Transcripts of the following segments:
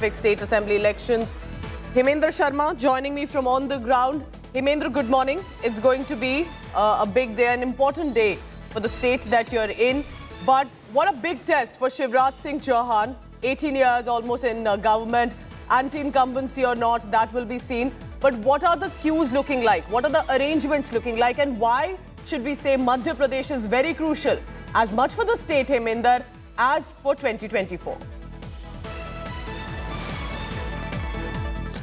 State Assembly elections. Hemendra Sharma joining me from on the ground. Hemendra, good morning. It's going to be a big day, an important day for the state that you're in. But what a big test for Shivraj Singh Chouhan, 18 years almost in government, anti-incumbency or not, that will be seen. But what are the cues looking like? What are the arrangements looking like? And why should we say Madhya Pradesh is very crucial, as much for the state, Hemendra, as for 2024?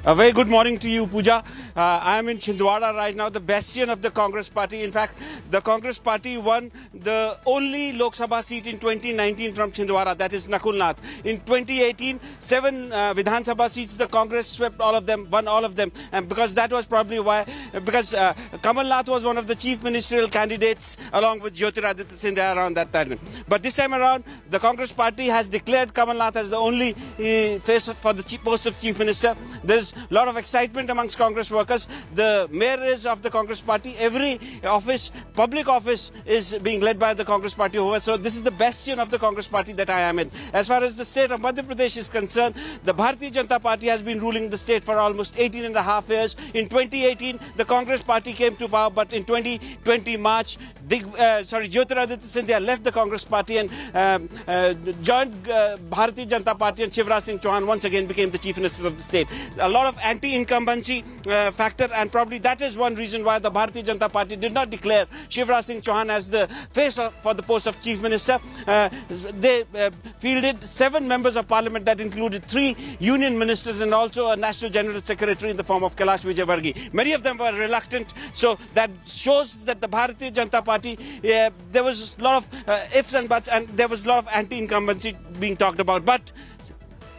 A very good morning to you, Pooja. I am in Chhindwara right now, the bastion of the Congress party. In fact, the Congress party won the only Lok Sabha seat in 2019 from Chhindwara, that is Nakulnath. In 2018, 7 Vidhan Sabha seats, the Congress swept all of them, won all of them. And because that was probably why, because Kamal Nath was one of the chief ministerial candidates along with Jyotiraditya Scindia around that time. But this time around, the Congress party has declared Kamal Nath as the only face for the post of chief minister. There's a lot of excitement amongst Congress workers. The mayor is of the Congress party. Every office, public office, is being led by the Congress party over. So this is the bastion of the Congress party that I am in. As far as the state of Madhya Pradesh is concerned, the Bharatiya Janata Party has been ruling the state for almost 18 and a half years. In 2018, the Congress party came to power, but in 2020 March, Jyotiraditya Scindia left the Congress party and joined Bharatiya Janata Party, and Shivraj Singh Chouhan once again became the chief minister of the state. A lot of anti-incumbency factor, and probably that is one reason why the Bharatiya Janata Party did not declare Shivraj Singh Chouhan as the face for the post of chief minister. They fielded 7 members of parliament that included 3 union ministers and also a national general secretary in the form of Kailash Vijayvargiya. Many of them were reluctant, so that shows that the Bharatiya Janata Party, there was a lot of ifs and buts, and there was a lot of anti-incumbency being talked about. But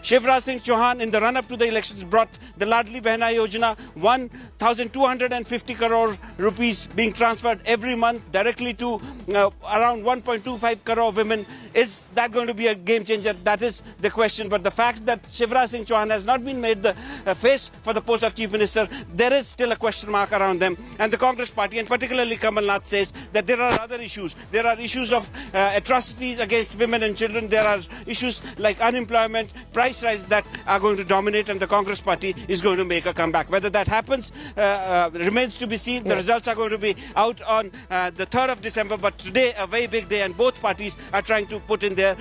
Shivraj Singh Chouhan, in the run-up to the elections, brought the Ladli Behna Yojana, 1,250 crore rupees being transferred every month directly to around 1.25 crore women. Is that going to be a game changer? That is the question. But the fact that Shivraj Singh Chouhan has not been made the face for the post of chief minister, there is still a question mark around them. And the Congress party, and particularly Kamal Nath, says that there are other issues. There are issues of atrocities against women and children. There are issues like unemployment, price rise that are going to dominate, and the Congress party is going to make a comeback. Whether that happens remains to be seen. The results are going to be out on the 3rd of December, but today a very big day, and both parties are trying to put in their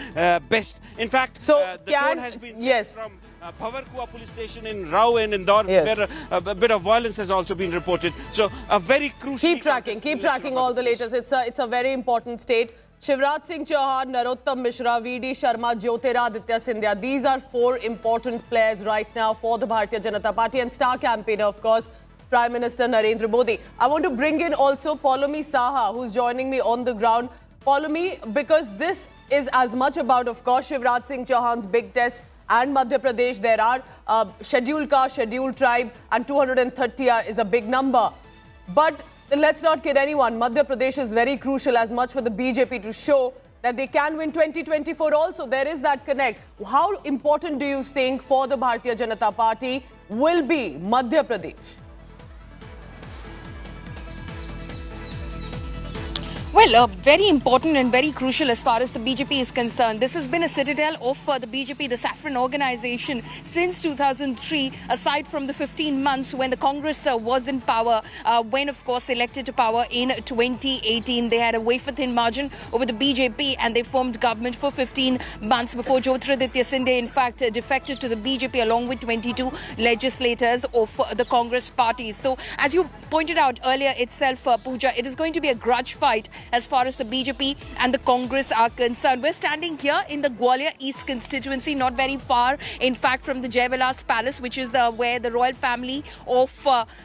best. In fact, the tone has been set from Bhavarkua police station in Rao and Indore, where a bit of violence has also been reported. So a very crucial... Keep tracking all the latest. It's a very important state. Shivraj Singh Chouhan, Narottam Mishra, V.D. Sharma, Jyotiraditya Scindia. These are 4 important players right now for the Bharatiya Janata Party, and star campaigner, of course, Prime Minister Narendra Modi. I want to bring in also Poulomi Saha, who's joining me on the ground. Poulomi, because this is as much about, of course, Shivraj Singh Chouhan's big test and Madhya Pradesh. There are scheduled caste, scheduled tribe, and 230 is a big number. But let's not kid anyone. Madhya Pradesh is very crucial, as much for the BJP to show that they can win 2024 also. There is that connect. How important do you think for the Bharatiya Janata Party will be Madhya Pradesh? Well, very important and very crucial as far as the BJP is concerned. This has been a citadel of the BJP, the Saffron organization, since 2003, aside from the 15 months when the Congress was in power, when, of course, elected to power in 2018. They had a wafer-thin margin over the BJP, and they formed government for 15 months before Jyotiraditya Scindia, in fact, defected to the BJP along with 22 legislators of the Congress party. So, as you pointed out earlier itself, Pooja, it is going to be a grudge fight as far as the BJP and the Congress are concerned. We're standing here in the Gwalior East constituency, not very far, in fact, from the Jaivilas Palace, which is where the royal family of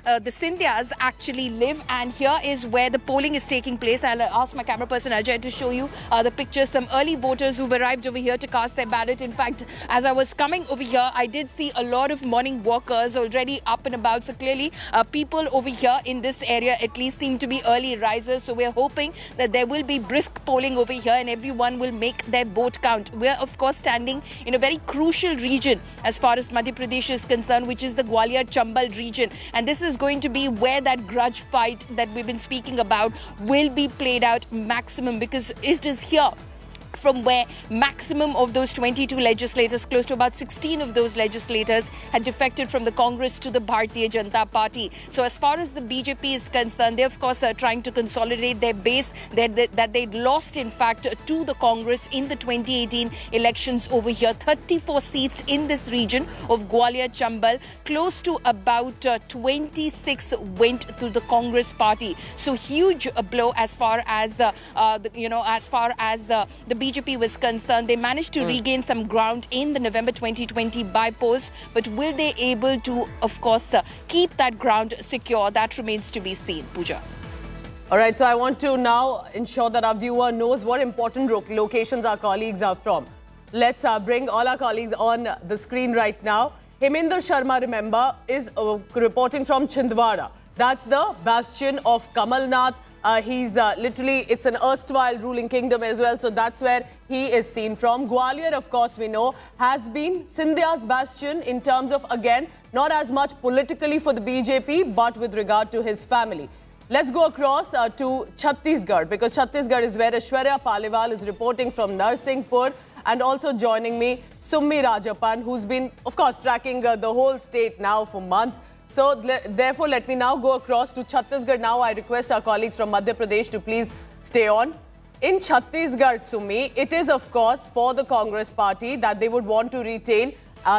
the Scindias actually live. And here is where the polling is taking place. I'll ask my camera person Ajay to show you the pictures. Some early voters who've arrived over here to cast their ballot. In fact, as I was coming over here, I did see a lot of morning walkers already up and about. So clearly, people over here in this area at least seem to be early risers. So we're hoping that there will be brisk polling over here and everyone will make their vote count. We're, of course, standing in a very crucial region as far as Madhya Pradesh is concerned, which is the Gwalior-Chambal region. And this is going to be where that grudge fight that we've been speaking about will be played out maximum, because it is here from where maximum of those 22 legislators, close to about 16 of those legislators, had defected from the Congress to the Bharatiya Janata Party. So as far as the BJP is concerned, they of course are trying to consolidate their base that they'd lost in fact to the Congress in the 2018 elections over here. 34 seats in this region of Gwalior Chambal, close to about 26 went to the Congress party. So huge blow as far as the BJP was concerned. They managed to regain some ground in the November 2020 by-polls, but will they able to, of course, keep that ground secure? That remains to be seen. Pooja. All right, so I want to now ensure that our viewer knows what important locations our colleagues are from. Let's bring all our colleagues on the screen right now. Heminder Sharma, remember, is reporting from Chhindwara. That's the bastion of Kamal Nath. He's literally, it's an erstwhile ruling kingdom as well, so that's where he is seen from. Gwalior, of course, we know, has been Singh Deo's bastion in terms of, again, not as much politically for the BJP, but with regard to his family. Let's go across to Chhattisgarh, because Chhattisgarh is where Aishwarya Paliwal is reporting from Narsinghpur. And also joining me, Summi Rajapan, who's been, of course, tracking the whole state now for months. So, therefore, let me now go across to Chhattisgarh. Now, I request our colleagues from Madhya Pradesh to please stay on. In Chhattisgarh, Summi, it is, of course, for the Congress party that they would want to retain,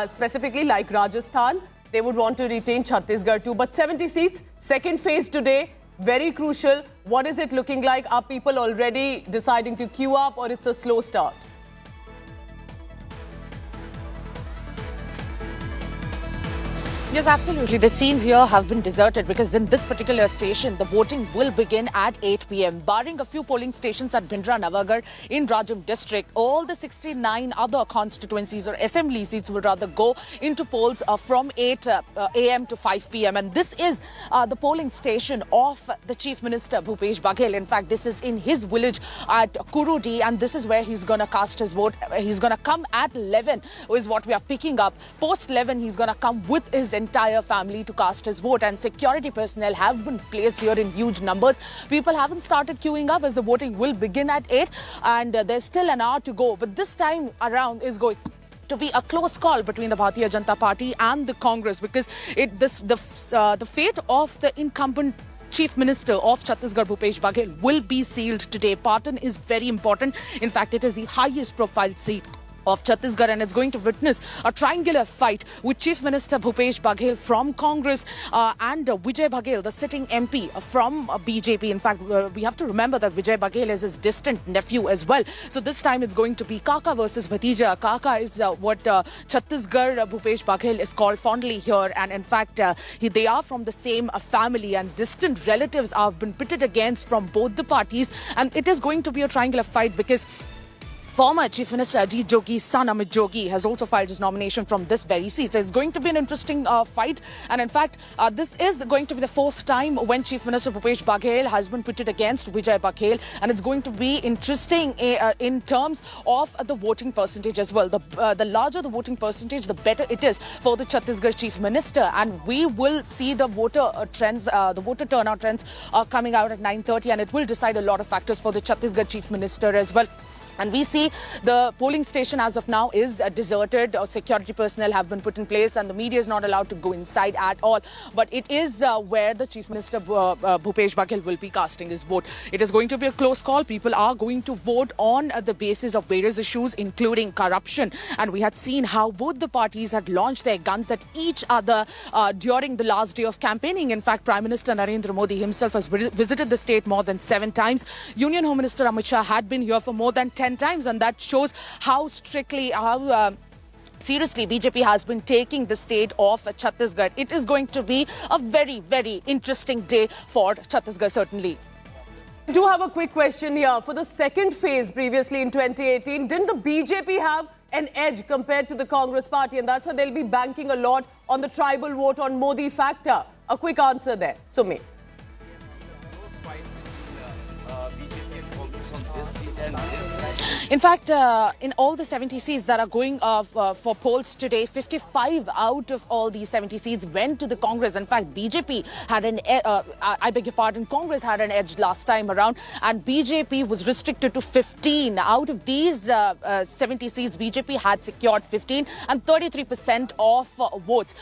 specifically like Rajasthan, they would want to retain Chhattisgarh too. But 70 seats, second phase today, very crucial. What is it looking like? Are people already deciding to queue up, or it's a slow start? Yes, absolutely. The scenes here have been deserted because in this particular station, the voting will begin at 8 p.m. Barring a few polling stations at Bhindra Navagarh in Rajam district, all the 69 other constituencies or assembly seats will rather go into polls from 8 a.m. to 5 p.m. And this is the polling station of the Chief Minister Bhupesh Baghel. In fact, this is in his village at Kurudi, and this is where he's going to cast his vote. He's going to come at 11 is what we are picking up. Post 11, he's going to come with his entire family to cast his vote, and security personnel have been placed here in huge numbers. People haven't started queuing up as the voting will begin at 8, and there's still an hour to go. But this time around is going to be a close call between the Bharatiya Janata Party and the Congress, because the fate of the incumbent Chief Minister of Chhattisgarh, Bhupesh Baghel, will be sealed today. Patan is very important. In fact, it is the highest profile seat of Chhattisgarh, and it's going to witness a triangular fight with Chief Minister Bhupesh Baghel from Congress and Vijay Baghel, the sitting MP from BJP. In fact, we have to remember that Vijay Baghel is his distant nephew as well. So this time it's going to be Kaka versus Bhatija. Kaka is what Chhattisgarh Bhupesh Baghel is called fondly here, and in fact they are from the same family, and distant relatives have been pitted against from both the parties, and it is going to be a triangular fight because former Chief Minister Ajit Jogi's son Amit Jogi has also filed his nomination from this very seat. So it's going to be an interesting fight. And in fact, this is going to be the fourth time when Chief Minister Bhupesh Baghel has been pitted against Vijay Baghel. And it's going to be interesting in terms of the voting percentage as well. The larger the voting percentage, the better it is for the Chhattisgarh Chief Minister. And we will see the voter trends, the voter turnout trends coming out at 9:30. And it will decide a lot of factors for the Chhattisgarh Chief Minister as well. And we see the polling station as of now is deserted. Security personnel have been put in place, and the media is not allowed to go inside at all. But it is where the Chief Minister Bhupesh Baghel will be casting his vote. It is going to be a close call. People are going to vote on the basis of various issues, including corruption. And we had seen how both the parties had launched their guns at each other during the last day of campaigning. In fact, Prime Minister Narendra Modi himself has visited the state more than 7 times. Union Home Minister Amit Shah had been here for more than 10 times, and that shows how strictly, seriously BJP has been taking the state of Chhattisgarh. It is going to be a very, very interesting day for Chhattisgarh, certainly. I do have a quick question here. For the second phase previously in 2018, didn't the BJP have an edge compared to the Congress party? And that's why they'll be banking a lot on the tribal vote, on Modi factor. A quick answer there. Summi. In fact, in all the 70 seats that are going for polls today, 55 out of all these 70 seats went to the Congress. In fact, BJP had I beg your pardon, Congress had an edge last time around, and BJP was restricted to 15. Out of these 70 seats, BJP had secured 15 and 33% of votes.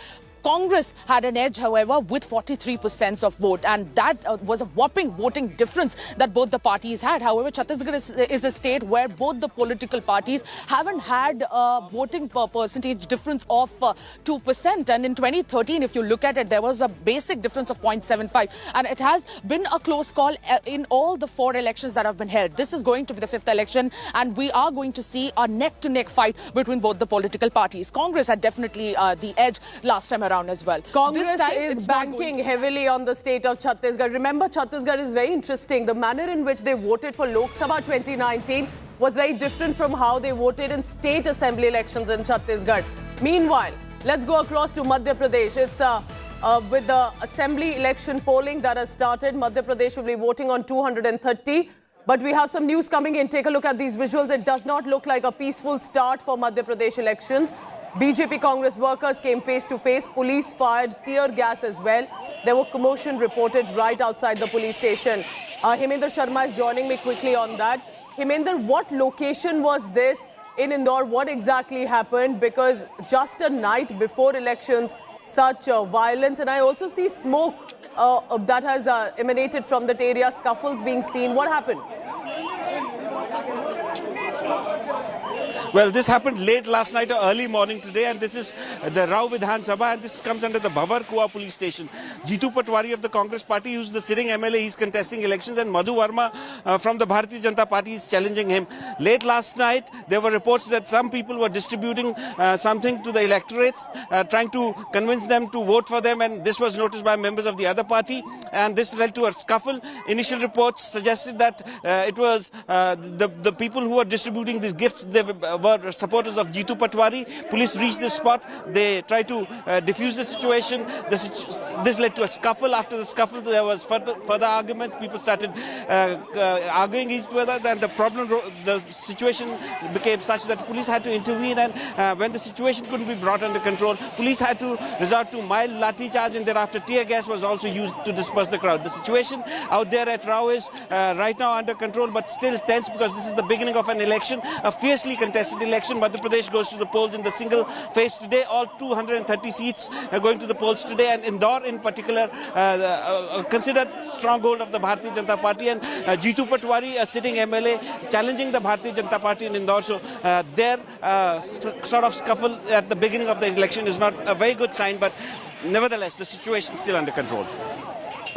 Congress had an edge, however, with 43% of vote, and that was a whopping voting difference that both the parties had. However, Chhattisgarh is a state where both the political parties haven't had a voting percentage difference of 2%. And in 2013, if you look at it, there was a basic difference of 0.75, and it has been a close call in all the 4 elections that have been held. This is going to be the 5th election, and we are going to see a neck-to-neck fight between both the political parties. Congress had definitely the edge last time around as well. Congress is banking heavily on the state of Chhattisgarh. Remember, Chhattisgarh is very interesting. The manner in which they voted for Lok Sabha 2019 was very different from how they voted in state assembly elections in Chhattisgarh. Meanwhile, let's go across to Madhya Pradesh. It's with the assembly election polling that has started. Madhya Pradesh will be voting on 230. But we have some news coming in. Take a look at these visuals. It does not look like a peaceful start for Madhya Pradesh elections. BJP Congress workers came face to face. Police fired tear gas as well. There were commotion reported right outside the police station. Hemendra Sharma is joining me quickly on that. Hemendra, what location was this in Indore? What exactly happened? Because just a night before elections, such violence. And I also see smoke that has emanated from that area, scuffles being seen. What happened? Well, this happened late last night or early morning today, and this is the Rao Vidhan Sabha, and this comes under the Bhavar Kua police station. Jitu Patwari of the Congress party, who's the sitting MLA, he's contesting elections, and Madhu Verma from the Bharatiya Janata Party is challenging him. Late last night, there were reports that some people were distributing something to the electorates, trying to convince them to vote for them, and this was noticed by members of the other party, and this led to a scuffle. Initial reports suggested that it was the people who were distributing these gifts, they were supporters of Jitu Patwari. Police reached this spot. They tried to diffuse the situation. This led to a scuffle. After the scuffle, there was further argument. People started arguing each other. Then the situation became such that police had to intervene. And when the situation couldn't be brought under control, police had to resort to mild lathi charge, and thereafter tear gas was also used to disperse the crowd. The situation out there at Rao is right now under control, but still tense because this is the beginning of an election, a fiercely contested election. Madhya Pradesh goes to the polls in the single phase today. All 230 seats are going to the polls today, and Indore in particular considered stronghold of the Bharatiya Janata Party, and Jitu Patwari, a sitting MLA, challenging the Bharatiya Janata Party in Indore. So their sort of scuffle at the beginning of the election is not a very good sign, but nevertheless the situation is still under control.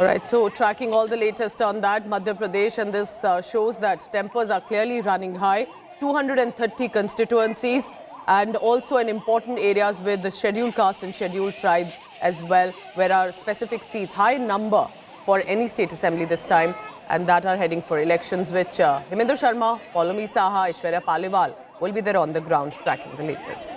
All right, so tracking all the latest on that, Madhya Pradesh, and this shows that tempers are clearly running high. 230 constituencies, and also in important areas with the scheduled caste and scheduled tribes as well, where are specific seats, high number for any state assembly this time, and that are heading for elections, which Hemendra Sharma, Paulomi Saha, Aishwarya Paliwal will be there on the ground tracking the latest.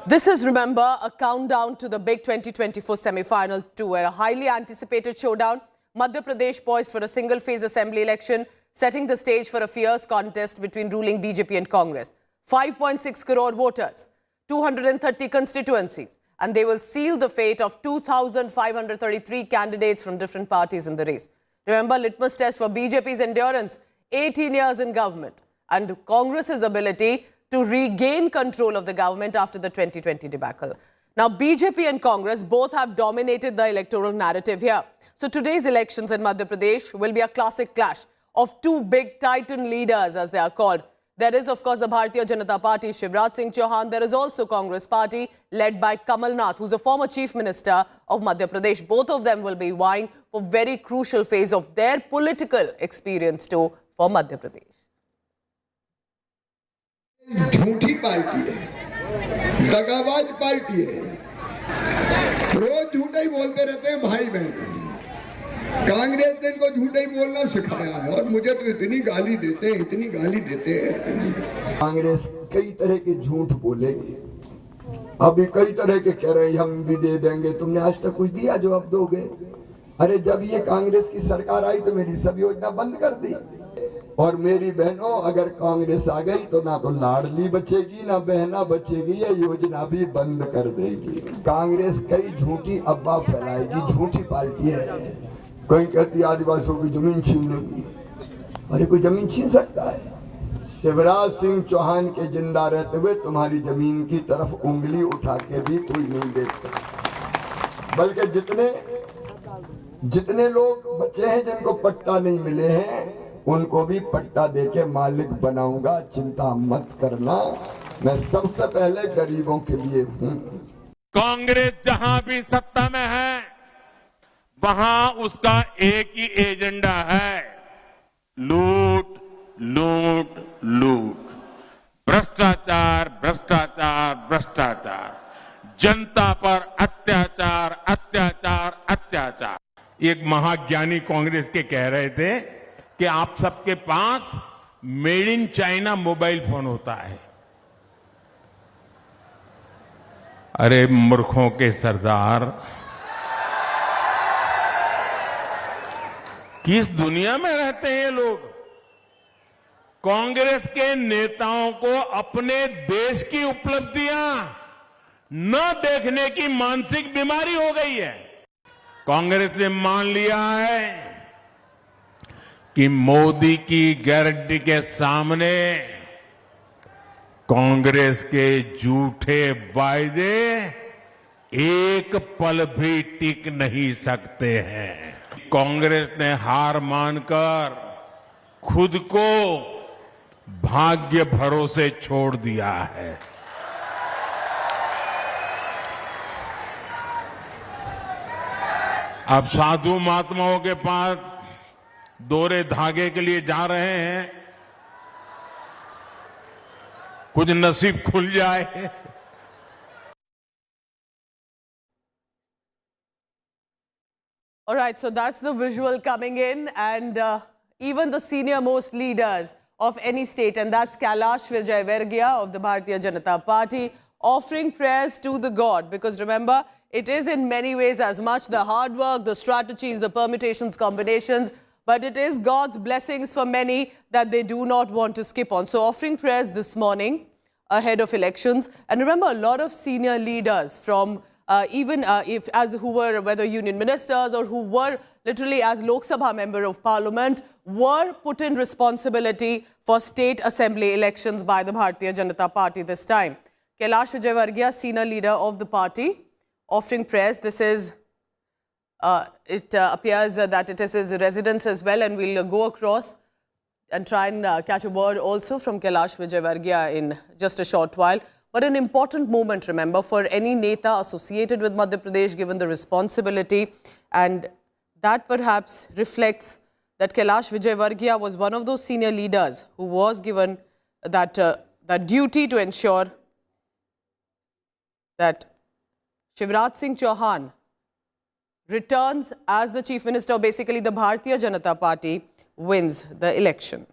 This is, remember, a countdown to the big 2024 semi-final 2, where a highly anticipated showdown. Madhya Pradesh poised for a single-phase assembly election, setting the stage for a fierce contest between ruling BJP and Congress. 5.6 crore voters, 230 constituencies, and they will seal the fate of 2,533 candidates from different parties in the race. Remember, litmus test for BJP's endurance, 18 years in government, and Congress's ability to regain control of the government after the 2020 debacle. Now, BJP and Congress both have dominated the electoral narrative here. So today's elections in Madhya Pradesh will be a classic clash of two big titan leaders, as they are called. There is, of course, the Bharatiya Janata Party, Shivraj Singh Chouhan. There is also Congress Party, led by Kamal Nath, who's a former Chief Minister of Madhya Pradesh. Both of them will be vying for very crucial phase of their political experience too for Madhya Pradesh. झूठी party है, दगाबाज party है, रोज झूठा ही बोलते रहते हैं भाई बहन। कांग्रेस ने इनको झूठा ही बोलना सिखाया है, और मुझे तो इतनी गाली देते हैं। कांग्रेस कई तरह के झूठ बोलेगी, अभी कई तरह के कह रहे हैं हम भी दे देंगे। तुमने आज तक कुछ दिया जो अब दोगे? अरे जब ये कांग्रेस की सरकार आई तो मेरी सब योजना बंद कर दी। और मेरी बहनों, अगर कांग्रेस आ गई तो ना तो लाडली बचेगी ना बहना बचेगी, ये योजना भी बंद कर देगी। कांग्रेस कई झूठी अफवाह फैलाएगी, झूठी पार्टी है। कोई कहती आदिवासियों की जमीन छीन लेगी। अरे कोई जमीन छीन सकता है? शिवराज सिंह चौहान के जिंदा रहते हुए तुम्हारी जमीन की तरफ उंगली उठा के भी कोई नहीं देख सकता। बल्कि जितने लोग बचे हैं जिनको पट्टा नहीं मिले हैं, उनको भी पट्टा देके मालिक बनाऊंगा, चिंता मत करना। मैं सबसे पहले गरीबों के लिए हूं। कांग्रेस जहां भी सत्ता में है, वहां उसका एक ही एजेंडा है, लूट लूट लूट, भ्रष्टाचार भ्रष्टाचार भ्रष्टाचार, जनता पर अत्याचार अत्याचार अत्याचार। एक महाज्ञानी कांग्रेस के कह रहे थे कि आप सबके पास made in China mobile phone होता है। अरे मूर्खों के सरदार, किस दुनिया में रहते हैं ये लोग? कांग्रेस के नेताओं को अपने देश की उपलब्धियां न देखने की मानसिक बीमारी हो गई है। कांग्रेस ने मान लिया है कि मोदी की गारंटी के सामने कांग्रेस के झूठे वायदे एक पल भी टिक नहीं सकते हैं। कांग्रेस ने हार मानकर खुद को भाग्य भरोसे छोड़ दिया है। अब साधु महात्माओं के पास दोहरे धागे के लिए जा रहे हैं, कुछ नसीब खुल जाए। All right, so that's the visual coming in, and even the senior most leaders of any state, and that's Kailash Vijayvergiya of the Bharatiya Janata Party, offering prayers to the God, because remember, it is in many ways as much the hard work, the strategies, the permutations, combinations, but it is God's blessings for many that they do not want to skip on. So offering prayers this morning ahead of elections. And remember, a lot of senior leaders from who were whether union ministers or who were literally as Lok Sabha member of parliament were put in responsibility for state assembly elections by the Bharatiya Janata Party this time. Kailash Vijayvergiya, senior leader of the party, offering prayers. This is, it appears that it is his residence as well, and we'll go across and try and catch a word also from Kailash Vijayvergiya in just a short while. But an important moment, remember, for any neta associated with Madhya Pradesh, given the responsibility, and that perhaps reflects that Kailash Vijayvergiya was one of those senior leaders who was given that, that duty to ensure that Shivraj Singh Chouhan returns as the Chief Minister, basically the Bharatiya Janata Party wins the election.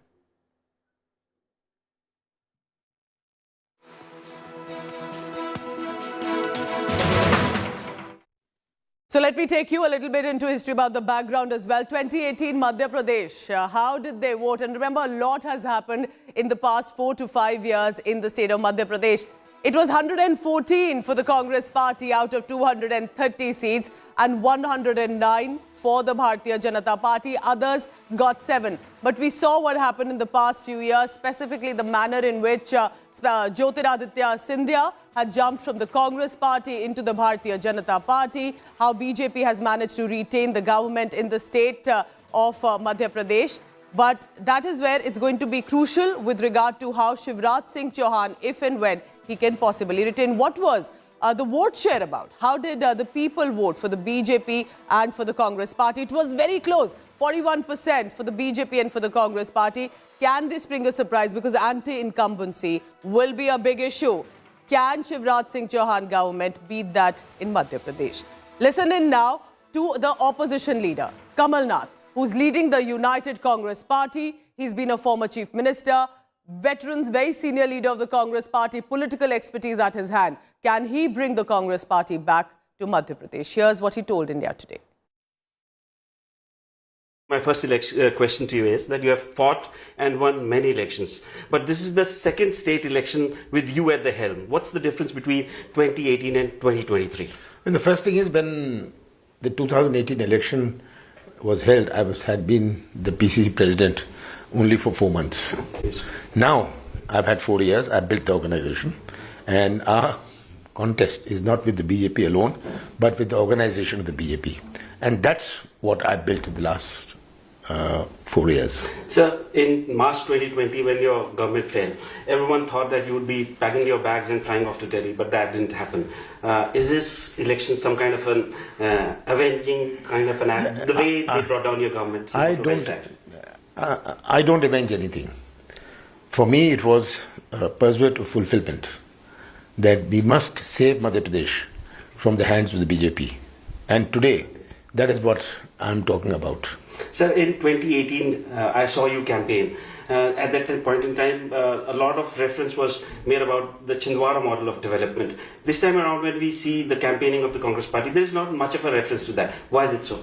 So let me take you a little bit into history about the background as well. 2018 Madhya Pradesh, how did they vote? And remember, a lot has happened in the past 4 to 5 years in the state of Madhya Pradesh. It was 114 for the Congress party out of 230 seats and 109 for the Bharatiya Janata Party. Others got 7. But we saw what happened in the past few years, specifically the manner in which Jyotiraditya Scindia had jumped from the Congress party into the Bharatiya Janata Party, how BJP has managed to retain the government in the state of Madhya Pradesh. But that is where it's going to be crucial with regard to how Shivraj Singh Chouhan, if and when he can possibly retain. What was the vote share about? How did the people vote for the BJP and for the Congress party? It was very close, 41% for the BJP and for the Congress party. Can this bring a surprise? Because anti-incumbency will be a big issue. Can Shivraj Singh Chouhan government beat that in Madhya Pradesh? Listen in now to the opposition leader, Kamal Nath, who's leading the United Congress Party. He's been a former chief minister, veterans, very senior leader of the Congress Party, political expertise at his hand. Can he bring the Congress Party back to Madhya Pradesh? Here's what he told India Today. My first question to you is that you have fought and won many elections, but this is the second state election with you at the helm. What's the difference between 2018 and 2023? And the first thing is, when the 2018 election was held, had been the PCC president only for 4 months. Yes. Now, I've had 4 years, I've built the organization, and our contest is not with the BJP alone, but with the organization of the BJP. And that's what I built in the last 4 years. Sir, in March 2020, when your government fell, everyone thought that you would be packing your bags and flying off to Delhi, but that didn't happen. Is this election some kind of an avenging kind of an act? The way they brought down your government? I don't avenge anything. For me, it was a pursuit of fulfillment that we must save Madhya Pradesh from the hands of the BJP. And today, that is what I'm talking about. Sir, in 2018, I saw you campaign. At that point in time, a lot of reference was made about the Chhindwara model of development. This time around, when we see the campaigning of the Congress party, there is not much of a reference to that. Why is it so?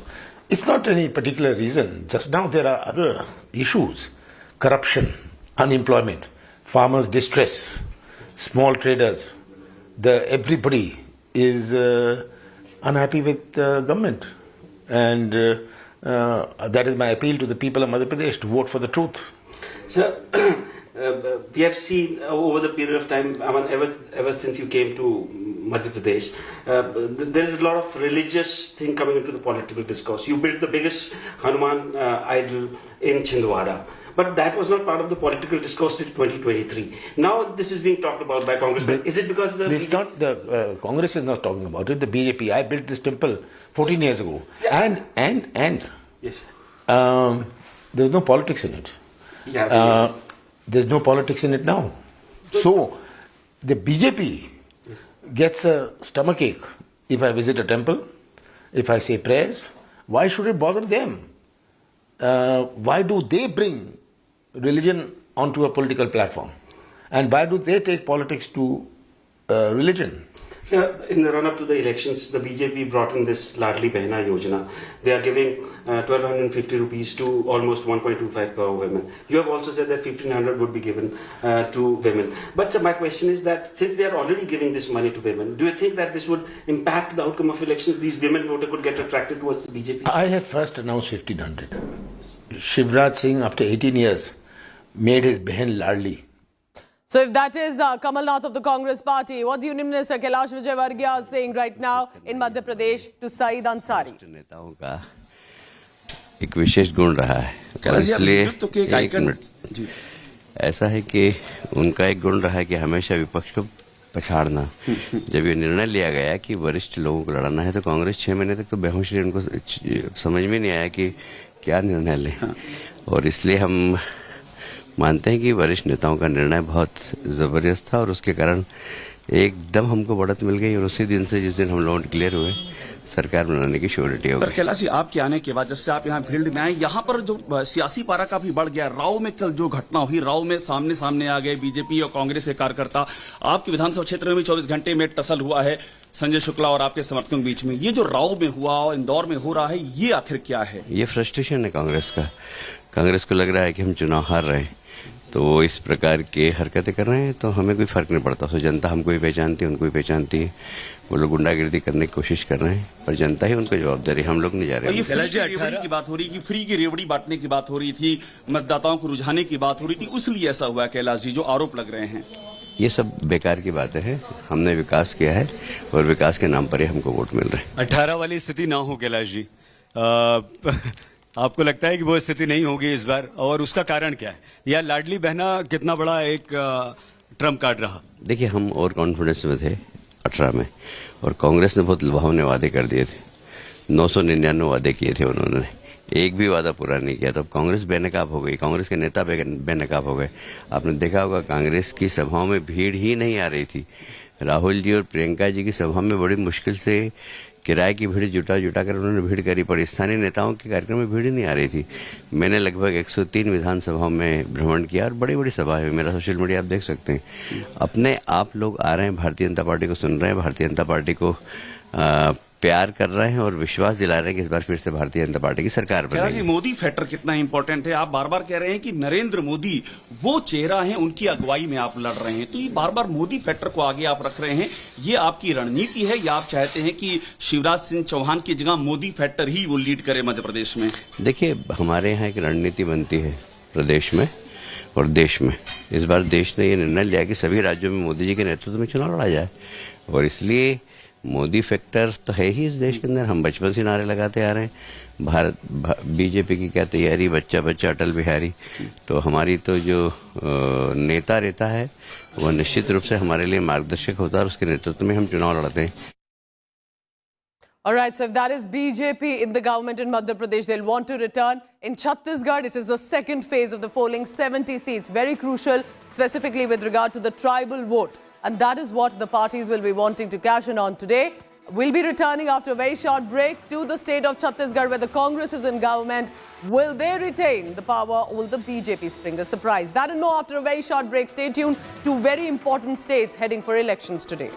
It's not any particular reason. Just now there are other issues. Corruption, unemployment, farmers' distress, small traders. Everybody is unhappy with the government. And that is my appeal to the people of Madhya Pradesh to vote for the truth. Sir, we have seen over the period of time, I mean, ever since you came to Madhya Pradesh, there is a lot of religious thing coming into the political discourse. You built the biggest Hanuman idol in Chhindwara. But that was not part of the political discourse in 2023. Now this is being talked about by Congress. Is it because the Congress is not talking about it? The BJP. I built this temple 14 years ago, yeah. and yes, there's no politics in it. Yeah, there's no politics in it now. So the BJP gets a stomachache if I visit a temple, if I say prayers. Why should it bother them? Why do they bring religion onto a political platform? And why do they take politics to religion? Sir, in the run-up to the elections, the BJP brought in this Ladli Behna Yojana. They are giving 1,250 rupees to almost 1.25 crore women. You have also said that 1,500 would be given to women. But sir, my question is that since they are already giving this money to women, do you think that this would impact the outcome of elections? These women voters could get attracted towards the BJP? I had first announced 1,500. Shivraj Singh, after 18 years, made his Behan Ladli. So if that is Kamal Nath of the Congress party, what's Union Minister Kailash Vijayvargiya saying right now in Madhya Pradesh to Saeed Ansari? नेताओं का एक विशेष गुण रहा है और इसलिए एक minute ऐसा है कि उनका एक गुण रहा है कि हमेशा विपक्ष को पछाड़ना। जब ये निर्णय लिया गया कि वरिष्ठ लोगों को लड़ना है तो कांग्रेस 6 महीने तक तो बेहोश रही, उनको समझ में नहीं आया कि क्या निर्णय लें। और इसलिए हम मानते हैं कि वरिष्ठ नेताओं का निर्णय बहुत जबरदस्त था और उसके कारण एकदम हमको बढ़त मिल गई और उसी दिन से जिस दिन हम लोग डिक्लेयर हुए सरकार बनाने की श्योरिटी हो गई। कैलाश जी, आपके आने के बाद जब से आप यहाँ फील्ड में आए, यहाँ पर जो सियासी पारा का भी बढ़ गया। राव में कल जो घटना हुई, राव में सामने आ गए बीजेपी और कांग्रेस के कार्यकर्ता। आपके विधानसभा क्षेत्र में भी 24 घंटे में टसल हुआ है संजय शुक्ला और आपके समर्थकों के बीच में। ये जो राव में हुआ और इंदौर में हो रहा है, ये आखिर क्या है? ये फ्रस्ट्रेशन है कांग्रेस का। कांग्रेस को लग रहा है कि हम चुनाव हार रहे हैं तो वो इस प्रकार की हरकतें कर रहे हैं, तो हमें कोई फर्क नहीं पड़ता। सो जनता हमको भी पहचानती है, उनको भी पहचानती है। वो लोग गुंडागिर्दी करने की कोशिश कर रहे हैं पर जनता ही उनको जवाब दे रही, हम लोग नहीं जा रहे। ये फ्री की रेवड़ी की बात हो रही, कि फ्री की रेवड़ी बांटने की बात हो रही थी, मतदाताओं को रुझाने की बात हो रही थी, इसलिए ऐसा हुआ कैलाश जी, जो आरोप लग रहे हैं। ये सब बेकार की बातें हैं। हमने विकास किया है और विकास के नाम पर ही हमको वोट मिल रहे हैं। 18 वाली स्थिति ना हो कैलाश जी, आपको लगता है कि वो स्थिति नहीं होगी इस बार, और उसका कारण क्या है? या लाडली बहना कितना बड़ा एक ट्रम्प कार्ड रहा? देखिए, हम और कॉन्फिडेंस में थे 18 में और कांग्रेस ने बहुत लुभावने वादे कर दिए थे। 999 वादे किए थे उन्होंने, एक भी वादा पूरा नहीं किया। तो कांग्रेस बेनकाब हो गई, कांग्रेस के नेता बेनकाब हो गए। आपने देखा होगा कांग्रेस की सभाओं में भीड़ ही नहीं आ रही थी। राहुल जी और प्रियंका जी की सभा में बड़ी मुश्किल से किराए की भीड़ जुटा कर उन्होंने भीड़ करी, पर स्थानीय नेताओं के कार्यक्रम में भीड़ नहीं आ रही थी। मैंने लगभग 103 विधानसभाओं में भ्रमण किया और बड़ी बड़ी सभा है, मेरा सोशल मीडिया आप देख सकते हैं। अपने आप लोग आ रहे हैं, भारतीय जनता पार्टी को सुन रहे हैं, भारतीय जनता पार्टी को प्यार कर रहे हैं और विश्वास दिला रहे हैं कि इस बार फिर से भारतीय जनता पार्टी की सरकार बनेगी। जी, मोदी फैक्टर कितना इंपॉर्टेंट है? आप बार बार कह रहे हैं कि नरेंद्र मोदी वो चेहरा है, उनकी अगुवाई में आप लड़ रहे हैं, तो ये बार बार मोदी फैक्टर को आगे आप रख रहे हैं, ये आपकी रणनीति है या आप चाहते हैं कि शिवराज सिंह चौहान की जगह मोदी फैक्टर ही वो लीड करे मध्य प्रदेश में? देखिए, हमारे यहाँ एक रणनीति बनती है प्रदेश में और देश में। इस बार देश ने ये निर्णय लिया कि सभी राज्यों में मोदी जी के नेतृत्व में चुनाव लड़ा जाए, और इसलिए मोदी फैक्टर तो है ही इस देश के अंदर। हम बचपन से नारे लगाते आ रहे हैं, बीजेपी की क्या तैयारी, बच्चा बच्चा अटल बिहारी। तो हमारी तो जो नेता रहता है वो निश्चित रूप से हमारे लिए मार्गदर्शक होता है और उसके नेतृत्व में हम चुनाव लड़ते हैं। All right, so if that is BJP in the government in Madhya Pradesh, they'll want to return. In Chhattisgarh, it is the second phase of the polling, 70 seats, very crucial, specifically with regard to the tribal vote. And that is what the parties will be wanting to cash in on today. We'll be returning after a very short break to the state of Chhattisgarh, where the Congress is in government. Will they retain the power, or will the BJP spring a surprise? That and more after a very short break. Stay tuned. Two very important states heading for elections today.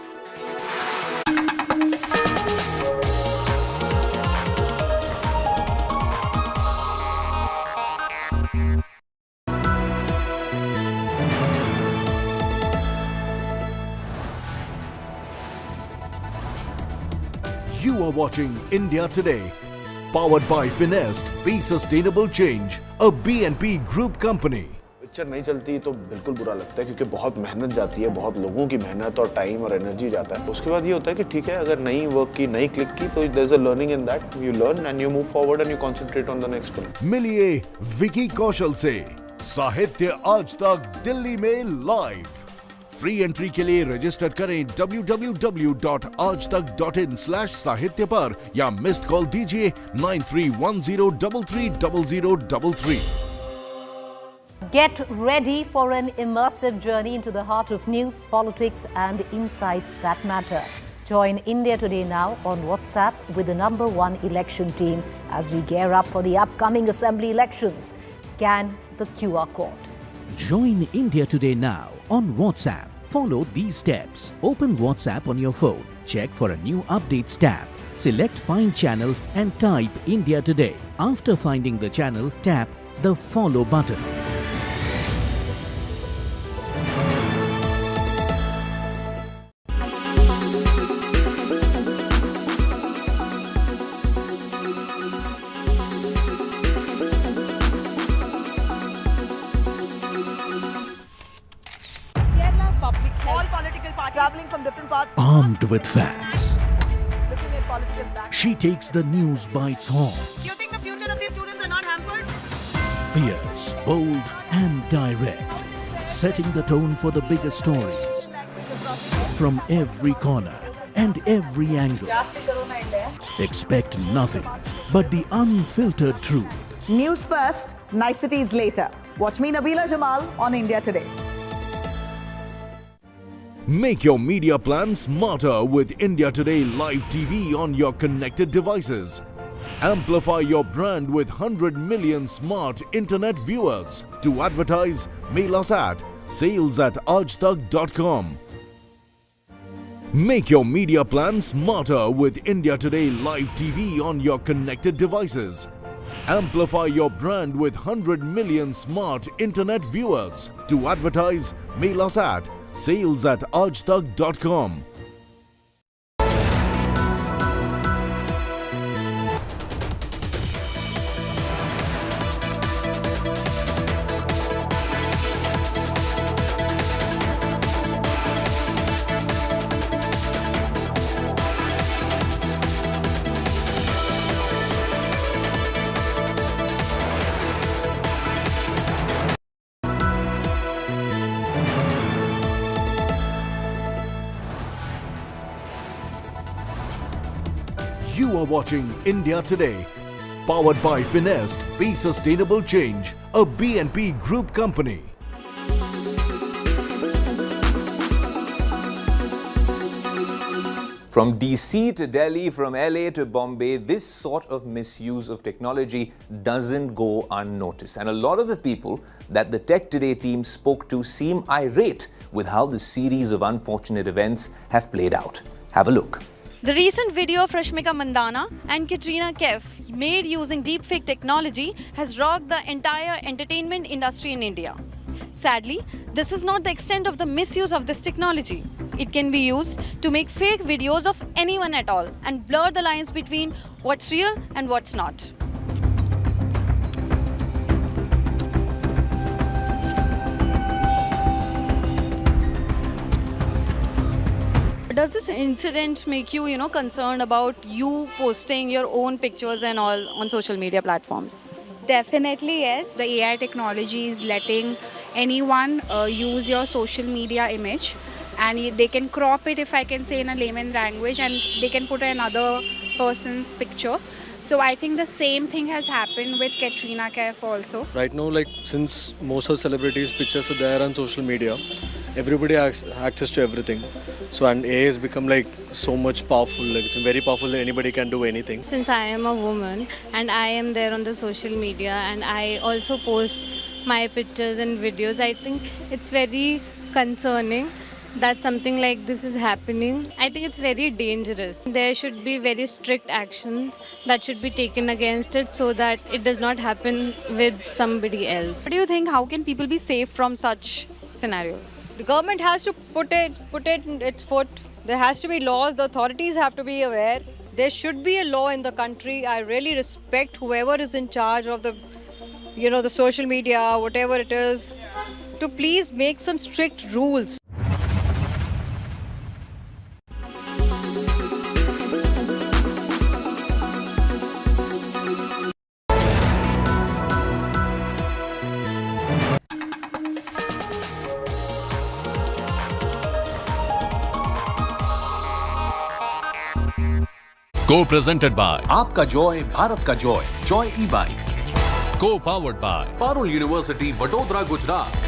You are watching India Today, powered by Finest, Be Sustainable Change, a B&P Group company. Picture नहीं चलती तो बिल्कुल बुरा लगता है, क्योंकि बहुत मेहनत जाती है, बहुत लोगों की मेहनत और टाइम और एनर्जी जाता है। उसके बाद ये होता है कि ठीक है, अगर नहीं वर्क की, नहीं क्लिक की, तो there is a learning in that, you learn and you move forward and you concentrate on the next film. मिलिए विकी कौशल से। साहित्य आज तक दिल्ली में लाइव। फ्री एंट्री के लिए रजिस्टर करें www.aajtak.in/sahitya पर या मिस्ड कॉल दीजिए 9310330033। Get ready for an immersive journey into the heart of news, politics and insights that matter. Join India Today now on WhatsApp with the #1 election team as we gear up for the upcoming assembly elections. Scan the QR code. Join India Today now on WhatsApp. Follow these steps. Open WhatsApp on your phone. Check for a new updates tab. Select Find Channel and type India Today. After finding the channel, tap the Follow button. Traveling from different parts. Armed with facts, Looking at political back. she takes the news by its horns. Do you think the future of these students are not hampered? Fierce, bold and direct, setting the tone for the biggest stories from every corner and every angle. Expect nothing but the unfiltered truth. News first, niceties later. Watch me, Nabila Jamal, on India Today. Make your media plan smarter with India Today Live TV on your connected devices. Amplify your brand with 100 million smart internet viewers. To advertise, mail us at sales@aajtak.com. Make your media plan smarter with India Today Live TV on your connected devices. Amplify your brand with 100 million smart internet viewers. To advertise, mail us at sales@aajtak.com. You are watching India Today, powered by Finest, Be Sustainable Change, a B&P Group company. From DC to Delhi, from LA to Bombay, this sort of misuse of technology doesn't go unnoticed. And a lot of the people that the Tech Today team spoke to seem irate with how the series of unfortunate events have played out. Have a look. The recent video of Rashmika Mandanna and Katrina Kaif made using deepfake technology has rocked the entire entertainment industry in India. Sadly, this is not the extent of the misuse of this technology. It can be used to make fake videos of anyone at all and blur the lines between what's real and what's not. Does this incident make you, concerned about you posting your own pictures and all on social media platforms? Definitely, yes. The AI technology is letting anyone use your social media image, and they can crop it, if I can say in a layman language, and they can put another person's picture. So I think the same thing has happened with Katrina Kaif also. Right now, since most of celebrities' pictures are there on social media, everybody has access to everything. So and AI has become so much powerful. It's very powerful that anybody can do anything. Since I am a woman and I am there on the social media and I also post my pictures and videos, I think it's very concerning that something like this is happening. I think it's very dangerous. There should be very strict actions that should be taken against it so that it does not happen with somebody else. What do you think? How can people be safe from such scenario? The government has to put it in its foot. There has to be laws. The authorities have to be aware. There should be a law in the country. I really respect whoever is in charge of the social media, whatever it is, to please make some strict rules. Co-presented by आपका Joy Bharat का Joy Joy e-bike Co-powered by Parul University Vadodara Gujarat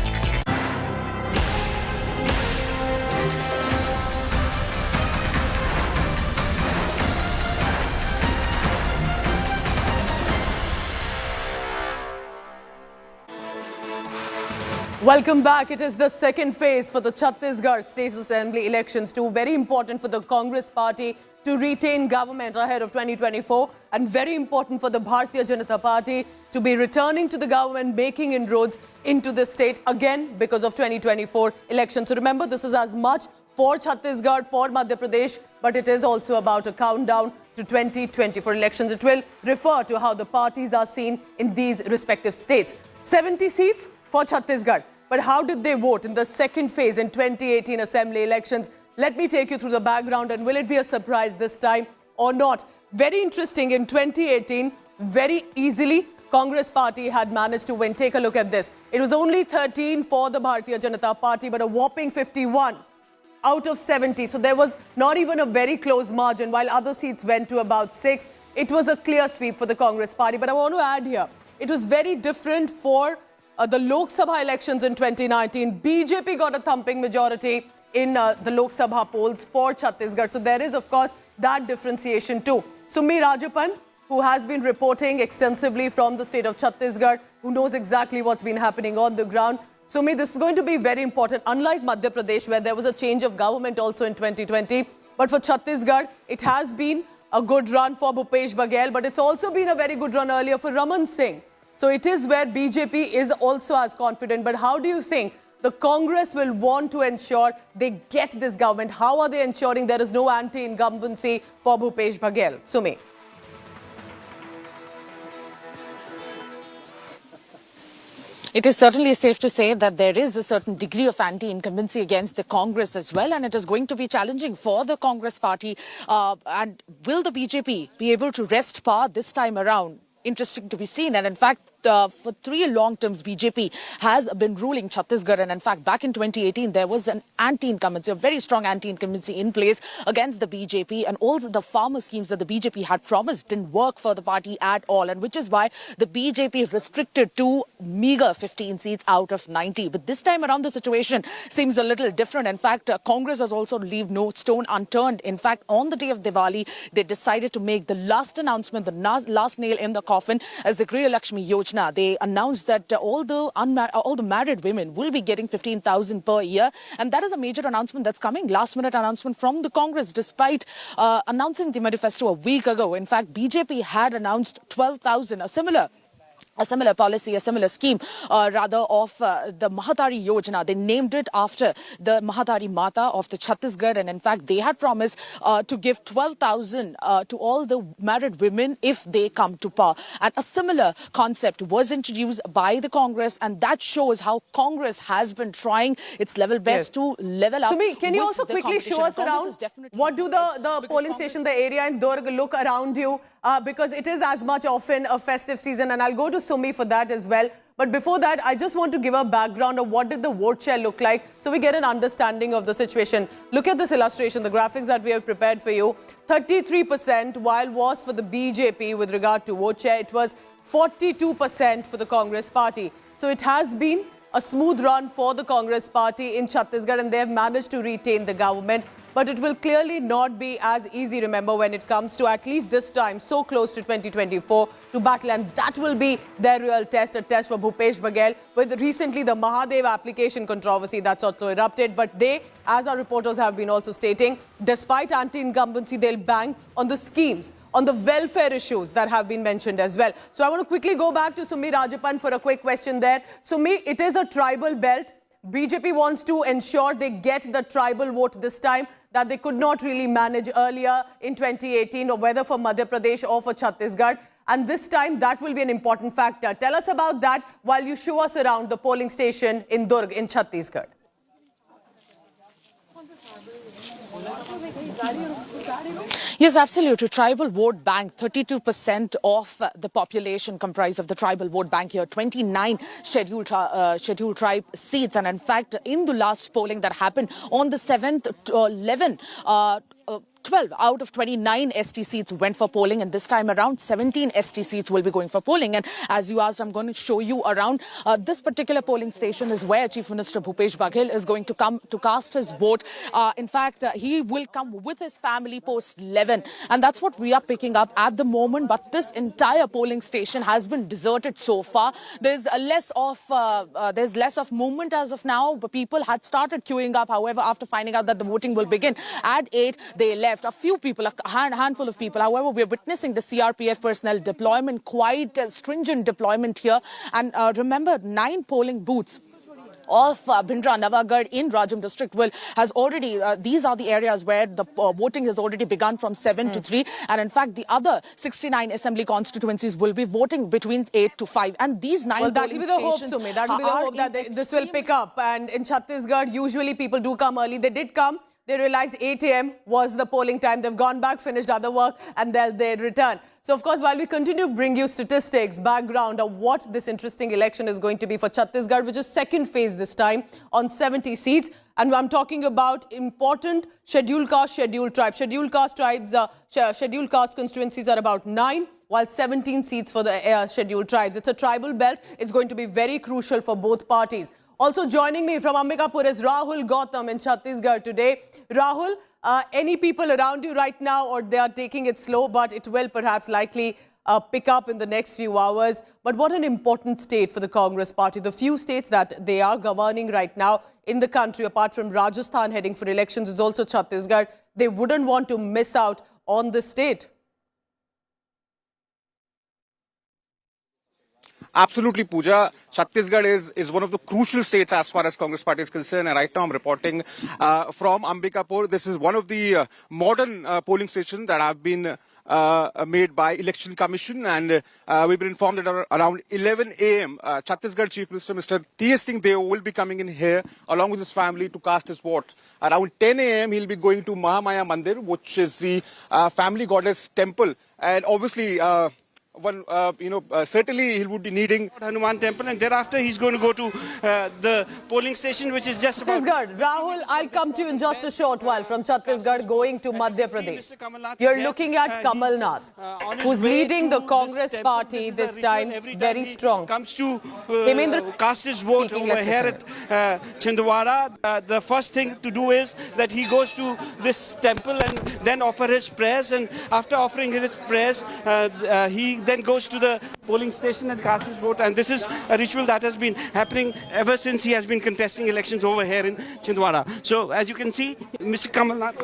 Welcome back. It is the second phase for the Chhattisgarh State Assembly elections, too. Very important for the Congress party to retain government ahead of 2024, and very important for the Bharatiya Janata Party to be returning to the government, making inroads into the state again because of 2024 elections. So remember, this is as much for Chhattisgarh, for Madhya Pradesh, but it is also about a countdown to 2024 elections. It will refer to how the parties are seen in these respective states. 70 seats for Chhattisgarh. But how did they vote in the second phase in 2018 Assembly elections? Let me take you through the background, and will it be a surprise this time or not? Very interesting, in 2018, very easily, Congress party had managed to win. Take a look at this. It was only 13 for the Bharatiya Janata Party, but a whopping 51 out of 70. So there was not even a very close margin, while other seats went to about 6. It was a clear sweep for the Congress party. But I want to add here, it was very different for the Lok Sabha elections in 2019. BJP got a thumping majority in the Lok Sabha polls for Chhattisgarh. So there is, of course, that differentiation too. Sumi Rajapan, who has been reporting extensively from the state of Chhattisgarh, who knows exactly what's been happening on the ground. Sumi, this is going to be very important. Unlike Madhya Pradesh, where there was a change of government also in 2020, but for Chhattisgarh, it has been a good run for Bhupesh Baghel, but it's also been a very good run earlier for Raman Singh. So it is where BJP is also as confident. But how do you think the Congress will want to ensure they get this government? How are they ensuring there is no anti-incumbency for Bhupesh Baghel? Sumi. It is certainly safe to say that there is a certain degree of anti-incumbency against the Congress as well, and it is going to be challenging for the Congress party. And will the BJP be able to wrest power this time around? Interesting to be seen. And in fact, for 3 long terms, BJP has been ruling Chhattisgarh. And in fact, back in 2018, there was an anti-incumbency, a very strong anti-incumbency in place against the BJP. And also the farmer schemes that the BJP had promised didn't work for the party at all. And which is why the BJP restricted to meager 15 seats out of 90. But this time around, the situation seems a little different. In fact, Congress has also leave no stone unturned. In fact, on the day of Diwali, they decided to make the last announcement, the last nail in the coffin, as the Griya Lakshmi Yojana Yojana, they announced that all the married women will be getting 15,000 per year. And that is a major announcement that's coming, last-minute announcement from the Congress, despite announcing the manifesto a week ago. In fact, BJP had announced 12,000, a similar policy, a similar scheme, of the Mahatari Yojana. They named it after the Mahatari Mata of the Chhattisgarh, and in fact, they had promised to give 12,000 to all the married women if they come to power. And a similar concept was introduced by the Congress, and that shows how Congress has been trying its level best to level up. Sumi, can you also quickly show us around what do the polling station, the area in Durg look around you? Because it is as much often a festive season, and I'll go to Sumi for that as well. But before that, I just want to give a background of what did the vote share look like so we get an understanding of the situation. Look at this illustration, the graphics that we have prepared for you. 33% while was for the BJP with regard to vote share. It was 42% for the Congress party. So it has been a smooth run for the Congress party in Chhattisgarh, and they have managed to retain the government. But it will clearly not be as easy, remember, when it comes to, at least this time, so close to 2024, to battle. And that will be their real test, a test for Bhupesh Baghel, with recently the Mahadev application controversy that's also erupted. But they, as our reporters have been also stating, despite anti-incumbency, they'll bang on the schemes, on the welfare issues that have been mentioned as well. So I want to quickly go back to Sumi Rajapan for a quick question there. Sumi, it is a tribal belt. BJP wants to ensure they get the tribal vote this time that they could not really manage earlier in 2018, or whether for Madhya Pradesh or for Chhattisgarh. And this time, that will be an important factor. Tell us about that while you show us around the polling station in Durg in Chhattisgarh. Yes, absolutely. Tribal vote bank, 32% of the population comprised of the tribal vote bank here, 29 scheduled tribe seats. And in fact, in the last polling that happened on the 7th, 12 out of 29 ST seats went for polling, and this time around 17 ST seats will be going for polling. And as you asked, I'm going to show you around this particular polling station is where Chief Minister Bhupesh Baghel is going to come to cast his vote. In fact, he will come with his family post 11, and that's what we are picking up at the moment. But this entire polling station has been deserted so far. There's less of movement as of now. But people had started queuing up. However, after finding out that the voting will begin at 8, they left. A few people, a handful of people. However, we are witnessing the CRPF personnel deployment, quite stringent deployment here. And remember, 9 polling booths of Bhindra Navagarh in Rajam district has already, these are the areas where the voting has already begun from 7 to 3. And in fact, the other 69 assembly constituencies will be voting between 8 to 5. And these 9 well, that will be the hope, Sumi. That will be the hope that this will pick up. And in Chhattisgarh, usually people do come early. They did come. They realized 8 a.m. was the polling time. They've gone back, finished other work, and they'll return. So, of course, while we continue to bring you statistics, background of what this interesting election is going to be for Chhattisgarh, which is second phase this time on 70 seats. And I'm talking about important scheduled caste, scheduled tribes. Scheduled caste tribes, scheduled caste constituencies are about 9, while 17 seats for the scheduled tribes. It's a tribal belt. It's going to be very crucial for both parties. Also joining me from Ambikapur is Rahul Gautam in Chhattisgarh today. Rahul, any people around you right now, or they are taking it slow, but it will perhaps likely pick up in the next few hours. But what an important state for the Congress party. The few states that they are governing right now in the country, apart from Rajasthan heading for elections, is also Chhattisgarh. They wouldn't want to miss out on this state. Absolutely, Pooja. Chhattisgarh is one of the crucial states as far as Congress party is concerned. And right now I'm reporting from Ambikapur. This is one of the modern polling stations that have been made by Election Commission. And we've been informed that around 11 a.m. Chhattisgarh Chief Minister Mr. T.S. Singh Deo will be coming in here along with his family to cast his vote. Around 10 a.m. he'll be going to Mahamaya Mandir, which is the family goddess temple. And obviously, certainly he would be needing Hanuman temple, and thereafter he's going to go to the polling station, which is just about... Chhattisgarh. Rahul, I'll come to you in just a short while. From Chhattisgarh going to Madhya Pradesh. You're looking at Kamal Nath, who's leading the Congress party this time very strong. Comes to cast his vote over here at Chhindwara. The first thing to do is that he goes to this temple and then offer his prayers, and after offering his prayers, he then goes to the polling station and casts his vote. And this is a ritual that has been happening ever since he has been contesting elections over here in Chhindwara. So as you can see, Mr. Kamal Nath.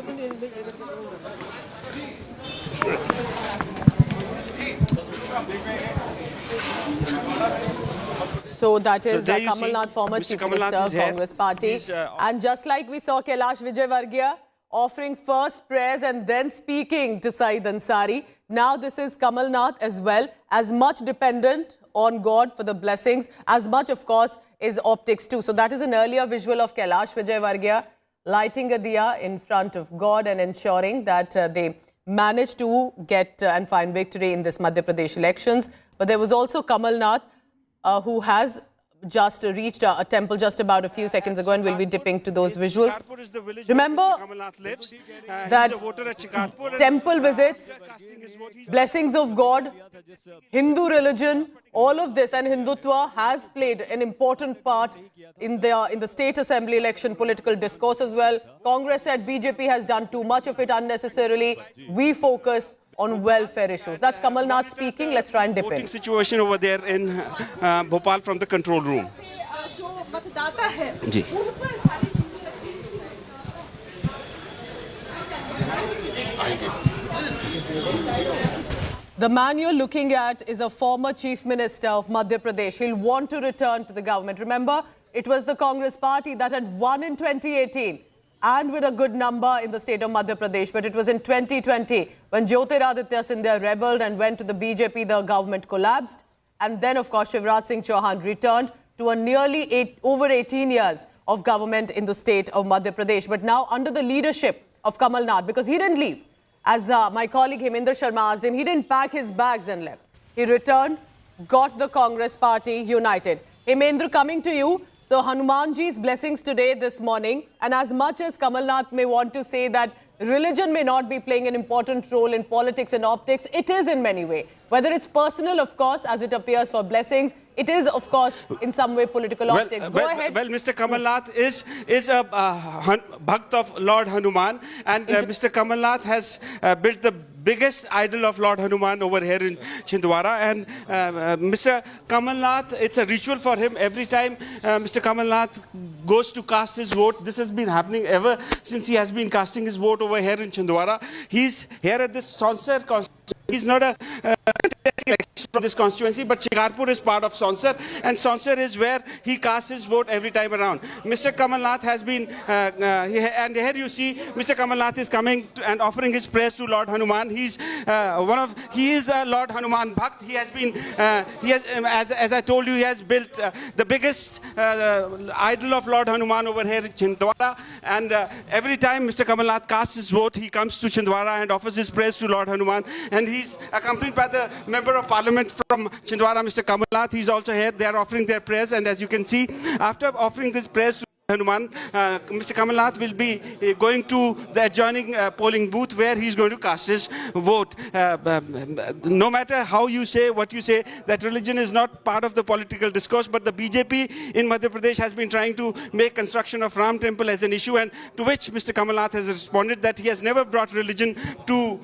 So that is there you Kamal see, Nath, former Mr. Chief Kamal Nath Minister, is here. Congress Party. He's, and just like we saw Kailash Vijayvargiya offering first prayers and then speaking to Saeed Ansari, now this is Kamal Nath as well, as much dependent on God for the blessings, as much, of course, is optics too. So that is an earlier visual of Kailash Vijayvargiya lighting a diya in front of God and ensuring that they managed to get and find victory in this Madhya Pradesh elections. But there was also Kamal Nath, who has just reached a temple just about a few seconds ago, and we'll be dipping to those visuals. Remember that temple visits, blessings of God, Hindu religion, all of this, and Hindutva has played an important part in the state assembly election political discourse as well. Congress said BJP has done too much of it unnecessarily. We focus on welfare issues. That's Kamal Nath speaking. Let's try and dip in. Situation over there in Bhopal from the control room. Ji. The man you're looking at is a former Chief Minister of Madhya Pradesh. He'll want to return to the government. Remember, it was the Congress party that had won in 2018. And with a good number in the state of Madhya Pradesh. But it was in 2020 when Jyotiraditya Scindia rebelled and went to the BJP, the government collapsed. And then, of course, Shivraj Singh Chouhan returned to a nearly over 18 years of government in the state of Madhya Pradesh. But now under the leadership of Kamal Nath, because he didn't leave. As my colleague Hemendra Sharma asked him, he didn't pack his bags and left. He returned, got the Congress party united. Hemendra, coming to you. So Hanumanji's blessings today, this morning, and as much as Kamal Nath may want to say that religion may not be playing an important role in politics and optics, it is in many ways. Whether it's personal, of course, as it appears for blessings, it is, of course, in some way political optics. Go ahead. Well, Mr. Kamal Nath is a Bhakt of Lord Hanuman, and Mr. Kamal Nath has built the biggest idol of Lord Hanuman over here in Chhindwara. And Mr. Kamal Nath, it's a ritual for him every time Mr. Kamal Nath goes to cast his vote. This has been happening ever since he has been casting his vote over here in Chhindwara. He's here at this Sonsar constituency. He's not a from this constituency, but Shikarpur is part of Sonsar, and Sonsar is where he casts his vote every time around. Mr. Kamal Nath has been, and here you see Mr. Kamal Nath is coming and offering his prayers to Lord Hanuman. He is a Lord Hanuman Bhakt. He has been, as I told you, he has built the biggest idol of Lord Hanuman over here in Chhindwara. And every time Mr. Kamal Nath casts his vote, he comes to Chhindwara and offers his prayers to Lord Hanuman. And he's accompanied by the Member of Parliament from Chhindwara, Mr. Kamal Nath. He's also here. They are offering their prayers. And as you can see, after offering these prayers to Hanuman, Mr. Kamal Nath will be going to the adjoining polling booth where he's going to cast his vote. No matter how you say, what you say, that religion is not part of the political discourse, but the BJP in Madhya Pradesh has been trying to make construction of Ram Temple as an issue, and to which Mr. Kamal Nath has responded that he has never brought religion to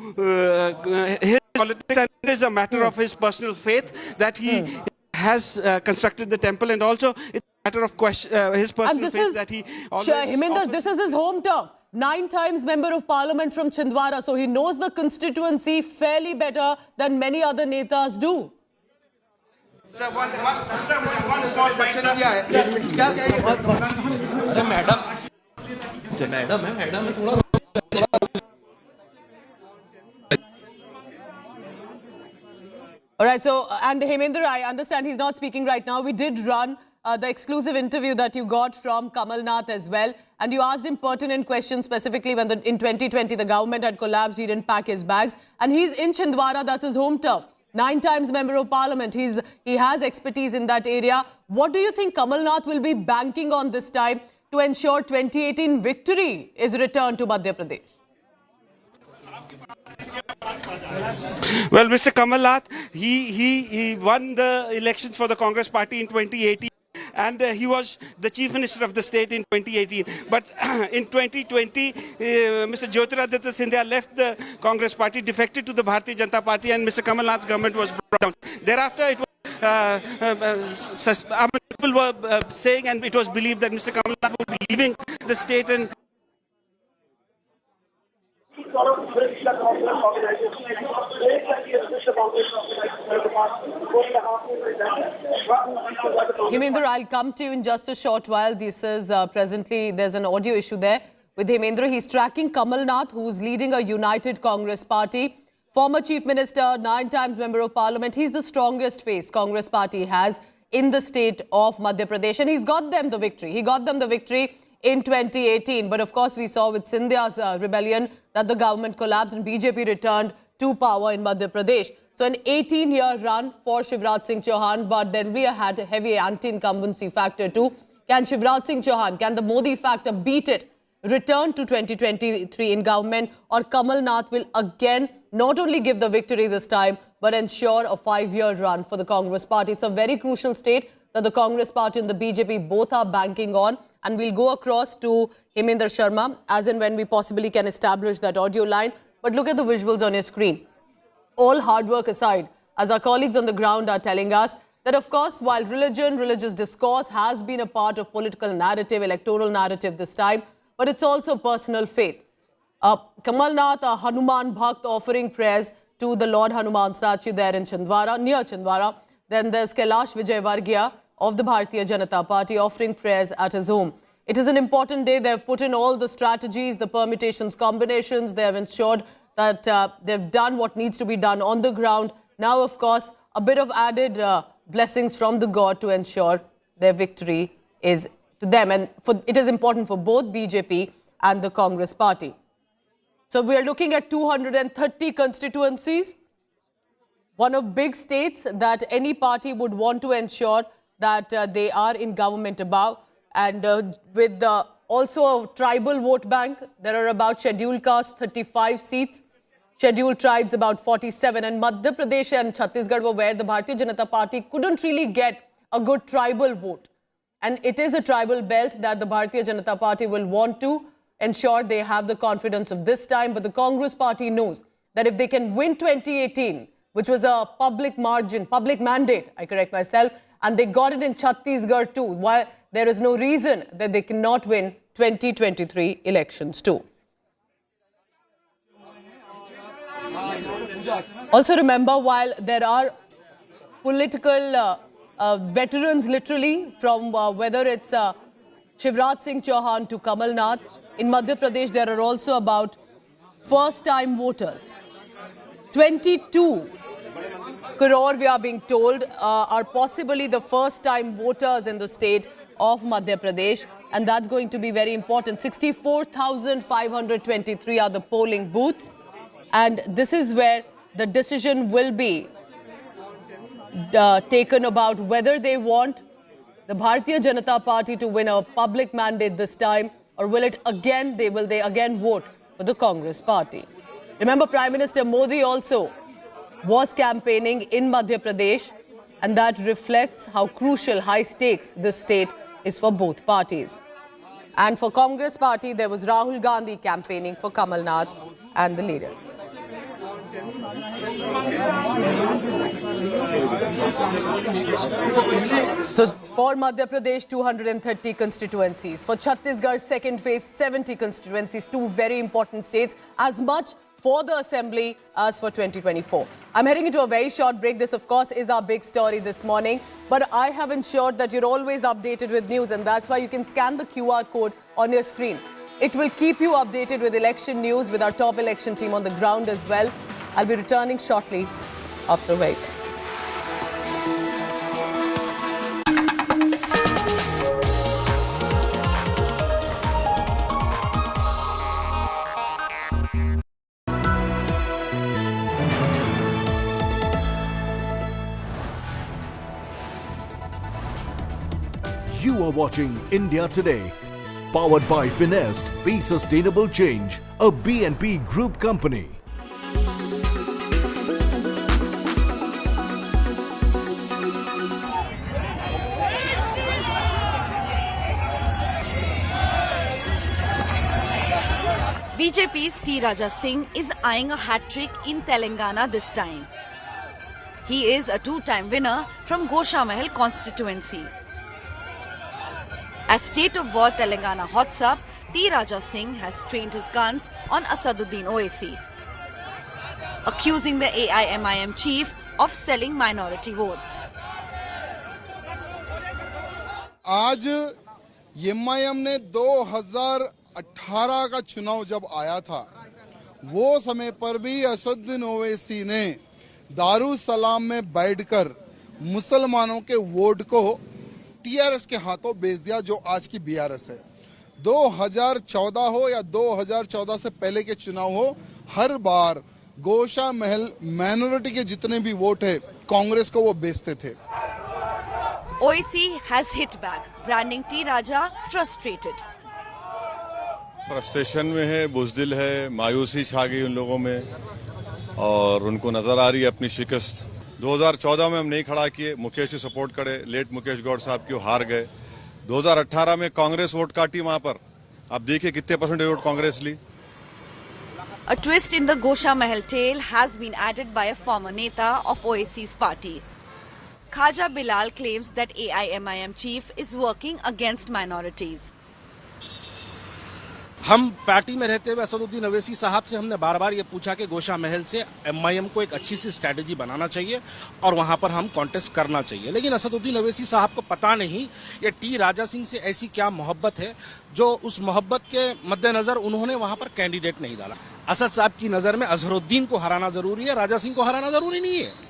his politics, and it is a matter of his personal faith that he has constructed the temple, and also it's a matter of his personal faith that he always Heminder, this is his home turf. 9 times Member of Parliament from Chhindwara, so he knows the constituency fairly better than many other netas do. Sir, one small question. All right, so, and Hemendra, I understand he's not speaking right now. We did run the exclusive interview that you got from Kamal Nath as well. And you asked him pertinent questions, specifically when in 2020 the government had collapsed, he didn't pack his bags. And he's in Chhindwara, that's his home turf. 9 times Member of Parliament. He has expertise in that area. What do you think Kamal Nath will be banking on this time to ensure 2018 victory is returned to Madhya Pradesh? Well, Mr. Kamal Nath, he won the elections for the Congress party in 2018. and he was the Chief Minister of the state in 2018. But in 2020, Mr. Jyotiraditya Scindia left the Congress party, defected to the Bharatiya Janata Party, and Mr. Kamal Nath's government was brought down. Thereafter, it was people were saying, and it was believed that Mr. Kamal Nath would be leaving the state and Hemendra, I'll come to you in just a short while. This is presently, there's an audio issue there with Hemendra. He's tracking Kamal Nath, who's leading a united Congress party. Former Chief Minister, 9 times Member of Parliament. He's the strongest face Congress party has in the state of Madhya Pradesh. And he's got them the victory. He got them the victory in 2018. But of course, we saw with Singh Deo's rebellion that the government collapsed and BJP returned to power in Madhya Pradesh. So an 18-year run for Shivraj Singh Chouhan, but then we had a heavy anti-incumbency factor too. Can Shivraj Singh Chouhan, can the Modi factor beat it, return to 2023 in government, or Kamal Nath will again not only give the victory this time, but ensure a 5-year run for the Congress party? It's a very crucial state that the Congress party and the BJP both are banking on. And we'll go across to Hemendra Sharma as and when we possibly can establish that audio line. But look at the visuals on your screen. All hard work aside, as our colleagues on the ground are telling us, that of course, while religion, religious discourse has been a part of political narrative, electoral narrative this time, but it's also personal faith. Kamal Nath, a Hanuman Bhakt, offering prayers to the Lord Hanuman statue there in Chhindwara, near Chhindwara. Then there's Kailash Vijayvargiya of the Bharatiya Janata Party offering prayers at his home. It is an important day. They have put in all the strategies, the permutations, combinations. They have ensured that they've done what needs to be done on the ground. Now, of course, a bit of added blessings from the God to ensure their victory is to them. And it is important for both BJP and the Congress party. So we are looking at 230 constituencies, one of big states that any party would want to ensure that they are in government about. And with also a tribal vote bank, there are about scheduled castes 35 seats, scheduled tribes about 47. And Madhya Pradesh and Chhattisgarh were where the Bharatiya Janata Party couldn't really get a good tribal vote. And it is a tribal belt that the Bharatiya Janata Party will want to ensure they have the confidence of this time. But the Congress party knows that if they can win 2018, which was a public margin, public mandate, I correct myself, and they got it in Chhattisgarh too, why there is no reason that they cannot win 2023 elections too. Also remember, while there are political veterans literally from whether it's Shivraj Singh Chouhan to Kamal Nath, in Madhya Pradesh there are also about first-time voters. 22 crore, we are being told, are possibly the first-time voters in the state of Madhya Pradesh, and that's going to be very important. 64,523 are the polling booths, and this is where the decision will be taken about whether they want the Bharatiya Janata Party to win a public mandate this time, or will they again vote for the Congress party. Remember, Prime Minister Modi also was campaigning in Madhya Pradesh, and that reflects how crucial, high stakes this state is for both parties. And for Congress party, there was Rahul Gandhi campaigning for Kamal Nath and the leaders. So for Madhya Pradesh, 230 constituencies. For Chhattisgarh, second phase, 70 constituencies, two very important states, as much for the Assembly as for 2024. I'm heading into a very short break. This, of course, is our big story this morning. But I have ensured that you're always updated with news, and that's why you can scan the QR code on your screen. It will keep you updated with election news with our top election team on the ground as well. I'll be returning shortly after a break. You are watching India Today, powered by Finest, Be Sustainable Change, a BNP Group company. BJP's T. Raja Singh is eyeing a hat-trick in Telangana this time. He is a two-time winner from Goshamahal constituency. As State of War Telangana hots up, T. Raja Singh has trained his guns on Asaduddin Owaisi, accusing the AIMIM chief of selling minority votes. आज MIM ने 2018 का चुनाव जब आया था, वो समय पर भी असदुद्दीन ओवैसी ने दारुसलाम में बैठकर मुसलमानों के वोट को टीआरएस के हाथों बेच दिया, जो आज की बीआरएस है। 2014 हो या 2014 से पहले के चुनाव हो, हर बार गोशामहल माइनॉरिटी के जितने भी वोट है कांग्रेस को वो बेचते थे। Owaisi has hit back, branding T. Raja frustrated. Frustration में है, बुज़दिल है, मायूसी छा गई उन लोगों में और उनको नजर आ रही है अपनी शिकस्त। 2014 में हम नहीं खड़ा किए, मुकेश जी सपोर्ट करे, लेट मुकेश गौड़ साहब की हार गए। 2018 में कांग्रेस वोट काटी वहां पर, आप देखिए कितने परसेंट वोट कांग्रेस ली। A twist in the Goshamahal tale has been added by a former neta of Owaisi's party. Khaja Bilal claims that AIMIM chief is working against minorities. हम पार्टी में रहते हुए असदुद्दीन ओवैसी साहब से हमने बार बार ये पूछा कि गोशामहल से एमआईएम को एक अच्छी सी स्ट्रेटेजी बनाना चाहिए और वहां पर हम कॉन्टेस्ट करना चाहिए, लेकिन असदुद्दीन ओवैसी साहब को पता नहीं ये टी राजा सिंह से ऐसी क्या मोहब्बत है जो उस मोहब्बत के मद्देनजर उन्होंने वहां पर कैंडिडेट नहीं डाला। असद साहब की नजर में अजहरुद्दीन को हराना जरूरी है, राजा सिंह को हराना जरूरी नहीं है।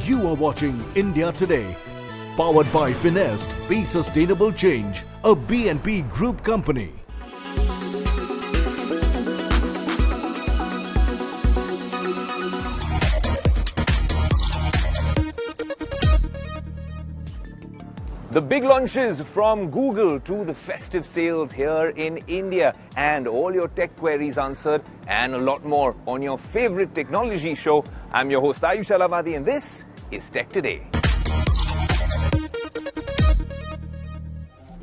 You are watching India Today, powered by Finest, Be Sustainable Change, a BNP Group company. The big launches from Google to the festive sales here in India and all your tech queries answered and a lot more on your favorite technology show. I'm your host Ayush Alamadi and this is Tech Today.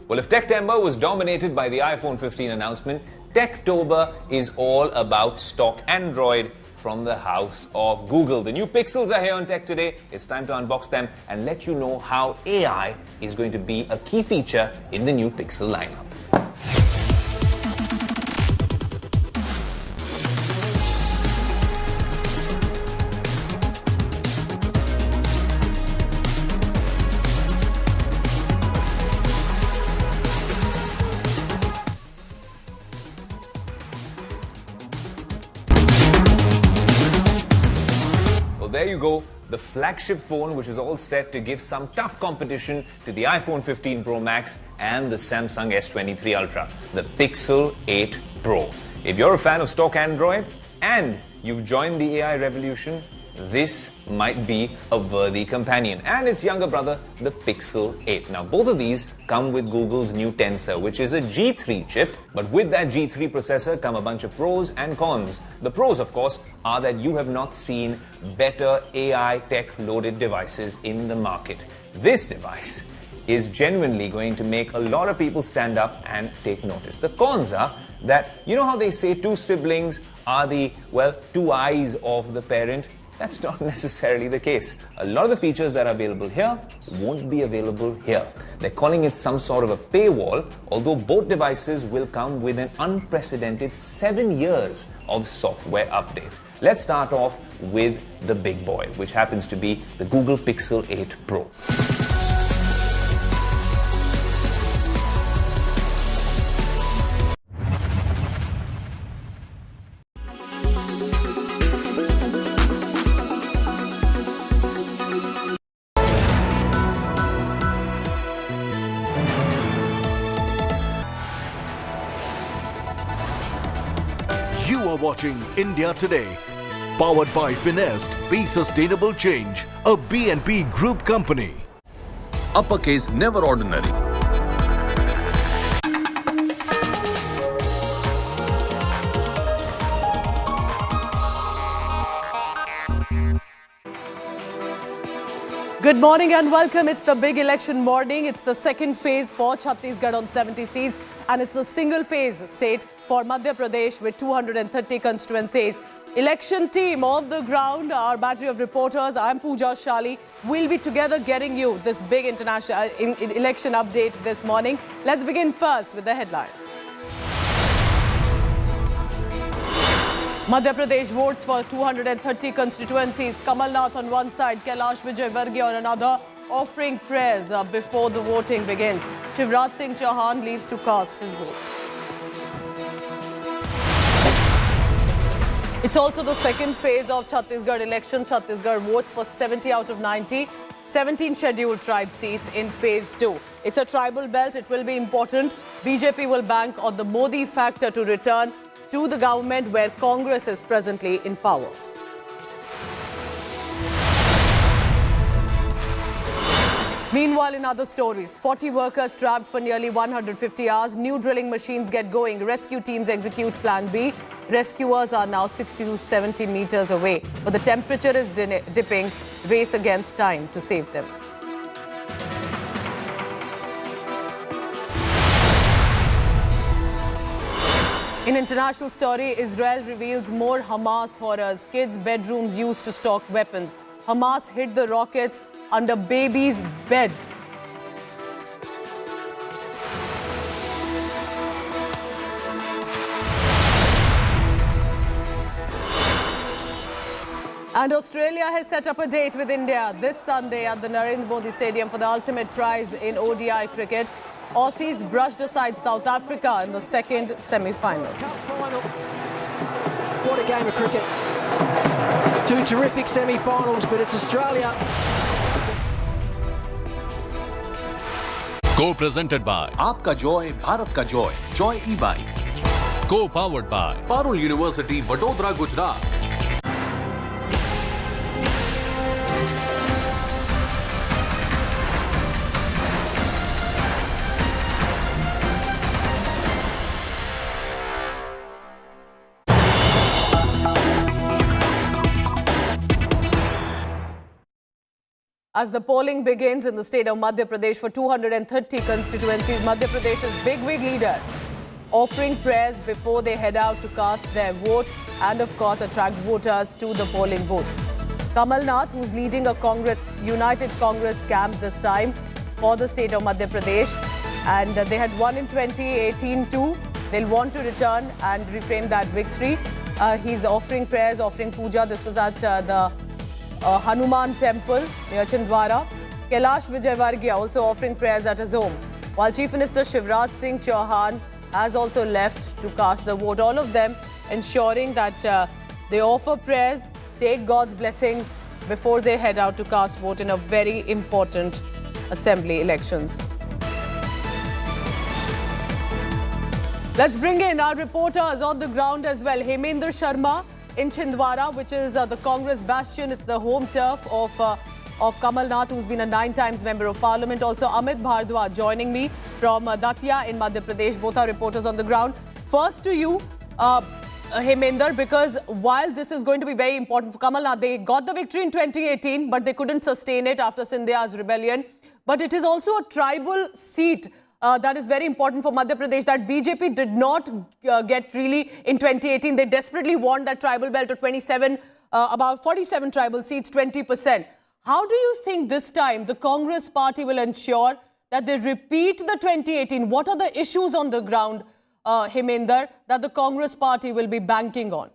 Well, if Techtember was dominated by the iPhone 15 announcement, Techtober is all about stock Android from the house of Google. The new Pixels are here on Tech Today. It's time to unbox them and let you know how AI is going to be a key feature in the new Pixel lineup. There you go, the flagship phone which is all set to give some tough competition to the iPhone 15 Pro Max and the Samsung S23 Ultra, the Pixel 8 Pro. If you're a fan of stock Android and you've joined the AI revolution, this might be a worthy companion. And its younger brother, the Pixel 8. Now, both of these come with Google's new Tensor, which is a G3 chip. But with that G3 processor come a bunch of pros and cons. The pros, of course, are that you have not seen better AI tech-loaded devices in the market. This device is genuinely going to make a lot of people stand up and take notice. The cons are that, you know how they say two siblings are the, well, two eyes of the parent? That's not necessarily the case. A lot of the features that are available here won't be available here. They're calling it some sort of a paywall, although both devices will come with an unprecedented 7 years of software updates. Let's start off with the big boy, which happens to be the Google Pixel 8 Pro. You are watching India Today. Powered by Finest, Be Sustainable Change, a BNP Group company. Uppercase never ordinary. Good morning and welcome. It's the big election morning. It's the second phase for Chhattisgarh on 70 seats and it's the single phase state for Madhya Pradesh with 230 constituencies. Election team of the ground, our battery of reporters, I'm Pooja Shali. We'll be together getting you this big international election update this morning. Let's begin first with the headlines. Madhya Pradesh votes for 230 constituencies. Kamal Nath on one side, Kailash Vijayvargiya on another, offering prayers before the voting begins. Singh Chouhan leaves to cast his vote. It's also the second phase of Chhattisgarh election. Chhattisgarh votes for 70 out of 90, 17 scheduled tribe seats in phase 2. It's a tribal belt. It will be important. BJP will bank on the Modi factor to return to the government where Congress is presently in power. Meanwhile, in other stories, 40 workers trapped for nearly 150 hours. New drilling machines get going. Rescue teams execute Plan B. Rescuers are now 60 to 70 meters away. But the temperature is dipping. Race against time to save them. In international story, Israel reveals more Hamas horrors. Kids' bedrooms used to stock weapons. Hamas hid the rockets under babies' beds. And Australia has set up a date with India this Sunday at the Narendra Modi Stadium for the ultimate prize in ODI cricket. Aussies brushed aside South Africa in the second semi-final. What a game of cricket. Two terrific semi-finals, but it's Australia. Co-presented by आपका Joy Bharat का Joy Joy e-bike. Co-powered by Parul University Vadodara Gujarat. As the polling begins in the state of Madhya Pradesh for 230 constituencies, Madhya Pradesh's big leaders offering prayers before they head out to cast their vote and, of course, attract voters to the polling booths. Kamal Nath, who's leading a United Congress camp this time for the state of Madhya Pradesh, and they had won in 2018 too. They'll want to return and reframe that victory. He's offering prayers, offering puja. This was at the Hanuman temple near Chhindwara. Kailash Vijayvargiya also offering prayers at his home, while Chief Minister Singh Chouhan has also left to cast the vote. All of them ensuring that they offer prayers, take God's blessings before they head out to cast vote in a very important assembly elections. Let's bring in our reporters on the ground as well. Hemendra Sharma in Chhindwara, which is the Congress bastion. It's the home turf of Kamal Nath, who's been a 9 times member of parliament. Also, Amit Bhardwaj joining me from Datia in Madhya Pradesh. Both are reporters on the ground. First to you, Hemendra, because while this is going to be very important for Kamal Nath, they got the victory in 2018, but they couldn't sustain it after Singh Deo's rebellion. But it is also a tribal seat that is very important for Madhya Pradesh that BJP did not get really in 2018. They desperately want that tribal belt to 27, about 47 tribal seats, 20%. How do you think this time the Congress party will ensure that they repeat the 2018? What are the issues on the ground, Hemendra, that the Congress party will be banking on?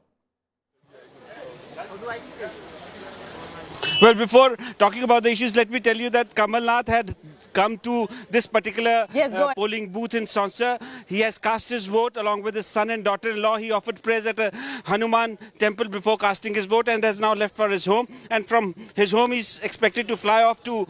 Well, before talking about the issues, let me tell you that Kamal Nath had come to this particular polling booth in Sauncer. He has cast his vote along with his son and daughter-in-law. He offered prayers at a Hanuman temple before casting his vote and has now left for his home. And from his home, he's expected to fly off to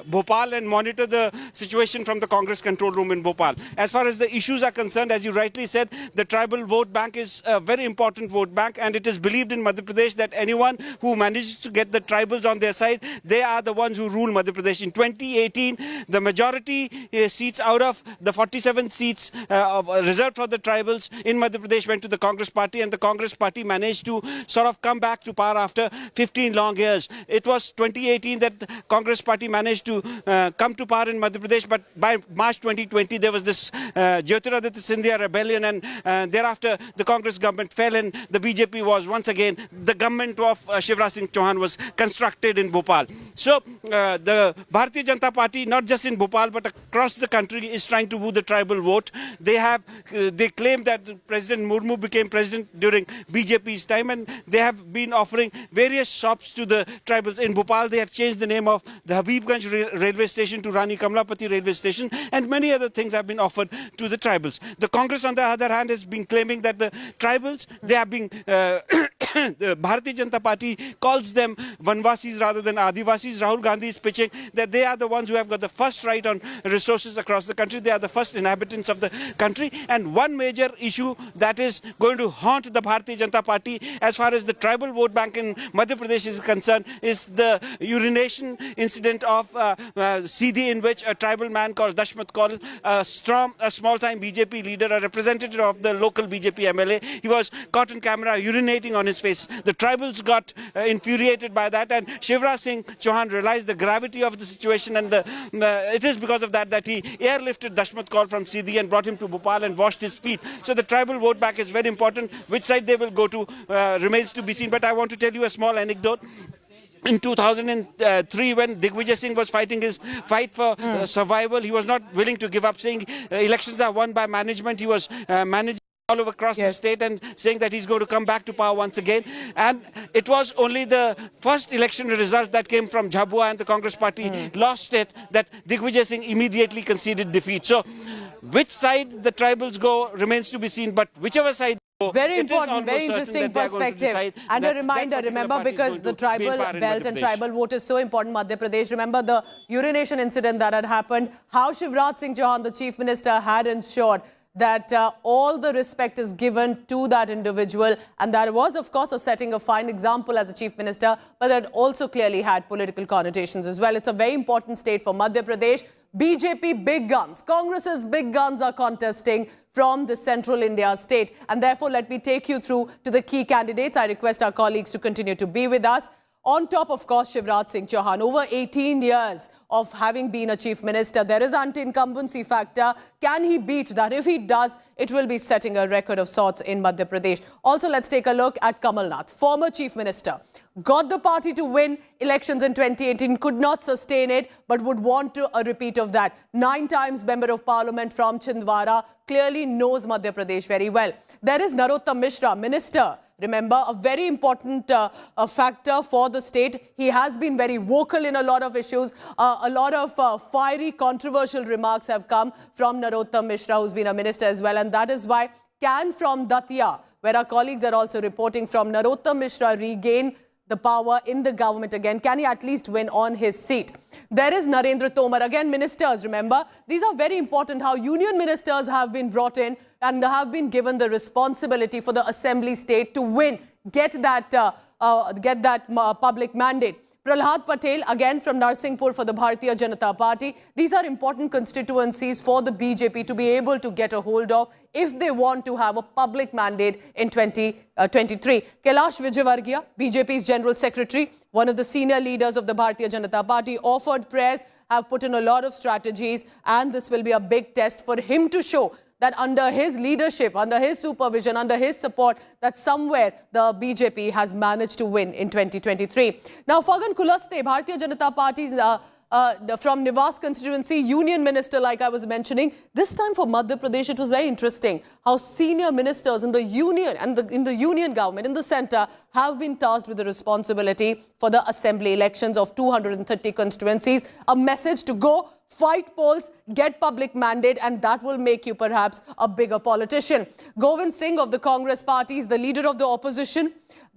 Bhopal and monitor the situation from the Congress control room in Bhopal. As far as the issues are concerned, as you rightly said, the tribal vote bank is a very important vote bank, and it is believed in Madhya Pradesh that anyone who manages to get the tribals on their side, they are the ones who rule Madhya Pradesh. In 2018, the majority seats out of the 47 seats reserved for the tribals in Madhya Pradesh went to the Congress party, and the Congress party managed to sort of come back to power after 15 long years. It was 2018 that the Congress party managed to come to power in Madhya Pradesh, but by March 2020 there was this Jyotiraditya Scindia rebellion, and thereafter the Congress government fell and the BJP was once again, the government of Shivraj Singh Chouhan was constructed in Bhopal. So the Bharatiya Janata Party, not just in Bhopal but across the country, is trying to woo the tribal vote. They claim that President Murmu became president during BJP's time, and they have been offering various shops to the tribals. In Bhopal, they have changed the name of the Habibganj railway station to Rani Kamlapati railway station, and many other things have been offered to the tribals. The Congress, on the other hand, has been claiming that the tribals, they have been the Bharatiya Janata Party calls them Vanvasis rather than Adivasis. Rahul Gandhi is pitching that they are the ones who have got the first right on resources across the country. They are the first inhabitants of the country. And one major issue that is going to haunt the Bharatiya Janata Party as far as the tribal vote bank in Madhya Pradesh is concerned is the urination incident of Sindhi, in which a tribal man called Dashmat Kaul, a small-time BJP leader, a representative of the local BJP MLA, he was caught on camera urinating on his face. The tribals got infuriated by that, and Shivraj Singh Chouhan realized the gravity of the situation, and it is because of that that he airlifted Dashmat Kaul from Sindhi and brought him to Bhopal and washed his feet. So the tribal vote bank is very important. Which side they will go to remains to be seen. But I want to tell you a small anecdote. In 2003, when Digvijay Singh was fighting his fight for survival, he was not willing to give up, saying elections are won by management. He was managing all over across the state and saying that he's going to come back to power once again. And it was only the first election result that came from Jhabua and the Congress party lost it that Digvijay Singh immediately conceded defeat. So which side the tribals go remains to be seen, but whichever side very important, very interesting perspective. And a reminder, remember, because the tribal belt and tribal vote is so important, Madhya Pradesh. Remember the urination incident that had happened, how Shivraj Singh Chouhan, the Chief Minister, had ensured that all the respect is given to that individual. And that was, of course, setting a fine example as a Chief Minister, but that also clearly had political connotations as well. It's a very important state for Madhya Pradesh. BJP big guns, Congress's big guns are contesting from the central India state. And therefore, let me take you through to the key candidates. I request our colleagues to continue to be with us. On top, of course, Shivraj Singh Chouhan, over 18 years of having been a chief minister, there is anti-incumbency factor. Can he beat that? If he does, it will be setting a record of sorts in Madhya Pradesh. Also, let's take a look at Kamal Nath, former chief minister. Got the party to win elections in 2018, could not sustain it, but would want a repeat of that. 9 times member of parliament from Chhindwara, clearly knows Madhya Pradesh very well. There is Narottam Mishra, minister. Remember, a very important factor for the state. He has been very vocal in a lot of issues. A lot of fiery, controversial remarks have come from Narottam Mishra, who's been a minister as well. And that is why can from Datia, where our colleagues are also reporting from, Narottam Mishra regain the power in the government again? Can he at least win on his seat? There is Narendra Tomar, again ministers, remember. These are very important, how union ministers have been brought in and have been given the responsibility for the assembly state to win, get that public mandate. Prahlad Patel, again from Narsinghpur for the Bharatiya Janata Party. These are important constituencies for the BJP to be able to get a hold of if they want to have a public mandate in 2023. Kailash Vijayvargiya, BJP's General Secretary, one of the senior leaders of the Bharatiya Janata Party, offered prayers, have put in a lot of strategies, and this will be a big test for him to show that under his leadership, under his supervision, under his support, that somewhere the BJP has managed to win in 2023. Now, Fagan Kulaste, Bharatiya Janata Party's from Nivas constituency, union minister, like I was mentioning. This time for Madhya Pradesh, it was very interesting how senior ministers in the union and in the union government, in the centre, have been tasked with the responsibility for the assembly elections of 230 constituencies. A message to go fight polls, get public mandate, and that will make you perhaps a bigger politician. Govind Singh of the Congress Party is the leader of the opposition.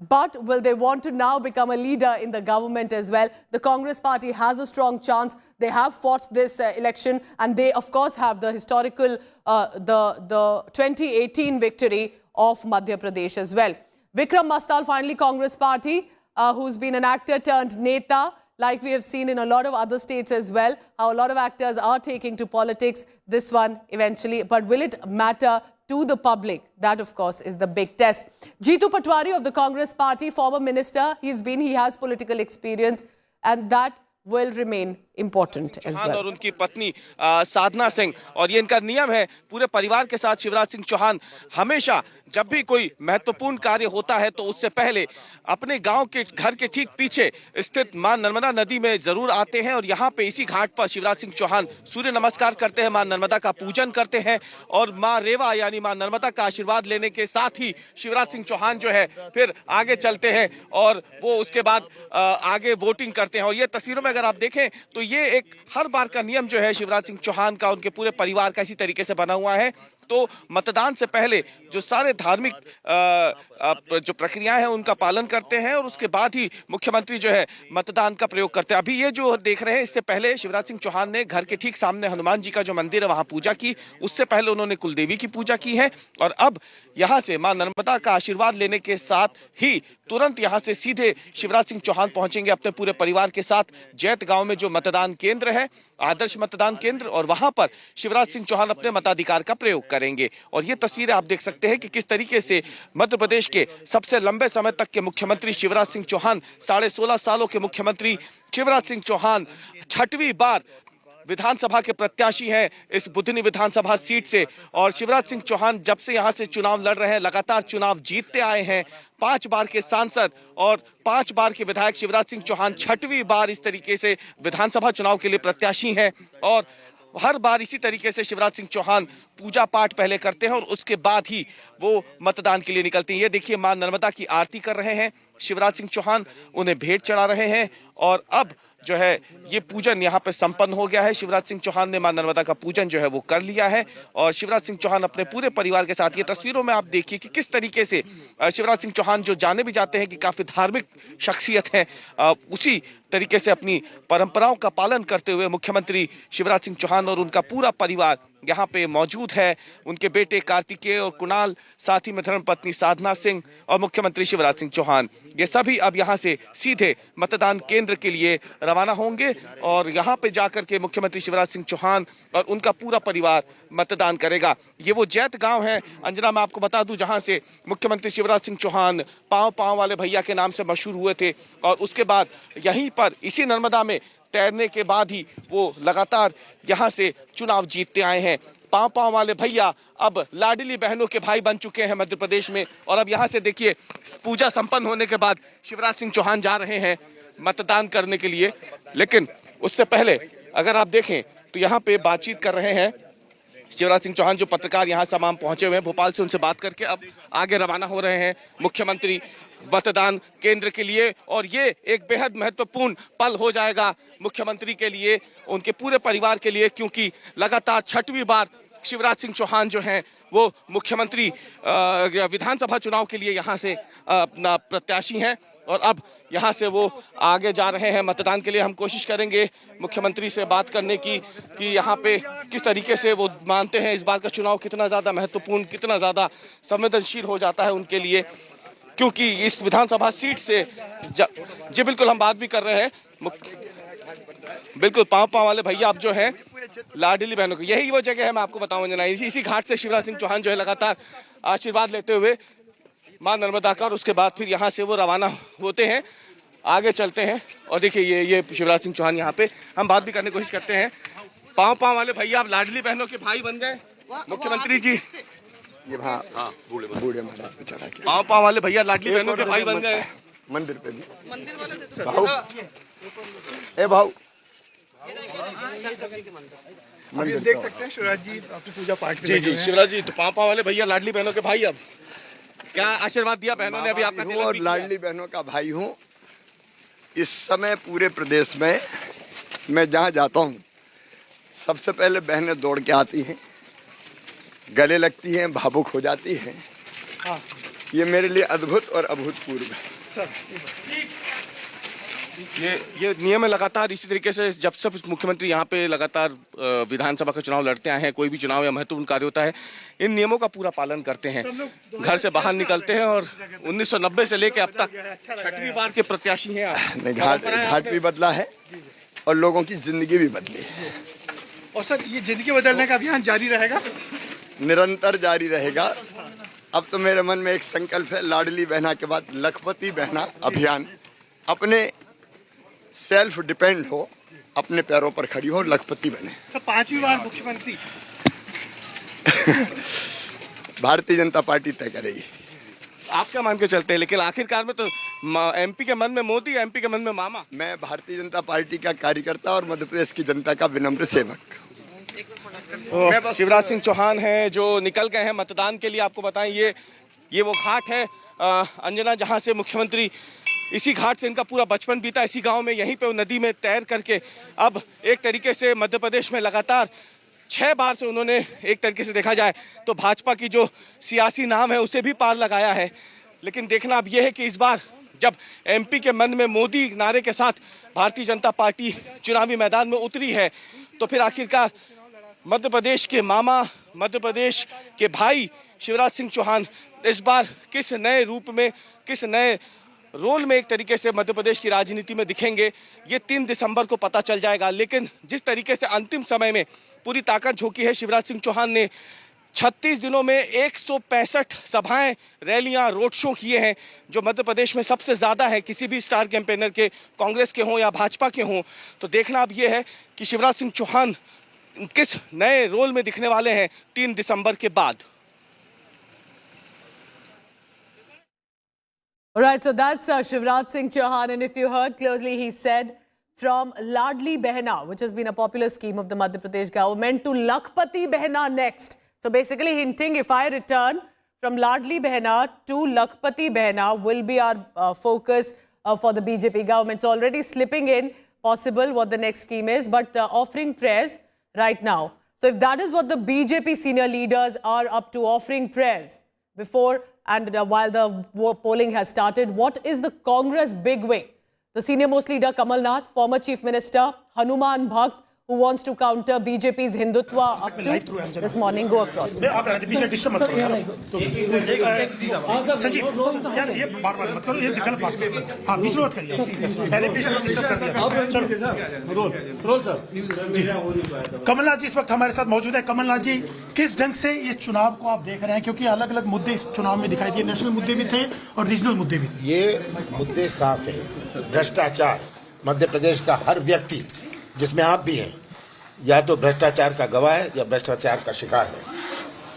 But will they want to now become a leader in the government as well? The Congress Party has a strong chance. They have fought this election, and they, of course, have the historical, the 2018 victory of Madhya Pradesh as well. Vikram Mastal, finally, Congress Party, who's been an actor turned neta, like we have seen in a lot of other states as well, how a lot of actors are taking to politics. This one eventually, but will it matter to the public? That, of course, is the big test. Jeetu Patwari of the Congress Party, former minister, he has political experience, and that will remain important as well. और उनकी पत्नी साधना सिंह, और ये इनका नियम है, पूरे परिवार के साथ शिवराज सिंह चौहान हमेशा जब भी कोई महत्वपूर्ण कार्य होता है तो उससे पहले अपने गांव के घर के ठीक पीछे स्थित मां नर्मदा नदी में जरूर आते हैं, और यहाँ पे इसी घाट पर शिवराज सिंह चौहान सूर्य नमस्कार करते हैं, मां नर्मदा का पूजन करते हैं, और मां रेवा यानी मां नर्मदा का आशीर्वाद लेने के साथ ही शिवराज सिंह चौहान जो है फिर आगे चलते हैं और वो उसके बाद आगे वोटिंग करते हैं। और ये तस्वीरों में अगर आप देखें तो ये एक हर बार का नियम जो है शिवराज सिंह चौहान का, उनके पूरे परिवार का इसी तरीके से बना हुआ है। तो मतदान से पहले जो सारे धार्मिक जो प्रक्रियाएं हैं उनका पालन करते हैं, और उसके बाद ही मुख्यमंत्री जो है मतदान का प्रयोग करते हैं। अभी ये जो देख रहे हैं, इससे पहले शिवराज सिंह चौहान ने घर के ठीक सामने हनुमान जी का जो मंदिर है वहां पूजा की, उससे पहले उन्होंने कुलदेवी की पूजा की है, और अब यहां से मां नर्मदा का आशीर्वाद लेने के साथ ही तुरंत यहां से सीधे शिवराज सिंह चौहान पहुंचेंगे अपने पूरे परिवार के साथ जैत गांव में जो मतदान केंद्र है, आदर्श मतदान केंद्र, और वहां पर शिवराज सिंह चौहान अपने मताधिकार का प्रयोग करेंगे। और ये तस्वीरें आप देख सकते हैं कि किस तरीके से मध्य प्रदेश के सबसे लंबे समय तक के मुख्यमंत्री शिवराज सिंह चौहान, 16.5 सालों के मुख्यमंत्री शिवराज सिंह चौहान 6वीं बार विधानसभा के प्रत्याशी हैं इस बुधनी विधानसभा सीट से। और शिवराज सिंह चौहान जब से यहां से चुनाव लड़ रहे हैं, लगातार चुनाव जीतते आए हैं। 5 बार के सांसद और 5 बार के विधायक शिवराज सिंह चौहान 6वीं बार इस तरीके से विधानसभा चुनाव के लिए प्रत्याशी हैं, और हर बार इसी तरीके से शिवराज सिंह चौहान पूजा पाठ पहले करते हैं और उसके बाद ही वो मतदान के लिए निकलते हैं। ये देखिए, मां नर्मदा की आरती कर रहे हैं शिवराज सिंह चौहान, उन्हें भेंट चढ़ा रहे हैं, और अब जो है ये पूजन यहाँ पे संपन्न हो गया है। शिवराज सिंह चौहान ने मां नर्मदा का पूजन जो है वो कर लिया है, और शिवराज सिंह चौहान अपने पूरे परिवार के साथ, ये तस्वीरों में आप देखिए कि किस तरीके से शिवराज सिंह चौहान जो जाने भी जाते हैं कि काफी धार्मिक शख्सियत है, उसी तरीके से अपनी परंपराओं का पालन करते हुए मुख्यमंत्री शिवराज सिंह चौहान और उनका पूरा परिवार यहाँ पे मौजूद है। उनके बेटे कार्तिकेय और कुणाल, साथ ही में धर्मपत्नी साधना सिंह और मुख्यमंत्री शिवराज सिंह चौहान, ये सभी अब यहाँ से सीधे मतदान केंद्र के लिए रवाना होंगे, और यहाँ पे जाकर के मुख्यमंत्री शिवराज सिंह चौहान और उनका पूरा परिवार मतदान करेगा। ये वो जैत गांव है, अंजना, मैं आपको बता दूं, जहां से मुख्यमंत्री शिवराज सिंह चौहान पांव पांव वाले भैया के नाम से मशहूर हुए थे, और उसके बाद यहीं पर इसी नर्मदा में तैरने के बाद ही वो लगातार यहां से चुनाव जीतते आए हैं। पांव पांव वाले भैया अब लाडली बहनों के भाई बन चुके हैं मध्य प्रदेश में, और अब यहां से देखिए पूजा संपन्न होने के बाद शिवराज सिंह चौहान जा रहे हैं मतदान करने के लिए। लेकिन उससे पहले अगर आप देखें तो यहाँ पे बातचीत कर रहे हैं शिवराज सिंह चौहान, जो पत्रकार यहाँ तमाम पहुंचे हुए हैं भोपाल से, उनसे बात करके अब आगे रवाना हो रहे हैं मुख्यमंत्री मतदान केंद्र के लिए। और ये एक बेहद महत्वपूर्ण पल हो जाएगा मुख्यमंत्री के लिए, उनके पूरे परिवार के लिए, क्योंकि लगातार 6वीं बार शिवराज सिंह चौहान जो हैं वो मुख्यमंत्री विधानसभा चुनाव के लिए यहाँ से अपना प्रत्याशी हैं, और अब यहाँ से वो आगे जा रहे हैं मतदान के लिए। हम कोशिश करेंगे मुख्यमंत्री से बात करने की कि यहाँ पे किस तरीके से वो मानते हैं इस बार का चुनाव कितना ज़्यादा महत्वपूर्ण, कितना ज़्यादा संवेदनशील हो जाता है उनके लिए, क्योंकि इस विधानसभा सीट से जी बिल्कुल हम बात भी कर रहे हैं, बिल्कुल पांव पांव वाले भैया आप जो हैं लाडली बहनों की, यही वो जगह है, मैं आपको बताऊं जना, इसी घाट से शिवराज सिंह चौहान जो है लगातार आशीर्वाद लेते हुए मां नर्मदा का, और उसके बाद फिर यहाँ से वो रवाना होते हैं, आगे चलते हैं। और देखिए ये शिवराज सिंह चौहान, यहाँ पे हम बात भी करने की कोशिश करते हैं। पांव पांव वाले भैया आप लाडली बहनों के भाई बन गए मुख्यमंत्री जी, ये बूढ़े पांव पांव वाले भैया लाडली बहनों के भाई बन गए मंदिर पे भी, मंदिर वाले भाऊ मंदिर देख सकते हैं शिवराज जी आपकी पूजा पाठ के जी शिवराज जी, तो पांव पांव वाले भैया लाडली बहनों के भाई, अब क्या आशीर्वाद दिया बहनों ने? अभी आपका और लाडली बहनों का भाई हूँ। इस समय पूरे प्रदेश में मैं जहाँ जाता हूँ सबसे पहले बहनें दौड़ के आती हैं, गले लगती हैं, भावुक हो जाती हैं। ये मेरे लिए अद्भुत और अभूतपूर्व है। ये नियम है लगातार इसी तरीके से जब सब मुख्यमंत्री यहाँ पे लगातार विधानसभा का चुनाव लड़ते आए हैं, कोई भी चुनाव या महत्वपूर्ण कार्य होता है, इन नियमों का पूरा पालन करते हैं, घर से बाहर निकलते हैं और 1990 से लेकर अब तक 6वीं बार के प्रत्याशी हैं। घाट भी बदला है और लोगों की जिंदगी भी बदली है। और सर ये जिंदगी बदलने का अभियान जारी रहेगा, निरंतर जारी रहेगा। अब तो मेरे मन में एक संकल्प है, लाडली बहना के बाद लखपति बहना अभियान, अपने सेल्फ डिपेंड हो, अपने पैरों पर खड़ी हो, लखपति बने। तो 5वीं बार मुख्यमंत्री भारतीय जनता पार्टी तय करेगी। आप क्या मान के चलते हैं? लेकिन आखिरकार में तो एमपी के मन में मोदी, एमपी के मन में मामा। मैं भारतीय जनता पार्टी का कार्यकर्ता और मध्य प्रदेश की जनता का विनम्र सेवक। तो शिवराज सिंह चौहान हैं जो निकल गए हैं मतदान के लिए। आपको बताएं ये वो घाट है अंजना, जहां से मुख्यमंत्री, इसी घाट से इनका पूरा बचपन बीता, इसी गांव में, यहीं पे वो नदी में तैर करके अब एक तरीके से मध्य प्रदेश में लगातार 6 बार से उन्होंने एक तरीके से देखा जाए तो भाजपा की जो सियासी नाम है उसे भी पार लगाया है। लेकिन देखना अब यह है कि इस बार जब एमपी के मन में मोदी नारे के साथ भारतीय जनता पार्टी चुनावी मैदान में उतरी है, तो फिर आखिरकार मध्य प्रदेश के मामा, मध्य प्रदेश के भाई शिवराज सिंह चौहान इस बार किस नए रूप में, किस नए रोल में एक तरीके से मध्य प्रदेश की राजनीति में दिखेंगे, ये 3 दिसंबर को पता चल जाएगा। लेकिन जिस तरीके से अंतिम समय में पूरी ताकत झोंकी है शिवराज सिंह चौहान ने, 36 दिनों में 165 सभाएं, रैलियां, रोड शो किए हैं, जो मध्य प्रदेश में सबसे ज़्यादा है किसी भी स्टार कैंपेनर के, कांग्रेस के हों या भाजपा के हों। तो देखना अब ये है कि शिवराज सिंह चौहान किस नए रोल में दिखने वाले हैं 3 दिसंबर के बाद। All right, so that's Shivraj Singh Chouhan, and if you heard closely, he said from Ladli Behna, which has been a popular scheme of the Madhya Pradesh government, to Lakhpati Behna next. So basically hinting, if I return from Ladli Behna to Lakhpati Behna will be our focus for the BJP government. It's already slipping in possible what the next scheme is, but offering prayers right now. So if that is what the BJP senior leaders are up to, offering prayers before and while the polling has started, what is the Congress big wing? The senior most leader Kamal Nath, former Chief Minister Hanuman Bhakt, who wants to counter BJP's Hindutva up to this morning. Go across. Kamal Nath जी इस वक्त हमारे साथ मौजूद है। कमलनाथ जी, किस ढंग से ये चुनाव को आप देख रहे हैं, क्योंकि अलग अलग मुद्दे इस चुनाव में दिखाई दिए, नेशनल मुद्दे भी थे और रीजनल मुद्दे भी थे। ये मुद्दे साफ है। भ्रष्टाचार, मध्य प्रदेश का हर व्यक्ति, जिसमें आप भी हैं, या तो भ्रष्टाचार का गवाह है या भ्रष्टाचार का शिकार है।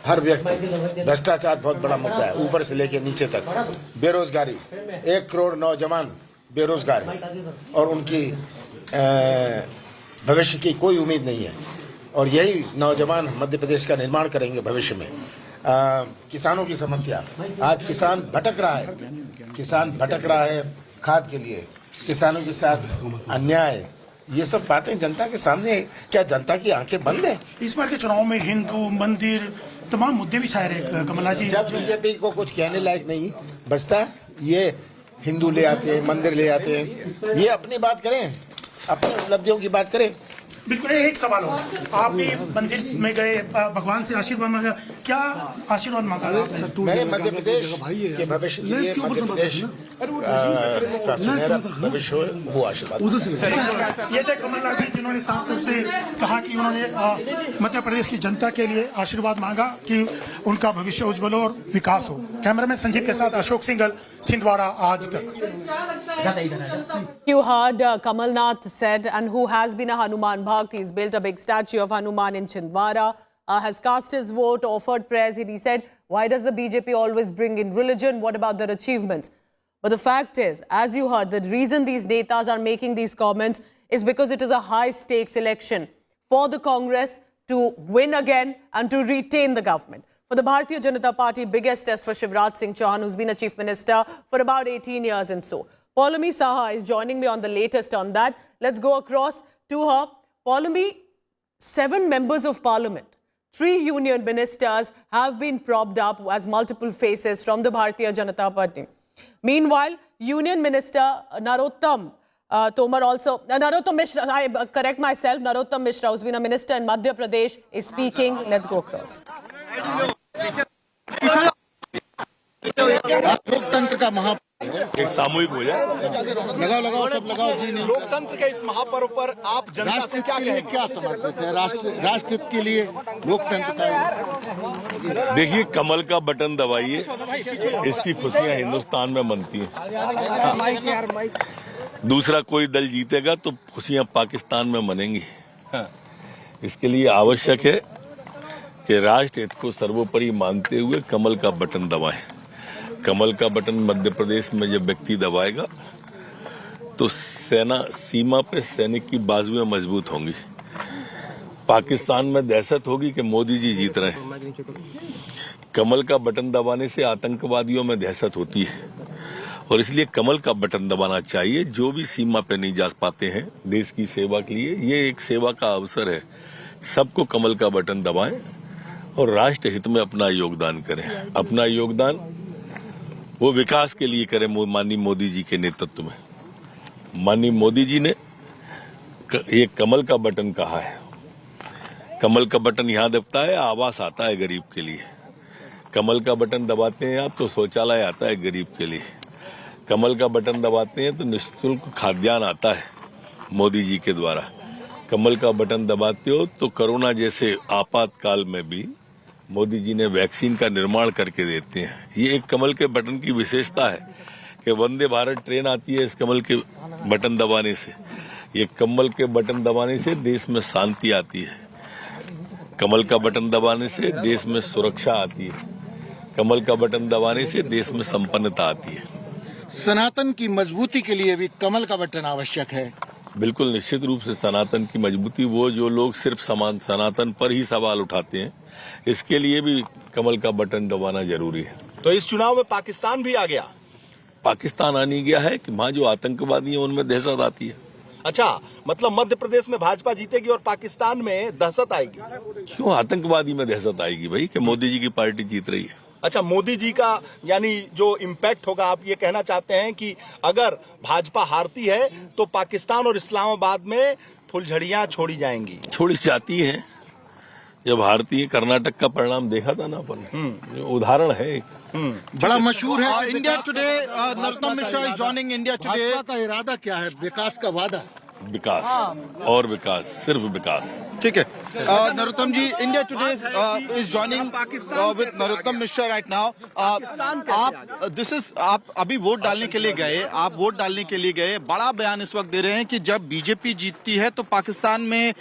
हर व्यक्ति, भ्रष्टाचार बहुत बड़ा मुद्दा है, ऊपर से लेकर नीचे तक। बेरोजगारी, 1 करोड़ नौजवान बेरोजगार हैं और उनकी भविष्य की कोई उम्मीद नहीं है, और यही नौजवान मध्य प्रदेश का निर्माण करेंगे भविष्य में। किसानों की समस्या, आज किसान भटक रहा है खाद के लिए, किसानों के साथ अन्याय, ये सब बातें जनता के सामने, क्या जनता की आंखें बंद है? इस बार के चुनाव में हिंदू मंदिर तमाम मुद्दे भी शायर है कमलनाथ जी। जब बीजेपी को कुछ कहने लायक नहीं बचता, ये हिंदू ले आते हैं, मंदिर ले आते हैं। ये अपनी बात करें, अपनी उपलब्धियों की बात करें। बिल्कुल, एक सवाल हो, आप भी मंदिर में गए, भगवान से आशीर्वाद मांगा, क्या आशीर्वाद मांगा? मैंने मध्य प्रदेश के भविष्य के लिए, मध्य प्रदेश का सुनहरा भविष्य वो आशीर्वाद। ये थे कमलनाथ जी, जिन्होंने साफ तौर से कहा कि उन्होंने मध्य प्रदेश की जनता के लिए आशीर्वाद मांगा कि उनका भविष्य उज्जवल हो और विकास हो। कैमरामैन संजीव के साथ अशोक सिंघल, छिंदवाड़ा आज तक। You heard Kamal Nath said, and who has been a Hanuman Bhakt. He's built a big statue of Hanuman in Chhindwara, has cast his vote, offered prayers. He said, why does the BJP always bring in religion? What about their achievements? But the fact is, as you heard, the reason these netas are making these comments is because it is a high-stakes election for the Congress to win again and to retain the government. For the Bharatiya Janata Party, biggest test for Shivraj Singh Chouhan, who's been a Chief Minister for about 18 years and so. Paulami Saha is joining me on the latest on that. Let's go across to her. Paulami, 7 members of parliament, 3 union ministers have been propped up as multiple faces from the Bharatiya Janata Party. Meanwhile, Union Minister Narottam Mishra, I correct myself, Narottam Mishra, who's been a minister in Madhya Pradesh, is speaking. Let's go across. लोकतंत्र का महापर्व एक सामूहिक हो जाए। लगाओ सब लगाओ जी। लोकतंत्र के इस महापर्व पर आप जनता से क्या कहेंगे? क्या समर्पित है राष्ट्र हित के लिए लोकतंत्र का? देखिए, कमल का बटन दबाइए, इसकी खुशियां हिंदुस्तान में मनती हैं। दूसरा कोई दल जीतेगा तो खुशियां पाकिस्तान में मनेंगी। इसके लिए आवश्यक है कि राष्ट्र हित को सर्वोपरि मानते हुए कमल का बटन दबाएं। कमल का बटन मध्य प्रदेश में जब व्यक्ति दबाएगा तो सेना सीमा पे सैनिक की बाजुएं मजबूत होंगी। पाकिस्तान में दहशत होगी कि मोदी जी जीत रहे हैं। कमल का बटन दबाने से आतंकवादियों में दहशत होती है और इसलिए कमल का बटन दबाना चाहिए। जो भी सीमा पे नहीं जा पाते हैं देश की सेवा के लिए, ये एक सेवा का अवसर है। सबको कमल का बटन दबाएं और राष्ट्र हित में अपना योगदान करें। अपना योगदान वो विकास के लिए करें माननीय मोदी जी के नेतृत्व में। माननीय मोदी जी ने ये कमल का बटन कहा है। कमल का बटन यहाँ दबता है, आवास आता है गरीब के लिए। कमल का बटन दबाते हैं आप तो शौचालय आता है गरीब के लिए। कमल का बटन दबाते हैं तो निःशुल्क खाद्यान्न आता है मोदी जी के द्वारा। कमल का बटन दबाते हो तो कोरोना जैसे आपातकाल में भी मोदी जी ने वैक्सीन का निर्माण करके देते हैं। ये एक कमल के बटन की विशेषता है कि वंदे भारत ट्रेन आती है इस कमल के बटन दबाने से। ये कमल के बटन दबाने से देश में शांति आती है। कमल का बटन दबाने से देश में सुरक्षा आती है। कमल का बटन दबाने से देश में संपन्नता आती है। सनातन की मजबूती के लिए भी कमल का बटन आवश्यक है। बिल्कुल निश्चित रूप से सनातन की मजबूती, वो जो लोग सिर्फ सनातन पर ही सवाल उठाते हैं, इसके लिए भी कमल का बटन दबाना जरूरी है। तो इस चुनाव में पाकिस्तान भी आ गया। पाकिस्तान आने गया है कि वहाँ जो आतंकवादी है उनमें दहशत आती है। अच्छा, मतलब मध्य प्रदेश में भाजपा जीतेगी और पाकिस्तान में दहशत आएगी। क्यों आतंकवादी में दहशत आएगी भाई कि मोदी जी की पार्टी जीत रही है। अच्छा, मोदी जी का यानी जो इम्पैक्ट होगा, आप ये कहना चाहते हैं कि अगर भाजपा हारती है तो पाकिस्तान और इस्लामाबाद में फुलझड़ियां छोड़ी जाएंगी। छोड़ी जाती हैं। जब हारती है, कर्नाटक का परिणाम देखा था ना अपन, उदाहरण है। बड़ा मशहूर है। India today, Narottam Mishra is joining India today. का इरादा क्या है? विकास का वादा। विकास और विकास, सिर्फ विकास। ठीक है। Narottam ji, India Today is joining with Narottam Mishra right now. आप अभी वोट डालने के लिए गए, बड़ा बयान इस वक्त दे रहे हैं कि जब बीजेपी जीतती है तो पाकिस्तान में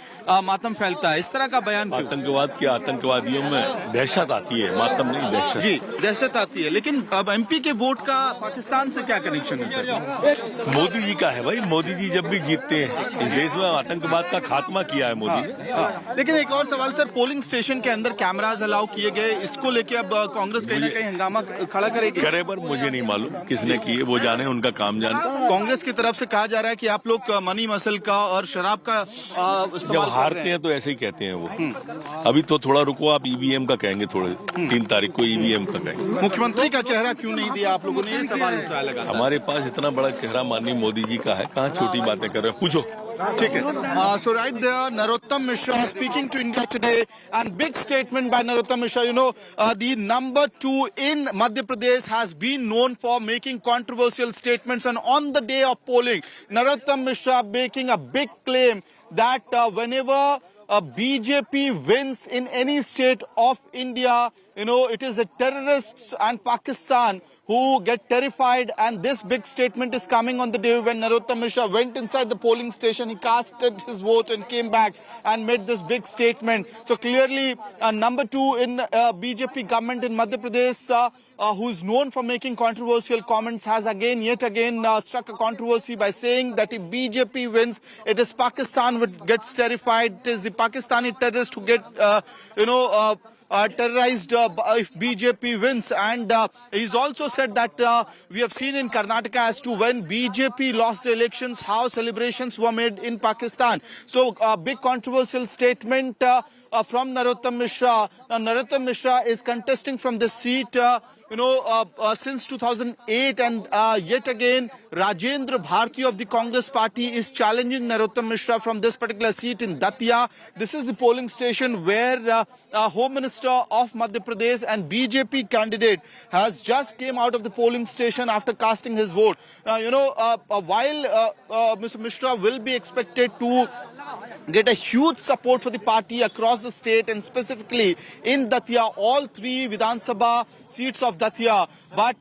मातम फैलता है। इस तरह का बयान। आतंकवाद के आतंकवादियों में दहशत आती है, मातम नहीं, दहशत। जी, दहशत आती है। लेकिन अब एमपी के वोट का पाकिस्तान से क्या कनेक्शन है सर? मोदी जी का है भाई। मोदी जी जब भी जीतते हैं, इस देश में आतंकवाद का खात्मा किया है मोदी ने। लेकिन एक और सवाल सर, पोलिंग स्टेशन के अंदर कैमराज अलाउ किए गए, इसको लेके अब कांग्रेस कहीं ना कहीं हंगामा खड़ा करेगी। करे पर मुझे नहीं मालूम किसने किए, वो जाने, उनका काम जाने। कांग्रेस की तरफ से कहा जा रहा है कि आप लोग मनी मसल का और शराब का जब हारते हैं तो ऐसे ही कहते हैं वो। अभी तो थोड़ा रुको, आप ईवीएम का कहेंगे, थोड़े 3 तारीख को ईवीएम का कहेंगे। मुख्यमंत्री का चेहरा क्यों नहीं दिया आप लोगों ने? ये सवाल उठाया लगा। हमारे पास इतना बड़ा चेहरा माननीय मोदी जी का है, कहाँ छोटी बातें कर रहे हैं, पूछो। ठीक है। So right there, Narottam Mishra speaking to India Today, and big statement by Narottam Mishra. You know, the number 2 in Madhya Pradesh has been known for making controversial statements, and on the day of polling, Narottam Mishra making a big claim that whenever BJP wins in any state of India, you know, it is the terrorists and Pakistan who get terrified, and this big statement is coming on the day when Narottam Mishra went inside the polling station. He casted his vote and came back and made this big statement. So clearly, number 2 in BJP government in Madhya Pradesh, who's known for making controversial comments, has yet again struck a controversy by saying that if BJP wins, it is Pakistan which gets terrified. It is the Pakistani terrorists who get, terrorized if BJP wins. And he's also said that we have seen in Karnataka as to when BJP lost the elections, how celebrations were made in Pakistan. So a big controversial statement from Narottam Mishra. Narottam Mishra is contesting from this seat since 2008, and yet again Rajendra Bharti of the Congress Party is challenging Narottam Mishra from this particular seat in Datia. This is the polling station where Home Minister of Madhya Pradesh and BJP candidate has just came out of the polling station after casting his vote. While Mr. Mishra will be expected to get a huge support for the party across the state and specifically in Datia, all three Vidhan Sabha seats of Datia. But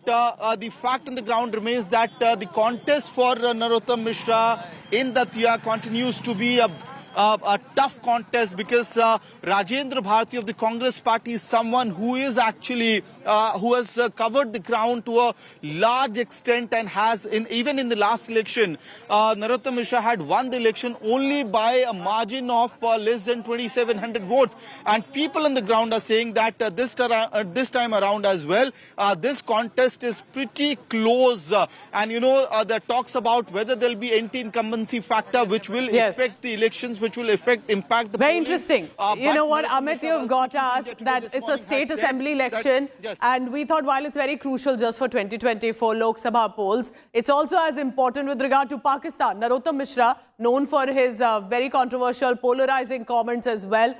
the fact on the ground remains that the contest for Narottam Mishra in Datia continues to be a tough contest, because Rajendra Bharti of the Congress Party is someone who is actually who has covered the ground to a large extent and has even in the last election Narottam Mishra had won the election only by a margin of less than 2,700 votes, and people on the ground are saying that this time around as well this contest is pretty close, and there are talks about whether there will be anti-incumbency factor which will affect the elections, which will impact the Very polling. interesting. You know what, Amit, you've got us that it's a state assembly election, and we thought while it's very crucial just for 2024 Lok Sabha polls, it's also as important with regard to Pakistan. Narottam Mishra, known for his very controversial, polarizing comments as well,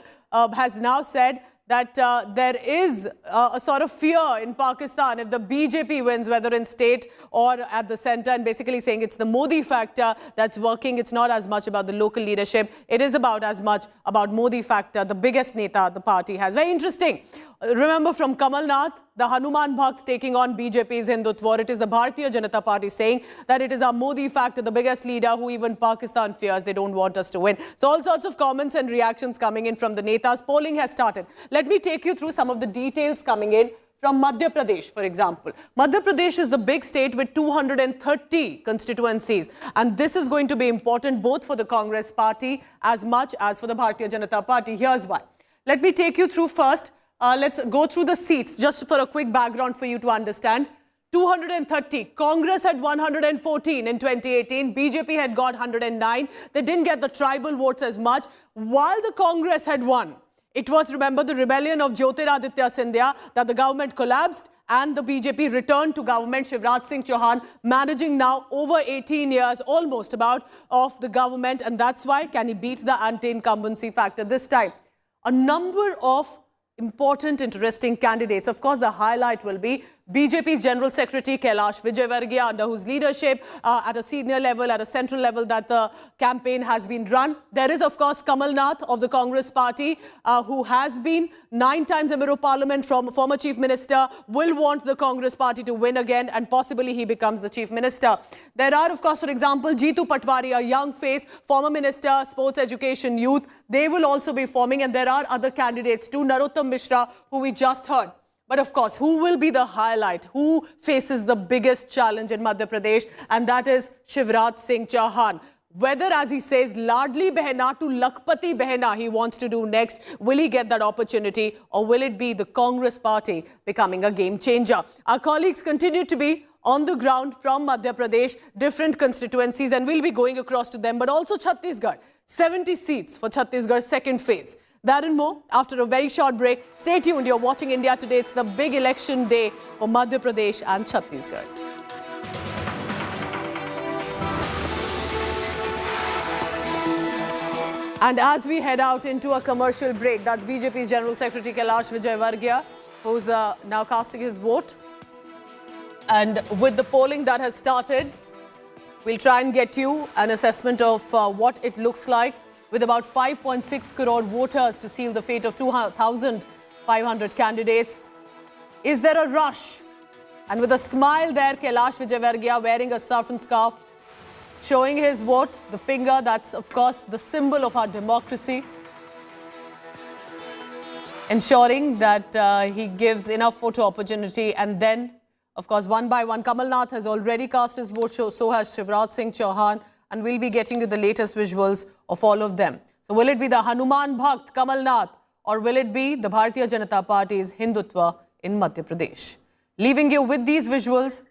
has now said that there is a sort of fear in Pakistan if the BJP wins, whether in state or at the center, and basically saying it's the Modi factor that's working. It's not as much about the local leadership. It is about as much about Modi factor, the biggest neta the party has. Very interesting. Remember from Kamal Nath, the Hanuman Bhakt taking on BJP's Hindutva. It is the Bharatiya Janata Party saying that it is our Modi factor, the biggest leader who even Pakistan fears. They don't want us to win. So all sorts of comments and reactions coming in from the netas. Polling has started. Let me take you through some of the details coming in from Madhya Pradesh, for example. Madhya Pradesh is the big state with 230 constituencies. And this is going to be important both for the Congress Party as much as for the Bharatiya Janata Party. Here's why. Let me take you through first. Let's go through the seats just for a quick background for you to understand. 230. Congress had 114 in 2018. BJP had got 109. They didn't get the tribal votes as much. While the Congress had won, it was, remember, the rebellion of Jyotiraditya Scindia that the government collapsed and the BJP returned to government. Shivraj Singh Chouhan managing now over 18 years, almost about, of the government. And that's why can he beat the anti-incumbency factor this time? A number of important, interesting candidates. Of course, the highlight will be BJP's General Secretary Kailash Vijayvargiya, under whose leadership at a senior level, at a central level, that the campaign has been run. There is, of course, Kamal Nath of the Congress Party, who has been 9 times Member of Parliament, from former Chief Minister, will want the Congress Party to win again, and possibly he becomes the Chief Minister. There are, of course, for example, Jeetu Patwari, a young face, former Minister, Sports, Education, Youth. They will also be forming, and there are other candidates too. Narottam Mishra, who we just heard. But of course, who will be the highlight? Who faces the biggest challenge in Madhya Pradesh? And that is Shivraj Singh Chouhan. Whether, as he says, Ladli Behna to Lakhpati Behna he wants to do next, will he get that opportunity, or will it be the Congress Party becoming a game changer? Our colleagues continue to be on the ground from Madhya Pradesh, different constituencies, and we'll be going across to them, but also Chhattisgarh. 70 seats for Chhattisgarh's second phase. That and more after a very short break. Stay tuned. You're watching India Today. It's the big election day for Madhya Pradesh and Chhattisgarh. And as we head out into a commercial break, that's BJP's General Secretary Kailash Vijayvargiya, who's now casting his vote. And with the polling that has started, we'll try and get you an assessment of what it looks like, with about 5.6 crore voters to seal the fate of 2,500 candidates. Is there a rush? And with a smile there, Kailash Vijayvargiya wearing a saffron scarf, showing his vote, the finger, that's of course the symbol of our democracy, ensuring that he gives enough photo opportunity. And then, of course, one by one, Kamal Nath has already cast his vote, so has Shivraj Singh Chouhan, and we'll be getting you the latest visuals of all of them. So will it be the Hanuman Bhakt, Kamal Nath, or will it be the Bharatiya Janata Party's Hindutva in Madhya Pradesh? Leaving you with these visuals,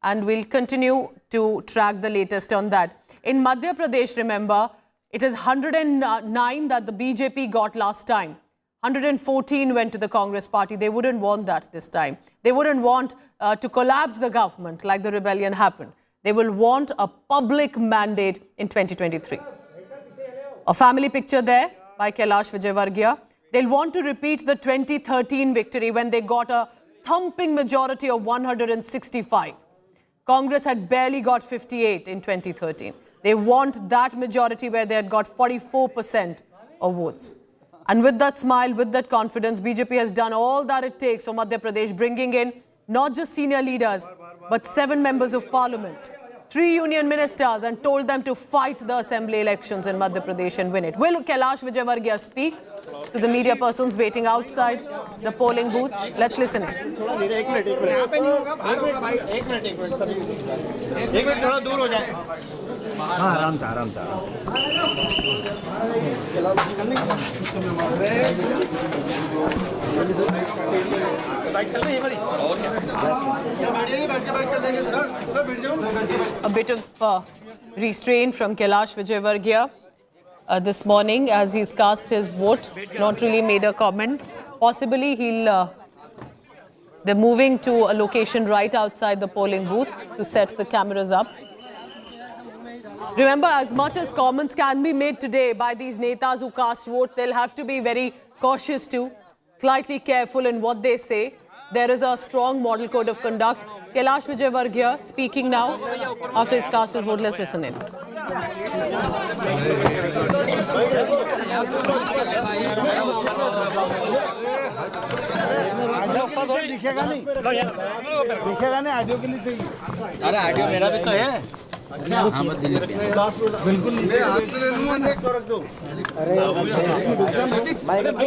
and we'll continue to track the latest on that. In Madhya Pradesh, remember, it is 109 that the BJP got last time. 114 went to the Congress party. They wouldn't want that this time. They wouldn't want to collapse the government like the rebellion happened. They will want a public mandate in 2023. A family picture there by Kailash Vijayvargiya. They'll want to repeat the 2013 victory when they got a thumping majority of 165. Congress had barely got 58 in 2013. They want that majority where they had got 44% of votes. And with that smile, with that confidence, BJP has done all that it takes for Madhya Pradesh, bringing in not just senior leaders, but 7 members of parliament, 3 union ministers, and told them to fight the assembly elections in Madhya Pradesh and win it. Will Kailash Vijayvargiya speak to the media persons waiting outside the polling booth? Let's listen in. A bit of restraint from Kailash Vijayvargiya this morning as he's cast his vote, not really made a comment. Possibly they're moving to a location right outside the polling booth to set the cameras up. Remember, as much as comments can be made today by these netas who cast vote, they'll have to be very cautious too, slightly careful in what they say. There is a strong model code of conduct. Kailash Vijayvargiya speaking now after he's cast his vote. Let's listen in. दिखेगा नहीं audio के लिए चाहिए अरे audio मेरा भी तो है अच्छा हाँ मत बिल्कुल नीचे हाथ पे ले लूंगा देख रख दो अरे माइक रख दो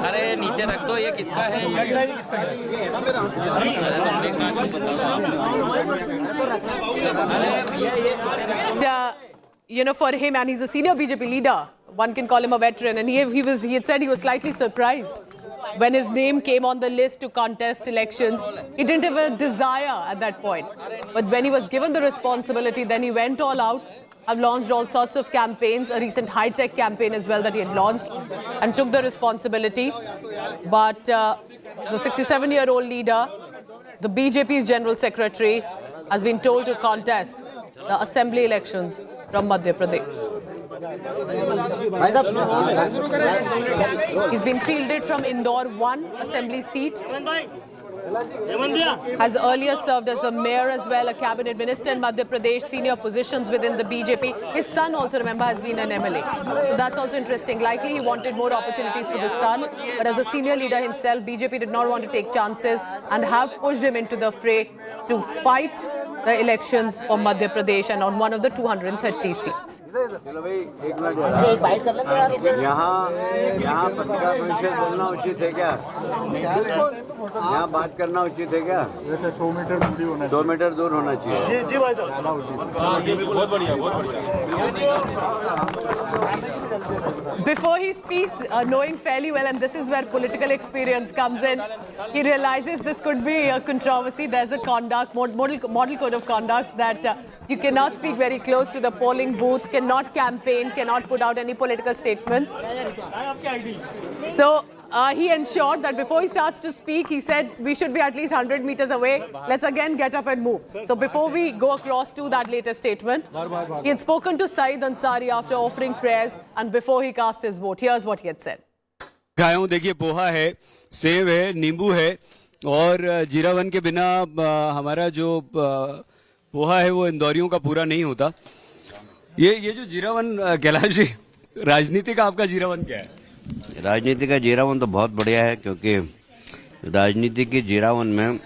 अरे नीचे रख दो ये किसका है You know, for him, and he's a senior BJP leader, one can call him a veteran, and he had said he was slightly surprised when his name came on the list to contest elections. He didn't have a desire at that point. But when he was given the responsibility, then he went all out. I've launched all sorts of campaigns, a recent high-tech campaign as well that he had launched, and took the responsibility. But the 67-year-old leader, the BJP's General Secretary, has been told to contest the assembly elections from Madhya Pradesh. He's been fielded from Indore 1 assembly seat. Has earlier served as the mayor as well, a cabinet minister in Madhya Pradesh, senior positions within the BJP. His son also, remember, has been an MLA. So that's also interesting. Likely he wanted more opportunities for the son, but as a senior leader himself, BJP did not want to take chances and have pushed him into the fray to fight the elections for Madhya Pradesh and on one of the 230 seats. यहाँ पत्रकार परिषद बोलना उचित है क्या? यहाँ बात करना उचित है क्या? 100 मीटर दूरी होना चाहिए। 100 मीटर दूर होना चाहिए। जी जी भाई साहब। बहुत बढ़िया बहुत बढ़िया। Before he speaks, knowing fairly well, and this is where political experience comes in, he realizes this could be a controversy. There's a model code of conduct that you cannot speak very close to the polling booth, cannot campaign, cannot put out any political statements. So he ensured that before he starts to speak, he said we should be at least 100 meters away. Let's again get up and move. So before we go across to that latest statement, he had spoken to Saeed Ansari after offering prayers and before he cast his vote. Here's what he had said. गायों देखिए पोहा है, सेब है, नींबू है और जीरावन के बिना हमारा जो पोहा है वो इंदौरियों का पूरा नहीं होता। ये जो जीरावन कैलाश जी, राजनीति का आपका जीरावन क्या है? राजनीति का जीरावन तो बहुत बढ़िया है क्योंकि राजनीति के जीरावन में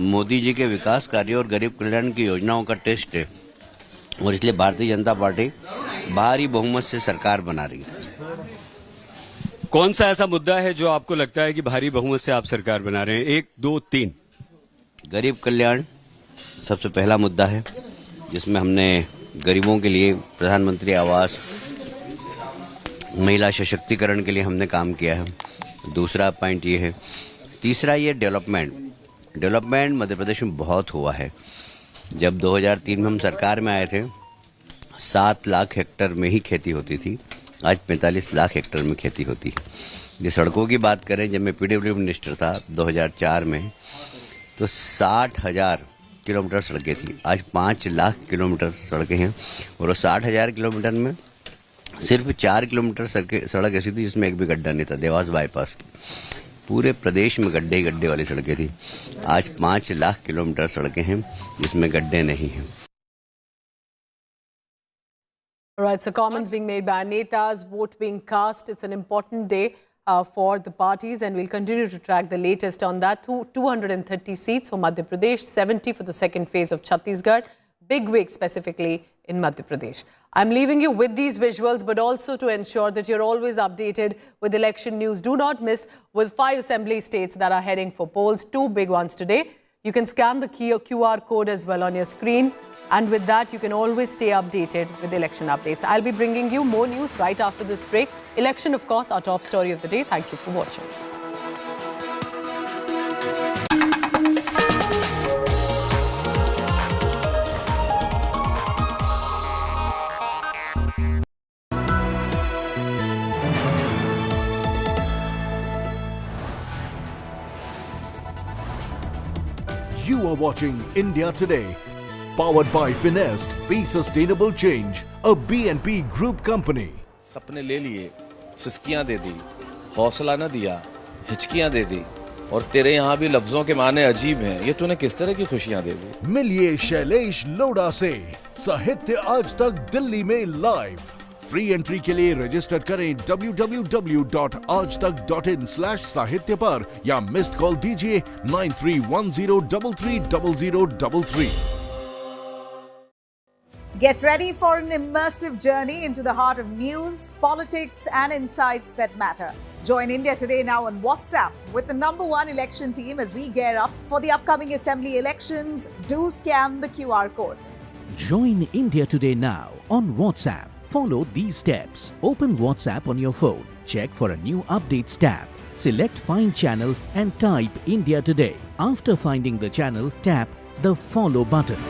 मोदी जी के विकास कार्य और गरीब कल्याण की योजनाओं का टेस्ट है और इसलिए भारतीय जनता पार्टी भारी बहुमत से सरकार बना रही है। कौन सा ऐसा मुद्दा है जो आपको लगता है कि भारी बहुमत से आप सरकार बना रहे हैं? 1, 2, 3। गरीब कल्याण सबसे पहला मुद्दा है जिसमें हमने गरीबों के लिए प्रधानमंत्री आवास, महिला सशक्तिकरण के लिए हमने काम किया है। दूसरा पॉइंट ये है। तीसरा ये डेवलपमेंट मध्य प्रदेश में बहुत हुआ है। जब 2003 में हम सरकार में आए थे 7 लाख हेक्टेयर में ही खेती होती थी, आज 45 लाख हेक्टेयर में खेती होती है। ये सड़कों की बात करें, जब मैं पीडब्ल्यू मिनिस्टर था 2004 में तो 60,000 किलोमीटर सड़कें थी, आज 5 लाख किलोमीटर सड़कें हैं। और वो 60,000 किलोमीटर में सिर्फ 4 किलोमीटर सड़क ऐसी थी जिसमें एक भी गड्ढा नहीं था, देवास बाईपास की। पूरे प्रदेश में गड्ढे ही गड्ढे वाली सड़कें थी। आज 5 लाख किलोमीटर सड़कें हैं जिसमें गड्ढे नहीं हैं। Right, so comments being made by netas, vote being cast. It's an important day for the parties, and we'll continue to track the latest on that. 230 seats for Madhya Pradesh, 70 for the second phase of Chhattisgarh. Big week specifically in Madhya Pradesh. I'm leaving you with these visuals, but also to ensure that you're always updated with election news. Do not miss with 5 assembly states that are heading for polls, 2 big ones today. You can scan the QR code as well on your screen. And with that, you can always stay updated with election updates. I'll be bringing you more news right after this break. Election, of course, our top story of the day. Thank you for watching. You are watching India Today, powered by Finest, Be Sustainable Change, a BNP Group company. सपने ले लिए, सिस्कियां दे दी, हौसला न दिया, हिचकियां दे दी, और तेरे यहाँ भी लफ्जों के माने अजीब हैं। ये तूने किस तरह की खुशियां दे दी? मिलिए शैलेश लोढ़ा से, साहित्य आज तक दिल्ली में लाइव। फ्री एंट्री के लिए रजिस्टर करें www.aajtak.in/साहित्य पर या मिस्ड कॉल दीजिए 9310330033। Get ready for an immersive journey into the heart of news, politics and insights that matter. Join India Today now on WhatsApp with the #1 election team as we gear up for the upcoming assembly elections. Do scan the QR code. Join India Today now on WhatsApp. Follow these steps. Open WhatsApp on your phone. Check for a new updates tab. Select Find Channel and type India Today. After finding the channel, tap the Follow button.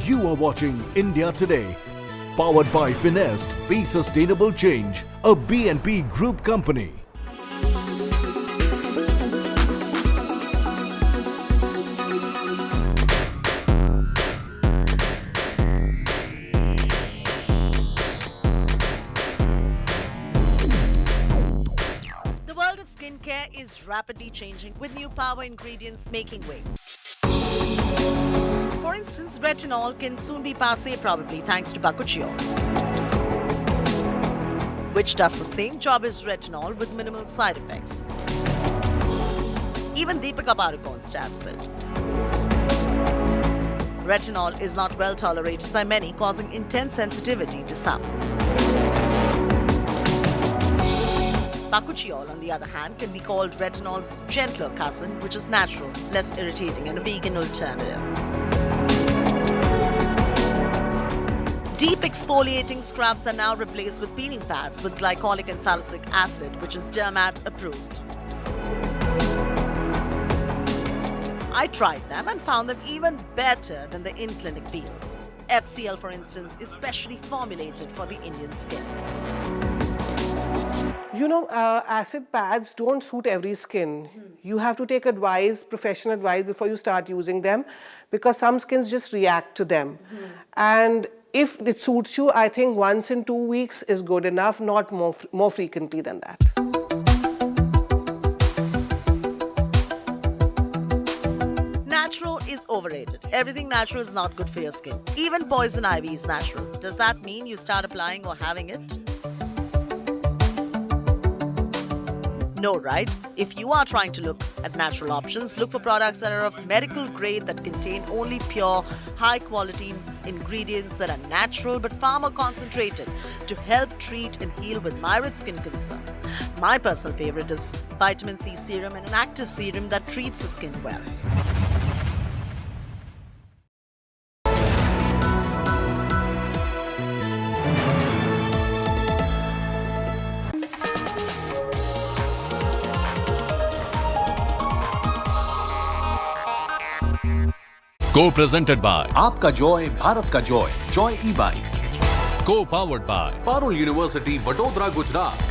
You are watching India Today, powered by Finest, Be Sustainable Change, a BNP Group company. is rapidly changing with new power ingredients making way. For instance, retinol can soon be passé probably thanks to bakuchiol, which does the same job as retinol with minimal side effects. Even Deepika Padukone stabs it. Retinol is not well tolerated by many, causing intense sensitivity to some. Bakuchiol, on the other hand, can be called retinol's gentler cousin, which is natural, less irritating, and a vegan alternative. Deep exfoliating scrubs are now replaced with peeling pads with glycolic and salicylic acid, which is Dermat approved. I tried them and found them even better than the in-clinic peels. FCL, for instance, is specially formulated for the Indian skin. You know, acid pads don't suit every skin. You have to take advice, professional advice, before you start using them, because some skins just react to them. And if it suits you, I think once in 2 weeks is good enough, not more frequently than that. Natural is overrated. Everything natural is not good for your skin. Even poison ivy is natural. Does that mean you start applying or having it? No, right? If you are trying to look at natural options, look for products that are of medical grade that contain only pure, high-quality ingredients that are natural but far more concentrated to help treat and heal with myriad skin concerns. My personal favorite is vitamin C serum and an active serum that treats the skin well. Co-presented by आपका Joy Bharat का Joy Joy e-bike Co-powered by Parul University Vadodara Gujarat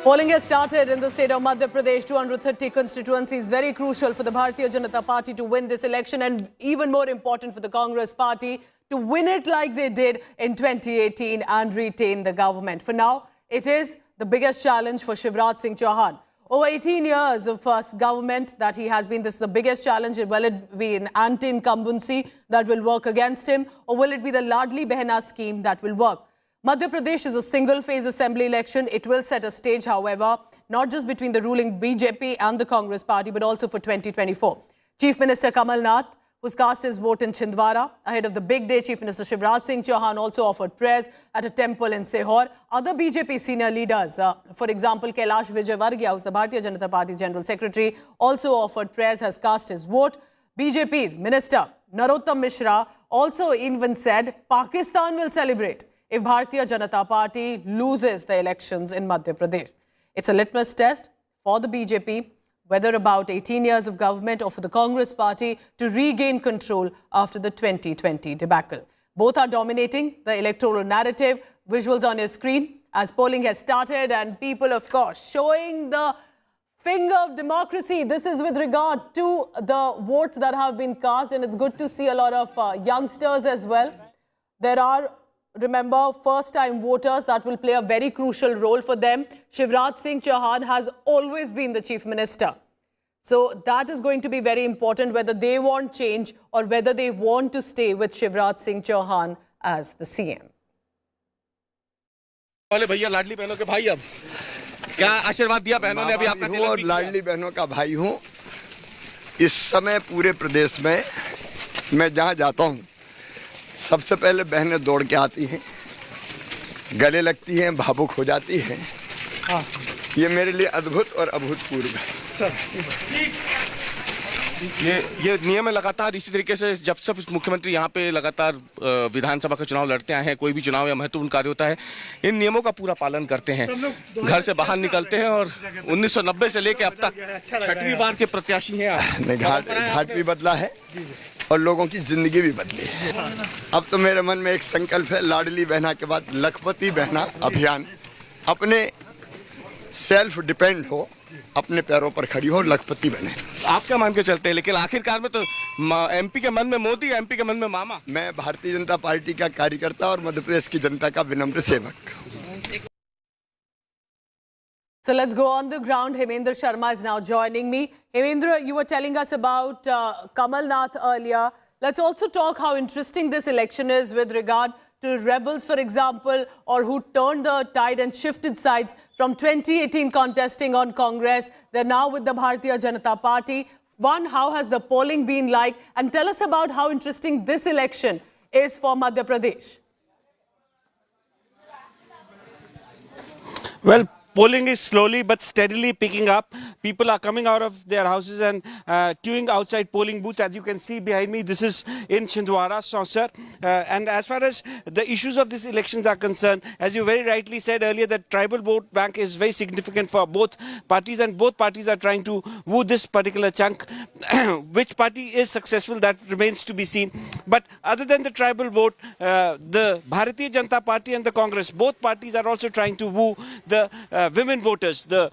Polling has started in the state of Madhya Pradesh. 230 constituencies, very crucial for the Bharatiya Janata Party to win this election, and even more important for the Congress Party to win it like they did in 2018 and retain the government. For now, it is the biggest challenge for Shivraj Singh Chouhan. Over 18 years of government that he has been, this is the biggest challenge. Will it be an anti-incumbency that will work against him, or will it be the Ladli Behna scheme that will work? Madhya Pradesh is a single-phase assembly election. It will set a stage, however, not just between the ruling BJP and the Congress party, but also for 2024. Chief Minister Kamal Nath, who's cast his vote in Chhindwara. Ahead of the big day, Chief Minister Shivraj Singh Chouhan also offered prayers at a temple in Sehor. Other BJP senior leaders, for example, Kailash Vijayvargiya, who's the Bharatiya Janata Party General Secretary, also offered prayers, has cast his vote. BJP's Minister Narottam Mishra also even said Pakistan will celebrate if Bharatiya Janata Party loses the elections in Madhya Pradesh. It's a litmus test for the BJP, whether about 18 years of government, or for the Congress party to regain control after the 2020 debacle. Both are dominating the electoral narrative. Visuals on your screen as polling has started, and people, of course, showing the finger of democracy. This is with regard to the votes that have been cast, and it's good to see a lot of youngsters as well. There are, remember, first-time voters that will play a very crucial role for them. Shivraj Singh Chouhan has always been the chief minister. So that is going to be very important, whether they want change or whether they want to stay with Shivraj Singh Chouhan as the CM. वाले भैया लाडली बहनों के भाई, अब क्या आशीर्वाद दिया बहनों ने? अभी आपने और लाडली बहनों का भाई हूँ। इस समय पूरे प्रदेश में मैं जहाँ जाता हूँ, सबसे पहले बहनें दौड़ के आती हैं, गले लगती हैं, भावुक हो जाती हैं। ये मेरे लिए अद्भुत और अभूतपूर्व है। ये नियम है लगातार इसी तरीके से, जब सब मुख्यमंत्री यहाँ पे लगातार विधानसभा का चुनाव लड़ते आए हैं, कोई भी चुनाव या महत्वपूर्ण कार्य होता है, इन नियमों का पूरा पालन करते हैं, घर से बाहर निकलते हैं, और 1990 से लेकर अब तक 6वीं बार के प्रत्याशी हैं। घाट भी बदला है और लोगों की जिंदगी भी बदली है। अब तो मेरे मन में एक संकल्प है, लाडली बहना के बाद लखपति बहना अभियान। अपने सेल्फ डिपेंड हो, अपने पैरों पर खड़ी हो, लखपति बने। आप क्या मान के चलते हैं? लेकिन आखिरकार में तो एमपी के मन में मोदी, एमपी के मन में मामा। मैं भारतीय जनता पार्टी का कार्यकर्ता और मध्य प्रदेश की जनता का विनम्र सेवक। So let's go on the ground. Hemendra Sharma is now joining me. Hemendra, you were telling us about Kamal Nath earlier. Let's also talk how interesting this election is with regard to rebels, for example, or who turned the tide and shifted sides from 2018 contesting on Congress. They're now with the Bharatiya Janata Party. One, how has the polling been like? And tell us about how interesting this election is for Madhya Pradesh. Well, polling is slowly but steadily picking up. People are coming out of their houses and queuing outside polling booths. As you can see behind me, this is in Chhindwara, Saucer. And as far as the issues of these elections are concerned, as you very rightly said earlier, that tribal vote bank is very significant for both parties, and both parties are trying to woo this particular chunk. Which party is successful, that remains to be seen. But other than the tribal vote, the Bharatiya Janata Party and the Congress, both parties are also trying to woo the women voters. The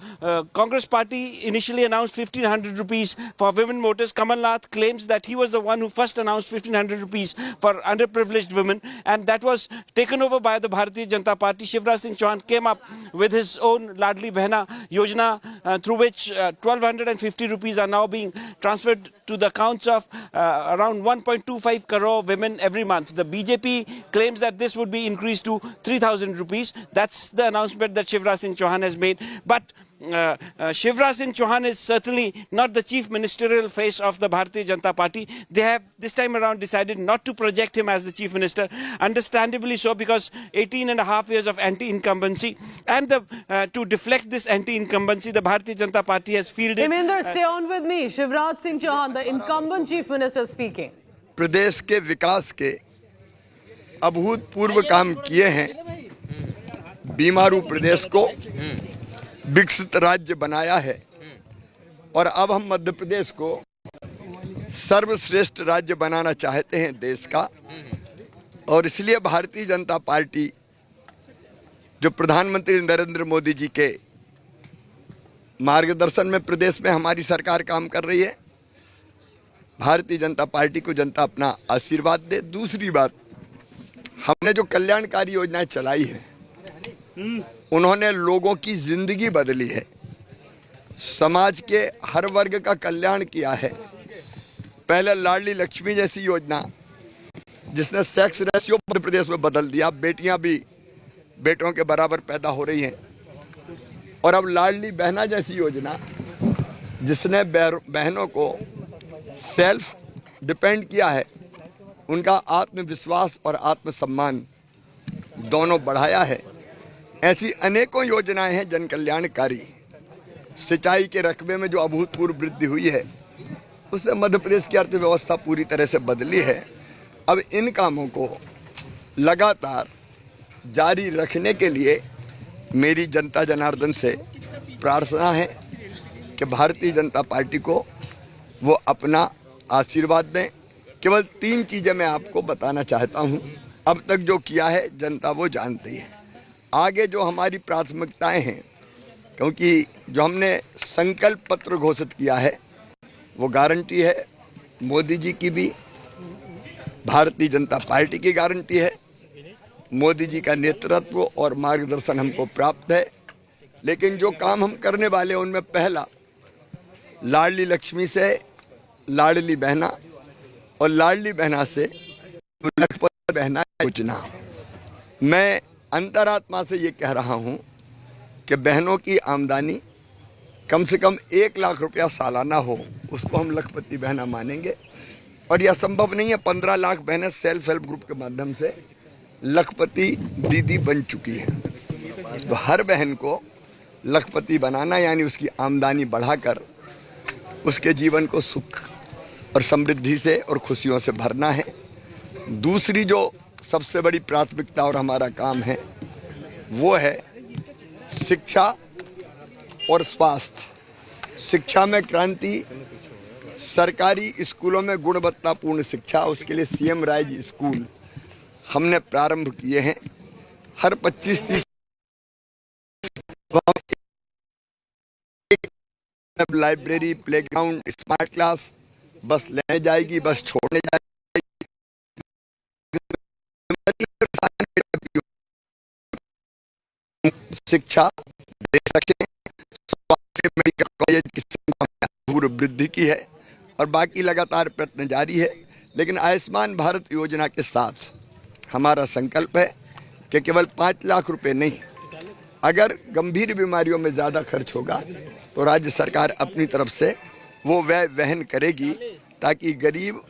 Congress party initially announced 1,500 rupees for women voters. Kamal Nath claims that he was the one who first announced 1,500 rupees for underprivileged women, and that was taken over by the Bharatiya Janata Party. Shivraj Singh Chouhan came up with his own Ladli Behna Yojana, through which 1,250 rupees are now being transferred to the accounts of around 1.25 crore women every month. The BJP claims that this would be increased to 3,000 rupees. That's the announcement that Shivraj Singh Chouhan has made. But Shivraj Singh Chouhan is certainly not the chief ministerial face of the Bharatiya Janata Party. They have this time around decided not to project him as the chief minister, understandably so, because 18.5 years of anti-incumbency, and to deflect this anti-incumbency, the Bharatiya Janata Party has fielded... Hemendra, stay on with me. Shivraj Singh Chouhan, the incumbent chief minister, speaking. प्रदेश के विकास के अभूतपूर्व काम किए हैं, बीमारू प्रदेश को विकसित राज्य बनाया है, और अब हम मध्य प्रदेश को सर्वश्रेष्ठ राज्य बनाना चाहते हैं देश का। और इसलिए भारतीय जनता पार्टी, जो प्रधानमंत्री नरेंद्र मोदी जी के मार्गदर्शन में प्रदेश में हमारी सरकार काम कर रही है, भारतीय जनता पार्टी को जनता अपना आशीर्वाद दे। दूसरी बात, हमने जो कल्याणकारी योजनाएं चलाई हैं, उन्होंने लोगों की जिंदगी बदली है, समाज के हर वर्ग का कल्याण किया है। पहले लाडली लक्ष्मी जैसी योजना, जिसने सेक्स रेशियो मध्य प्रदेश में बदल दिया, बेटियां भी बेटों के बराबर पैदा हो रही हैं। और अब लाडली बहना जैसी योजना, जिसने बहनों को सेल्फ डिपेंड किया है, उनका आत्मविश्वास और आत्मसम्मान दोनों बढ़ाया है। ऐसी अनेकों योजनाएं हैं जन कल्याणकारी। सिंचाई के रकबे में जो अभूतपूर्व वृद्धि हुई है, उससे मध्य प्रदेश की अर्थव्यवस्था पूरी तरह से बदली है। अब इन कामों को लगातार जारी रखने के लिए मेरी जनता जनार्दन से प्रार्थना है कि भारतीय जनता पार्टी को वो अपना आशीर्वाद दें। केवल 3 चीजें मैं आपको बताना चाहता हूं। अब तक जो किया है जनता वो जानती है। आगे जो हमारी प्राथमिकताएं हैं, क्योंकि जो हमने संकल्प पत्र घोषित किया है, वो गारंटी है मोदी जी की भी, भारतीय जनता पार्टी की गारंटी है। मोदी जी का नेतृत्व और मार्गदर्शन हमको प्राप्त है। लेकिन जो काम हम करने वाले हैं, उनमें पहला, लाडली लक्ष्मी से लाडली बहना, और लाडली बहना से लखपति बहना योजना। मैं अंतरात्मा से ये कह रहा हूं कि बहनों की आमदनी कम से कम 1 लाख रुपया सालाना हो, उसको हम लखपति बहना मानेंगे। और यह संभव नहीं है। 15 लाख बहनें सेल्फ हेल्प ग्रुप के माध्यम से लखपति दीदी बन चुकी हैं। तो हर बहन को लखपति बनाना, यानी उसकी आमदनी बढ़ाकर उसके जीवन को सुख और समृद्धि से और खुशियों से भरना है। दूसरी जो सबसे बड़ी प्राथमिकता और हमारा काम है, वो है शिक्षा और स्वास्थ्य। शिक्षा में क्रांति, सरकारी स्कूलों में गुणवत्तापूर्ण शिक्षा, उसके लिए सीएम राइज स्कूल हमने प्रारंभ किए हैं। हर 25-30 लाइब्रेरी, प्लेग्राउंड, स्मार्ट क्लास बस लेने जाएगी, बस छोड़ने जाएगी। शिक्षा दे सके, स्वास्थ्य मेडिकल कॉलेज की संख्या में अभूतपूर्व वृद्धि की है और बाकी लगातार प्रयत्न जारी है। लेकिन आयुष्मान भारत योजना के साथ हमारा संकल्प है कि केवल 5 लाख रुपए नहीं, अगर गंभीर बीमारियों में ज़्यादा खर्च होगा तो राज्य सरकार अपनी तरफ से वो व्यय वहन करेगी, ताकि गरीब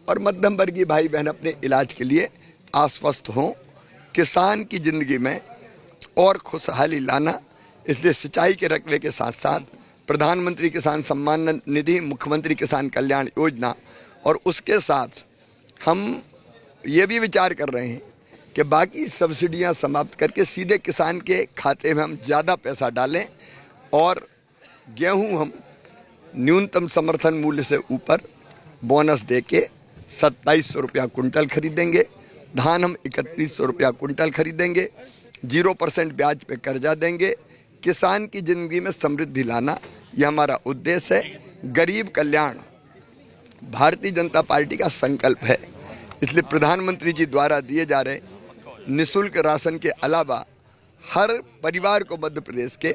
और मध्यम वर्गीय भाई बहन अपने इलाज के लिए आश्वस्त हों। किसान की जिंदगी में और खुशहाली लाना, इसलिए सिंचाई के रकबे के साथ साथ प्रधानमंत्री किसान सम्मान निधि, मुख्यमंत्री किसान कल्याण योजना और उसके साथ हम ये भी विचार कर रहे हैं कि बाकी सब्सिडियां समाप्त करके सीधे किसान के खाते में हम ज़्यादा पैसा डालें और गेहूं हम न्यूनतम समर्थन मूल्य से ऊपर बोनस देके 2700 रुपया कुंटल खरीदेंगे, धान हम 3100 रुपया कुंटल खरीदेंगे, 0% ब्याज पे कर्जा देंगे। किसान की जिंदगी में समृद्धि लाना यह हमारा उद्देश्य है। गरीब कल्याण भारतीय जनता पार्टी का संकल्प है, इसलिए प्रधानमंत्री जी द्वारा दिए जा रहे निःशुल्क राशन के अलावा हर परिवार को मध्य प्रदेश के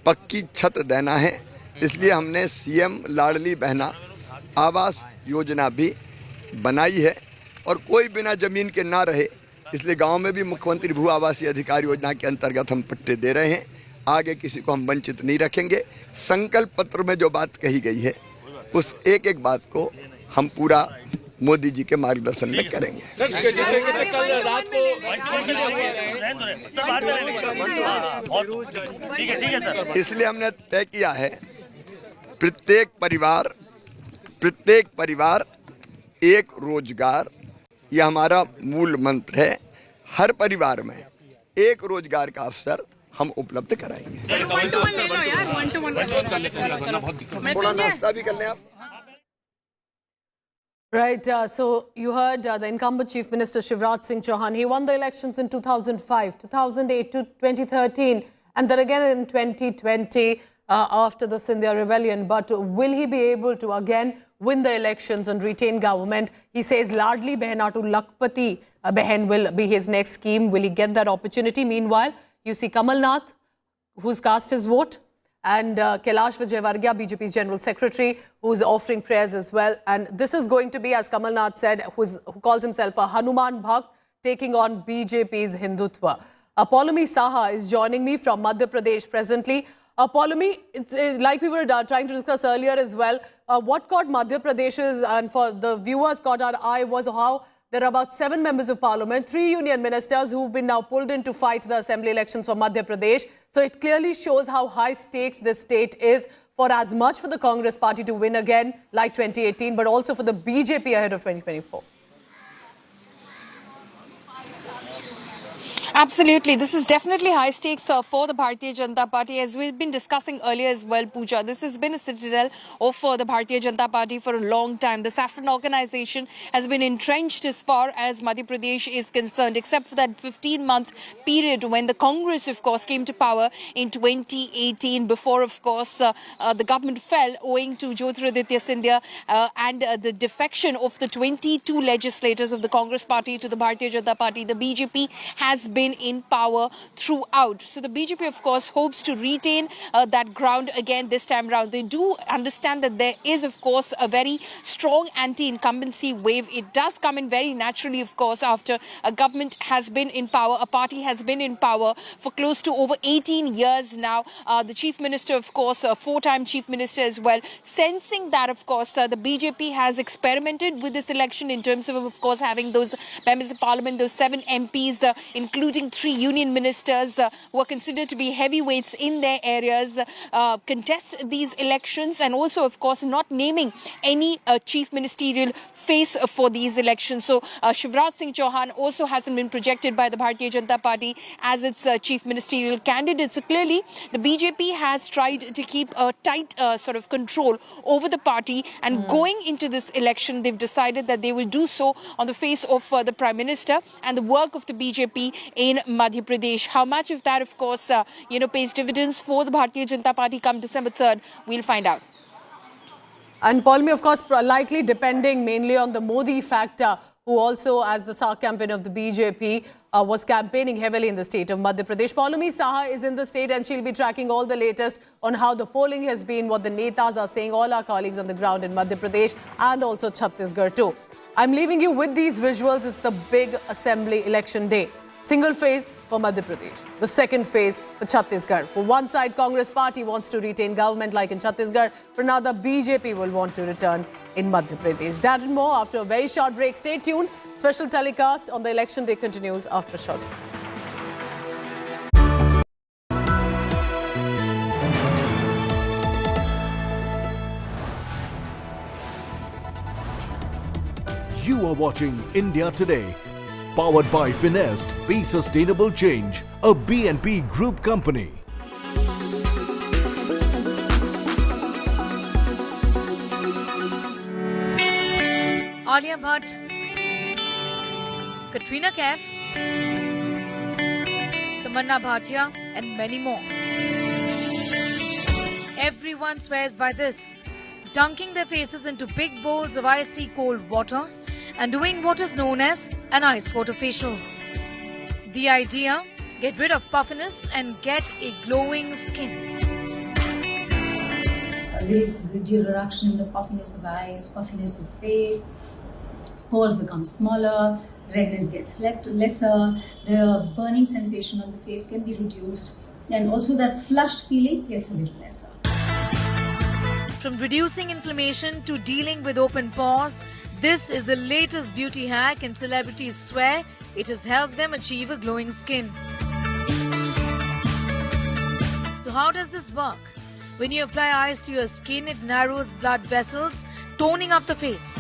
पक्की छत देना है। इसलिए हमने सीएम लाडली बहना आवास योजना भी बनाई है और कोई बिना जमीन के ना रहे, इसलिए गांव में भी मुख्यमंत्री भू आवासीय अधिकार योजना के अंतर्गत हम पट्टे दे रहे हैं। आगे किसी को हम वंचित नहीं रखेंगे। संकल्प पत्र में जो बात कही गई है उस एक एक बात को हम पूरा मोदी जी के मार्गदर्शन में करेंगे। कल रात को इसलिए हमने तय किया है प्रत्येक परिवार एक रोजगार, यह हमारा मूल मंत्र है। हर परिवार में एक रोजगार का अवसर हम उपलब्ध कराएंगे। थोड़ा नाश्ता भी कर लें आप। Right, so you heard the incumbent Chief Minister Shivraj Singh Chouhan. He won the elections in 2005, 2008 to 2013 and then again in 2020 after the Singh Deo rebellion. But will he be able to again win the elections and retain government? He says Ladli Behna to Lakhpati Behen will be his next scheme. Will he get that opportunity? Meanwhile, you see Kamal Nath, who's cast his vote, and Kailash Vijayvargiya, BJP's General Secretary, who's offering prayers as well. And this is going to be, as Kamal Nath said, who calls himself a Hanuman Bhakt, taking on BJP's Hindutva. Paulami Saha is joining me from Madhya Pradesh presently. Paulami, like we were trying to discuss earlier as well, what caught Madhya Pradesh's, and for the viewers caught our eye, was how there are about 7 members of parliament, 3 union ministers who've been now pulled in to fight the assembly elections for Madhya Pradesh. So it clearly shows how high stakes this state is, for as much for the Congress party to win again like 2018, but also for the BJP ahead of 2024. Absolutely. This is definitely high stakes for the Bharatiya Janata Party. As we've been discussing earlier as well, Pooja, this has been a citadel of the Bharatiya Janata Party for a long time. The Saffron organization has been entrenched as far as Madhya Pradesh is concerned, except for that 15-month period when the Congress, of course, came to power in 2018, before, of course, the government fell owing to Jyotiraditya Scindia and the defection of the 22 legislators of the Congress party to the Bharatiya Janata Party. The BJP has been in power throughout. So the BJP, of course, hopes to retain that ground again this time around. They do understand that there is, of course, a very strong anti-incumbency wave. It does come in very naturally, of course, after a government has been in power, a party has been in power for close to over 18 years now. The Chief Minister, of course, a 4-time Chief Minister as well, sensing that, of course, the BJP has experimented with this election in terms of course, having those members of parliament, those 7 MPs, including 3 union ministers who are considered to be heavyweights in their areas, contest these elections, and also, of course, not naming any chief ministerial face for these elections. So Shivraj Singh Chouhan also hasn't been projected by the Bharatiya Janata Party as its chief ministerial candidate. So clearly, the BJP has tried to keep a tight sort of control over the party, and going into this election, they've decided that they will do so on the face of the Prime Minister and the work of the BJP in Madhya Pradesh. How much of that, of course, pays dividends for the Bharatiya Janata Party come December 3rd, we'll find out. And Palmi, of course, likely depending mainly on the Modi factor, who also, as the SARC campaign of the BJP, was campaigning heavily in the state of Madhya Pradesh. Palmi Saha is in the state and she'll be tracking all the latest on how the polling has been, what the netas are saying, all our colleagues on the ground in Madhya Pradesh and also Chhattisgarh too. I'm leaving you with these visuals. It's the big assembly election day. Single phase for Madhya Pradesh, the second phase for Chhattisgarh. For one side, Congress party wants to retain government like in Chhattisgarh. For another, BJP will want to return in Madhya Pradesh. That and more after a very short break. Stay tuned. Special telecast on the election day continues after a short break. You are watching India Today. Powered by Finest, Be Sustainable Change, a B&P Group company. Alia Bhatt, Katrina Kaif, Tamanna Bhatia and many more. Everyone swears by this, dunking their faces into big bowls of icy cold water and doing what is known as an ice water facial. The idea, get rid of puffiness and get a glowing skin. A little reduction in the puffiness of eyes, puffiness of face, pores become smaller, redness gets lesser, the burning sensation on the face can be reduced, and also that flushed feeling gets a little lesser. From reducing inflammation to dealing with open pores, this is the latest beauty hack and celebrities swear it has helped them achieve a glowing skin. So how does this work? When you apply ice to your skin, it narrows blood vessels, toning up the face.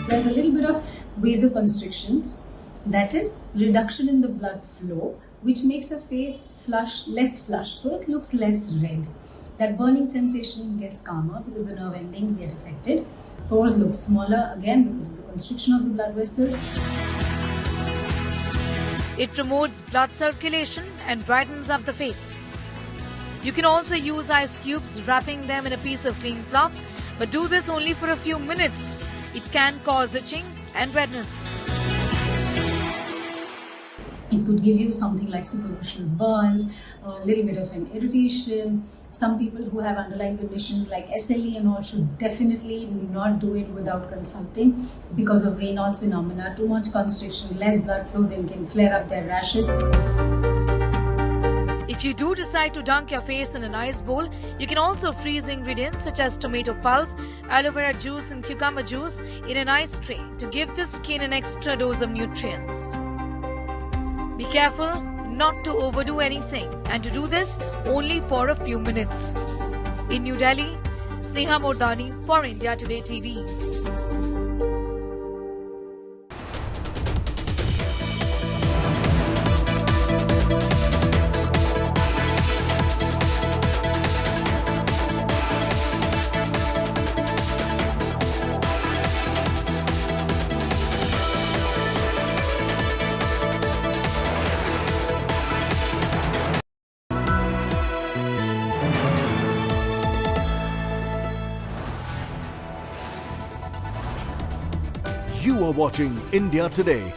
There's a little bit of vasoconstrictions, that is reduction in the blood flow, which makes your face less flushed, so it looks less red. That burning sensation gets calmer because the nerve endings get affected. Pores look smaller again because of the constriction of the blood vessels. It promotes blood circulation and brightens up the face. You can also use ice cubes, wrapping them in a piece of clean cloth, but do this only for a few minutes. It can cause itching and redness. It could give you something like superficial burns, a little bit of an irritation. Some people who have underlying conditions like SLE and all should definitely not do it without consulting because of Raynaud's phenomena. Too much constriction, less blood flow, then can flare up their rashes. If you do decide to dunk your face in an ice bowl, you can also freeze ingredients such as tomato pulp, aloe vera juice and cucumber juice in an ice tray to give the skin an extra dose of nutrients. Be careful not to overdo anything and to do this only for a few minutes. In New Delhi, Sneha Mordani for India Today TV. You are watching India Today.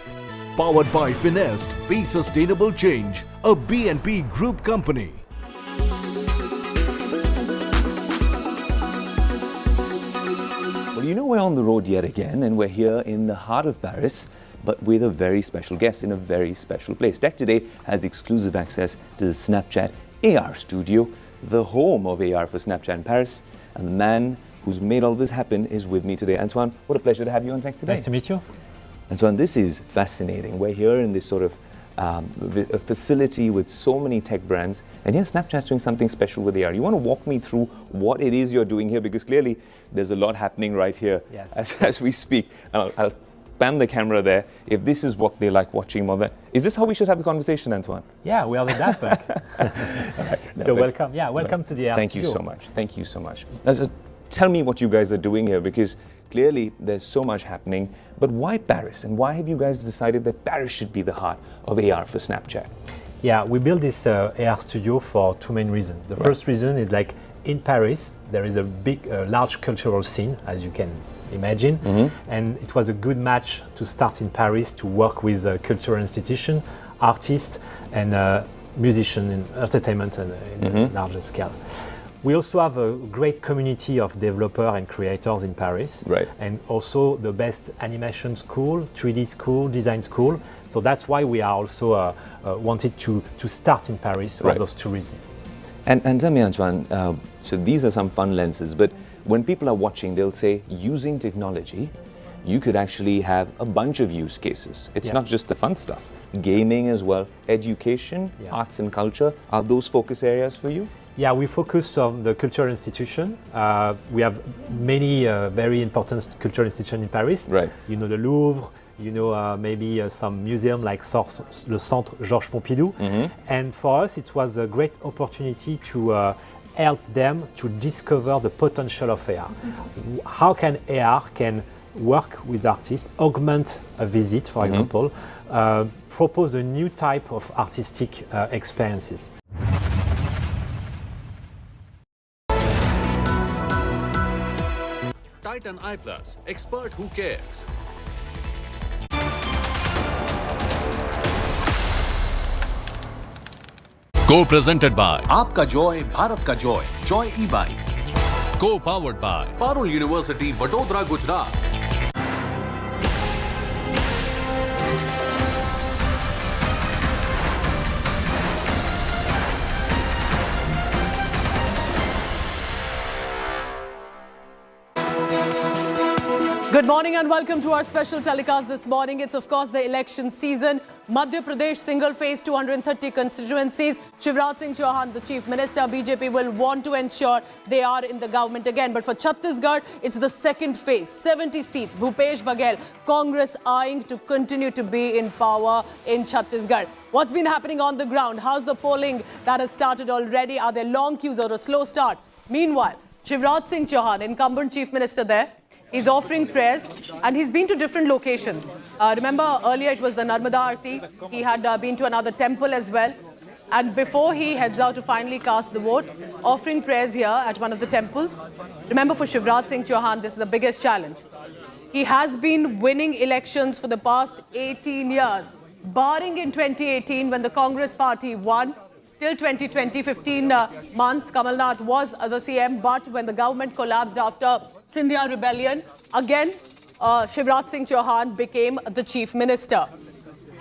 Powered by Finest, Be Sustainable Change, a B&P Group company. Well, you know, we're on the road yet again, and we're here in the heart of Paris, but with a very special guest in a very special place. Tech Today has exclusive access to the Snapchat AR studio, the home of AR for Snapchat in Paris, and the man who's made all this happen is with me today. Antoine, what a pleasure to have you on Tech Today. Nice to meet you. Antoine, this is fascinating. We're here in this sort of a facility with so many tech brands, and here Snapchat's doing something special with AR. You want to walk me through what it is you're doing here, because clearly there's a lot happening right here as we speak. I'll pan the camera there. If this is what they like watching more than, is this how we should have the conversation, Antoine? Yeah, we are the Daft Punk. So welcome to the AR Thank studio. you so much. Thank you so much. Tell me what you guys are doing here, because Clearly, there's so much happening. But why Paris? And why have you guys decided that Paris should be the heart of AR for Snapchat? Yeah, we built this AR studio for two main reasons. The first reason is like in Paris, there is a big, large cultural scene, as you can imagine. And it was a good match to start in Paris to work with cultural institutions, artists, and musicians in entertainment and in a larger scale. We also have a great community of developers and creators in Paris, and also the best animation school, 3D school, design school. So that's why we are also wanted to start in Paris for those two reasons. And tell me, Chouhan, so these are some fun lenses, but when people are watching, they'll say, using technology, you could actually have a bunch of use cases. It's not just the fun stuff. Gaming as well, education, arts and culture. Are those focus areas for you? Yeah, we focus on the cultural institution. We have many very important cultural institutions in Paris. You know the Louvre, you know maybe some museum like le Centre Georges Pompidou. And for us, it was a great opportunity to help them to discover the potential of AR. How can AR can work with artists, augment a visit, for example, propose a new type of artistic experiences. Titan Eye Plus, expert who cares. Co-presented by आपका Joy Bharat का Joy e-bike. Co-powered by Parul University Vadodara Gujarat. Good morning and welcome to our special telecast this morning. It's of course the election season. Madhya Pradesh single phase 230 constituencies. Shivraj Singh Chouhan, the Chief Minister, BJP will want to ensure they are in the government again. But for Chhattisgarh, it's the second phase, 70 seats. Bhupesh Baghel, Congress eyeing to continue to be in power in Chhattisgarh. What's been happening on the ground? How's the polling that has started already? Are there long queues or a slow start? Meanwhile, Shivraj Singh Chouhan, incumbent Chief Minister there, he's offering prayers and he's been to different locations. Remember earlier it was the Narmada Aarti. He had been to another temple as well. And before he heads out to finally cast the vote, offering prayers here at one of the temples. Remember for Shivraj Singh Chouhan, this is the biggest challenge. He has been winning elections for the past 18 years, barring in 2018 when the Congress party won. Till 2020, 15 months, Kamal Nath was the CM, but when the government collapsed after Singh Deo rebellion, again, Shivraj Singh Chouhan became the Chief Minister.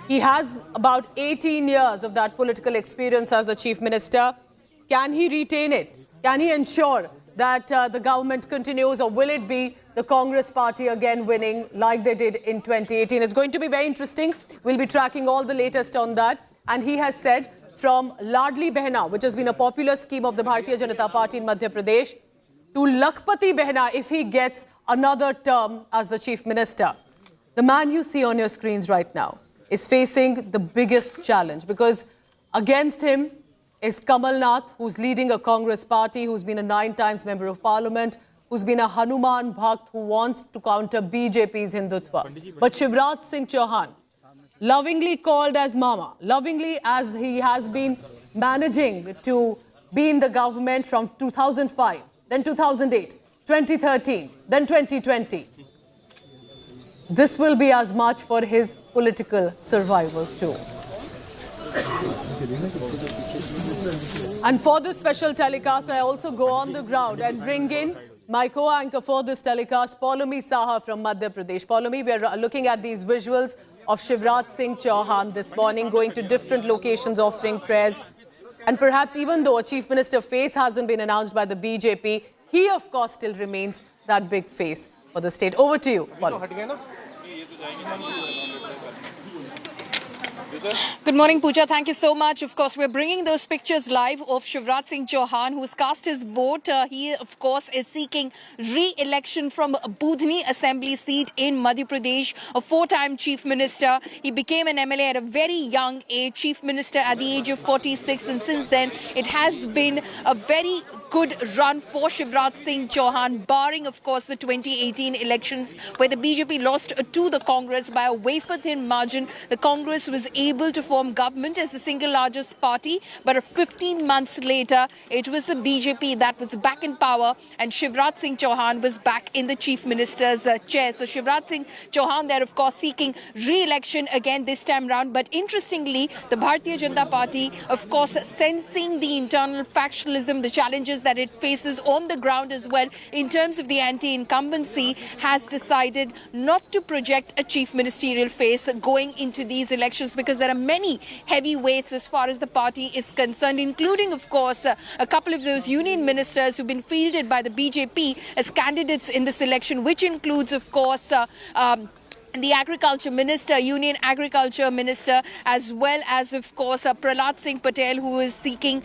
He has about 18 years of that political experience as the Chief Minister. Can he retain it? Can he ensure that the government continues, or will it be the Congress party again winning like they did in 2018? It's going to be very interesting. We'll be tracking all the latest on that. And he has said, from Ladli Behna, which has been a popular scheme of the Bharatiya Janata Party in Madhya Pradesh, to Lakhpati Behna if he gets another term as the Chief Minister. The man you see on your screens right now is facing the biggest challenge because against him is Kamal Nath, who's leading a Congress party, who's been a 9 times Member of Parliament, who's been a Hanuman Bhakt who wants to counter BJP's Hindutva. But Shivraj Singh Chouhan, lovingly called as Mama, lovingly as he has been managing to be in the government from 2005, then 2008, 2013, then 2020. This will be as much for his political survival too. And for this special telecast, I also go on the ground and bring in my co-anchor for this telecast, Paulomi Saha from Madhya Pradesh. Paulomi, we are looking at these visuals of Shivraj Singh Chouhan this morning, going to different locations offering prayers. And perhaps even though a Chief Minister face hasn't been announced by the BJP, he of course still remains that big face for the state. Over to you, Paulomi. Good morning, Pooja. Thank you so much. Of course, we're bringing those pictures live of Shivraj Singh Chouhan, who's cast his vote. He, of course, is seeking re-election from Budhni Assembly seat in Madhya Pradesh, a four-time chief minister. He became an MLA at a very young age, chief minister at the age of 46. And since then, it has been a very good run for Shivraj Singh Chouhan, barring, of course, the 2018 elections where the BJP lost to the Congress by a wafer-thin margin. The Congress was able to form government as the single largest party, but 15 months later, it was the BJP that was back in power and Shivraj Singh Chouhan was back in the chief minister's chair. So Shivraj Singh Chouhan there, of course, seeking re-election again this time round. But interestingly, the Bharatiya Janata Party, of course, sensing the internal factionalism, the challenges that it faces on the ground as well in terms of the anti-incumbency, has decided not to project a chief ministerial face going into these elections, because there are many heavyweights as far as the party is concerned, including, of course, a couple of those union ministers who've been fielded by the BJP as candidates in this election, which includes, of course, the Agriculture Minister, Union Agriculture Minister, as well as, of course, Prahlad Singh Patel, who is seeking,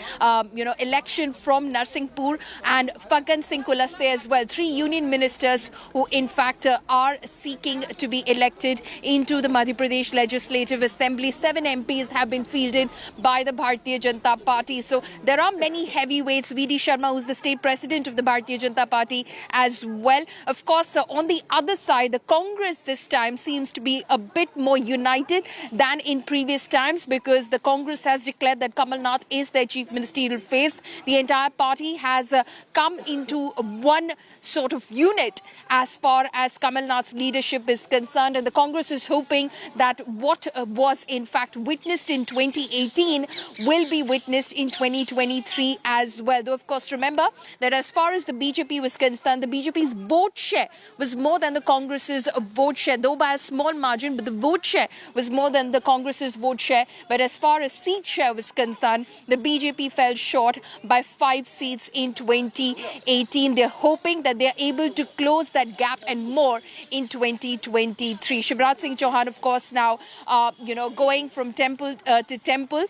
election from Narsinghpur, and Phaggan Singh Kulaste as well. Three union ministers who, in fact, are seeking to be elected into the Madhya Pradesh Legislative Assembly. 7 MPs have been fielded by the Bharatiya Janata Party. So there are many heavyweights. V.D. Sharma, who's the state president of the Bharatiya Janata Party as well. Of course, on the other side, the Congress this time seems to be a bit more united than in previous times, because the Congress has declared that Kamal Nath is their chief ministerial face. The entire party has come into one sort of unit as far as Kamal Nath's leadership is concerned, and the Congress is hoping that what was in fact witnessed in 2018 will be witnessed in 2023 as well. Though, of course, remember that as far as the BJP was concerned, the BJP's vote share was more than the Congress's vote share, though by a small margin, but the vote share was more than the Congress's vote share. But as far as seat share was concerned, the BJP fell short by 5 seats in 2018. They're hoping that they're able to close that gap and more in 2023. Shivraj Singh Chouhan, of course, now, going from temple to temple.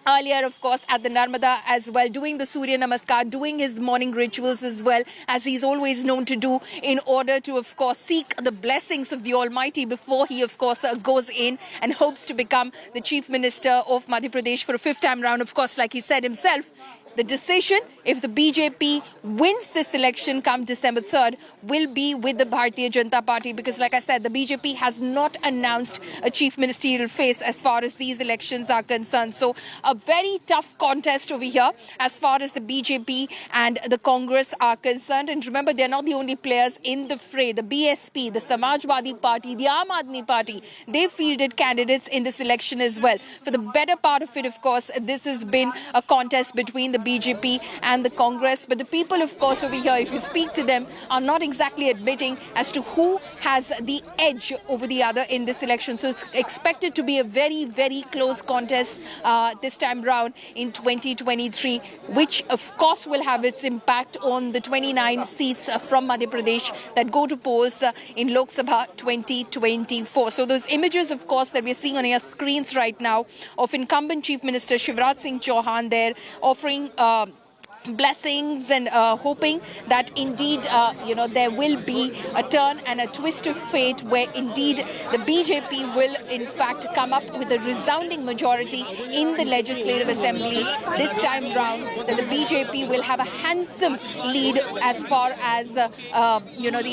Earlier, of course, at the Narmada as well, doing the Surya Namaskar, doing his morning rituals as well, as he's always known to do, in order to, of course, seek the blessings of the Almighty before he, of course, goes in and hopes to become the Chief Minister of Madhya Pradesh for a 5th time round. Of course, like he said himself, the decision, if the BJP wins this election come December 3rd, will be with the Bharatiya Janata Party, because, like I said, the BJP has not announced a chief ministerial face as far as these elections are concerned. So a very tough contest over here as far as the BJP and the Congress are concerned. And remember, they're not the only players in the fray. The BSP, the Samajwadi Party, the Aam Aadmi Party, they fielded candidates in this election as well. For the better part of it, of course, this has been a contest between the BJP and the Congress. But the people, of course, over here, if you speak to them, are not exactly admitting as to who has the edge over the other in this election. So it's expected to be a very, very close contest this time round in 2023, which, of course, will have its impact on the 29 seats from Madhya Pradesh that go to polls in Lok Sabha 2024. So those images, of course, that we're seeing on your screens right now of incumbent Chief Minister Shivraj Singh Chouhan there offering blessings and hoping that indeed there will be a turn and a twist of fate where indeed the BJP will in fact come up with a resounding majority in the Legislative Assembly this time round, that the BJP will have a handsome lead as far as the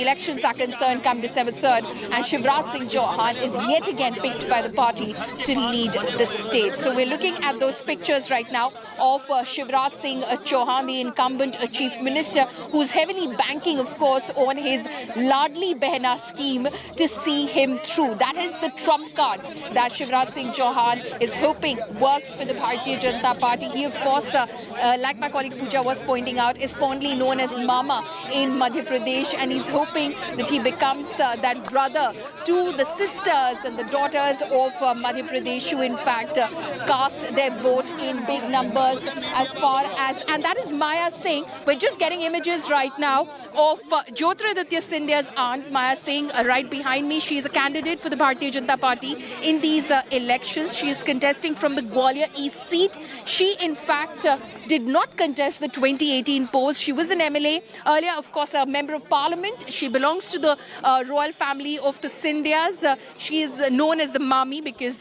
elections are concerned come December 3rd, and Shivraj Singh Chouhan is yet again picked by the party to lead the state. So we're looking at those pictures right now of Shivraj Singh Chouhan, the incumbent Chief Minister, who's heavily banking, of course, on his Ladli Behna scheme to see him through. That is the trump card that Shivraj Singh Chouhan is hoping works for the Bharatiya Janata Party. He, of course, like my colleague Pooja was pointing out, is fondly known as Mama in Madhya Pradesh, and he's hoping that he becomes that brother to the sisters and the daughters of Madhya Pradesh, who in fact cast their vote in big numbers as far as, and that is Maya Singh. We're just getting images right now of Jyotiraditya Scindia's aunt, Maya Singh, right behind me. She is a candidate for the Bharatiya Janata Party in these elections. She is contesting from the Gwalior East seat. She, in fact, did not contest the 2018 polls. She was an MLA earlier, of course, a member of parliament. She belongs to the royal family of the Scindias. She is known as the Mami because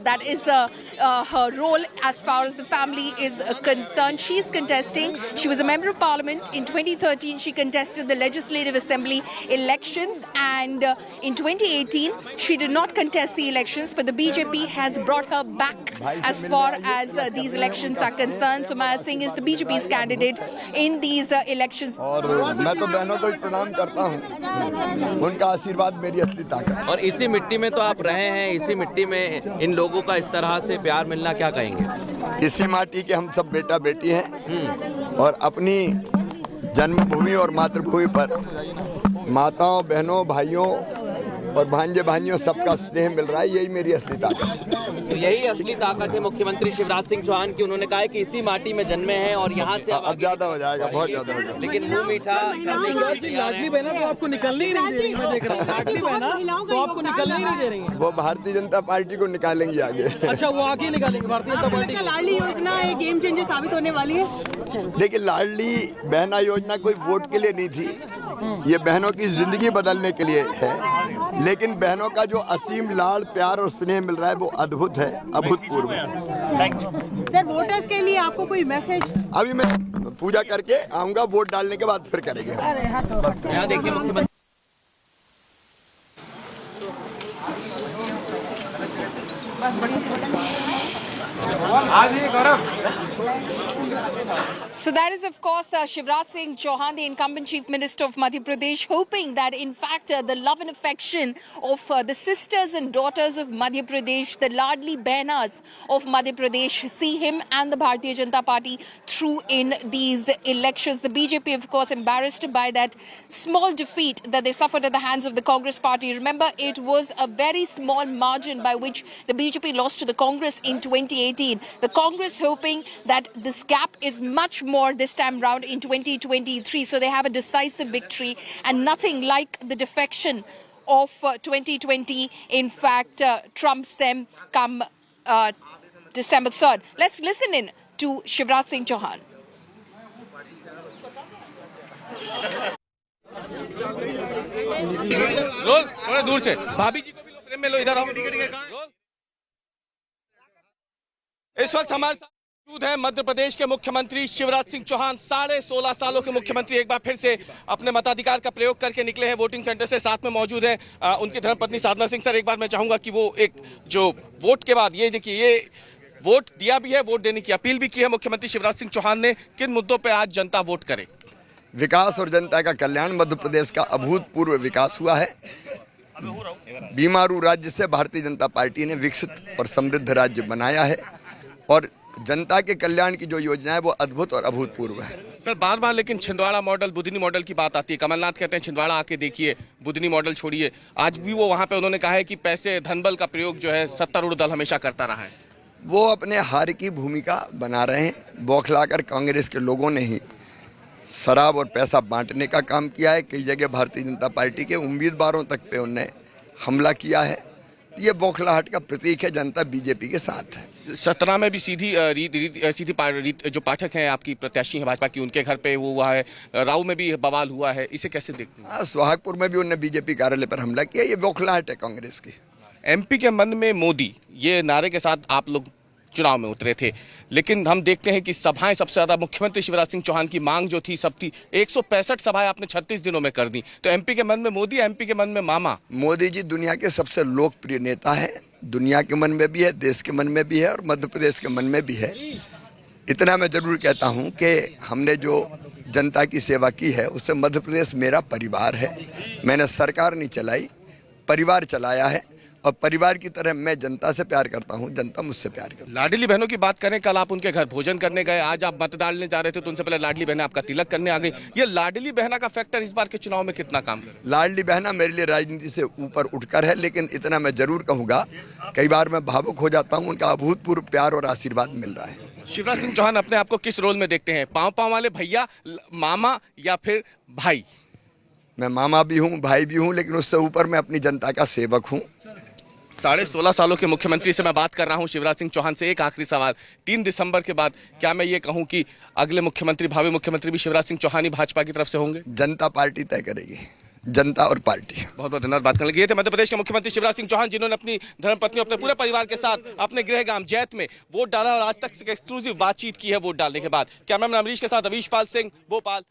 that is her role as far as the family is concerned. She is contesting. She was a member of parliament. In 2013, she contested the Legislative Assembly elections, and in 2018, she did not contest the elections, but the BJP has brought her back as far as these elections are concerned. So Maya Singh is the BJP's candidate in these elections. और मैं तो बहनों को प्रणाम करता हूँ, उनका आशीर्वाद मेरी असली ताकत। और इसी मिट्टी में तो आप रहे हैं, इसी मिट्टी में इन लोगों का इस तरह से प्यार मिलना, क्या कहेंगे? इसी माटी के हम सब बेटा बेटी हैं और अपनी जन्मभूमि और मातृभूमि पर माताओं, बहनों, भाइयों और भांजे भाइयों सबका स्नेह मिल रहा है। यही मेरी असली ताकत है। तो यही असली ताकत है मुख्यमंत्री शिवराज सिंह चौहान की। उन्होंने कहा है कि इसी माटी में जन्मे हैं और यहाँ से अब ज्यादा हो जाएगा, बहुत ज्यादा हो जाएगा। लेकिन मुंह मीठा लाडली बहना तो आपको निकलने ही नहीं दे रही, मैं देख रहा हूँ। लाडली बहना तो आपको निकलने ही नहीं दे रही है। वो भारतीय जनता पार्टी को निकालेंगे आगे। अच्छा, वो आगे निकालेंगे भारतीय जनता पार्टी को। लाडली योजना एक गेम चेंजर साबित होने वाली है। देखिए, लाडली बहना योजना कोई वोट के लिए नहीं थी, ये बहनों की जिंदगी बदलने के लिए है। लेकिन बहनों का जो असीम लाड़, प्यार और स्नेह मिल रहा है वो अद्भुत है, अभूतपूर्व है। सर, वोटर्स के लिए आपको कोई मैसेज? अभी मैं पूजा करके आऊंगा, वोट डालने के बाद फिर करेंगे। यहाँ देखिए मुख्यमंत्री So that is, of course, Shivraj Singh Chouhan, the incumbent Chief Minister of Madhya Pradesh, hoping that, in fact, the love and affection of the sisters and daughters of Madhya Pradesh, the Ladli Behnas of Madhya Pradesh, see him and the Bharatiya Janata Party through in these elections. The BJP, of course, embarrassed by that small defeat that they suffered at the hands of the Congress Party. Remember, it was a very small margin by which the BJP lost to the Congress in 2018. The Congress hoping that this gap is much more this time round in 2023. So they have a decisive victory, and nothing like the defection of 2020, in fact, trumps them come December 3rd. Let's listen in to Shivraj Singh Chouhan. Role थोड़ा दूर से, भाभी जी को भी लो, frame में लो, इधर आओ। इस वक्त हमारे साथ मौजूद है मध्य प्रदेश के मुख्यमंत्री शिवराज सिंह चौहान। 16.5 सालों के मुख्यमंत्री एक बार फिर से अपने मताधिकार का प्रयोग करके निकले हैं वोटिंग सेंटर से। साथ में मौजूद है उनकी धर्मपत्नी साधना सिंह। सर, एक बार मैं चाहूंगा कि वो एक जो वोट के बाद ये देखिए, ये वोट दिया भी है, वोट देने की अपील भी की है मुख्यमंत्री शिवराज सिंह चौहान ने। किन मुद्दों पर आज जनता वोट करे? विकास और जनता का कल्याण। मध्य प्रदेश का अभूतपूर्व विकास हुआ है। बीमारू राज्य से भारतीय जनता पार्टी ने विकसित और समृद्ध राज्य बनाया है, और जनता के कल्याण की जो योजना है वो अद्भुत और अभूतपूर्व है। सर, बार बार लेकिन छिंदवाड़ा मॉडल, बुधनी मॉडल की बात आती है। कमलनाथ कहते हैं छिंदवाड़ा आके देखिए, बुधनी मॉडल छोड़िए। आज भी वो वहां पे उन्होंने कहा है कि पैसे, धनबल का प्रयोग जो है सत्तारूढ़ दल हमेशा करता रहा है। वो अपने हार की भूमिका बना रहे हैं। बौखलाकर कांग्रेस के लोगों ने ही शराब और पैसा बांटने का काम किया है। कई जगह भारतीय जनता पार्टी के उम्मीदवारों तक पे उन्होंने हमला किया है। ये बौखलाहट का प्रतीक है। जनता बीजेपी के साथ है। सतना में भी सीधी जो पाठक हैं, आपकी प्रत्याशी हैं भाजपा की, उनके घर पे वो हुआ है। राव में भी बवाल हुआ है, इसे कैसे देखते हैं? सुहागपुर में भी उन्होंने बीजेपी कार्यालय पर हमला किया। ये बौखलाहट है कांग्रेस की। एमपी के मन में मोदी, ये नारे के साथ आप लोग चुनाव में उतरे थे, लेकिन हम देखते हैं कि सभाएं सबसे ज्यादा मुख्यमंत्री शिवराज सिंह चौहान की मांग जो थी सब थी। 165 सभाएं आपने 36 दिनों में कर दी। तो एमपी के मन में मोदी, एमपी के मन में मामा। मोदी जी दुनिया के सबसे लोकप्रिय नेता है। दुनिया के मन में भी है, देश के मन में भी है, और मध्य प्रदेश के मन में भी है। इतना मैं जरूर कहता हूं कि हमने जो जनता की सेवा की है उससे मध्य प्रदेश मेरा परिवार है। मैंने सरकार नहीं चलाई, परिवार चलाया है, और परिवार की तरह मैं जनता से प्यार करता हूं, जनता मुझसे प्यार करती है। लाडली बहनों की बात करें, कल आप उनके घर भोजन करने गए, आज आप मत डालने जा रहे थे तो उनसे पहले लाडली बहना आपका तिलक करने आ गई। ये लाडली बहना का फैक्टर इस बार के चुनाव में कितना काम करे? लाडली बहना मेरे लिए राजनीति से ऊपर उठकर है, लेकिन इतना मैं जरूर कहूंगा, कई बार मैं भावुक हो जाता हूं, उनका अभूतपूर्व प्यार और आशीर्वाद मिल रहा है। शिवराज सिंह चौहान अपने आप को किस रोल में देखते हैं? पांव पांव वाले भैया, मामा या फिर भाई? मैं मामा भी हूं, भाई भी हूं, लेकिन उससे ऊपर मैं अपनी जनता का सेवक हूं। 16.5 सालों के मुख्यमंत्री से मैं बात कर रहा हूं शिवराज सिंह चौहान से। एक आखिरी सवाल, 3 दिसंबर के बाद क्या मैं ये कहूं कि अगले मुख्यमंत्री, भावी मुख्यमंत्री भी शिवराज सिंह चौहान ही भाजपा की तरफ से होंगे? जनता पार्टी तय करेगी, जनता और पार्टी। बहुत बहुत धन्यवाद बात करने लगे। थे मध्य प्रदेश के मुख्यमंत्री शिवराज सिंह चौहान, जिन्होंने अपनी धर्मपत्नी, अपने पूरे परिवार के साथ अपने गृह गांव जैत में वोट डाला और आज तक एक्सक्लूसिव बातचीत की है वोट डालने के बाद। कैमरामैन अमरीश के साथ अवीश Pal Singh, Bhopal.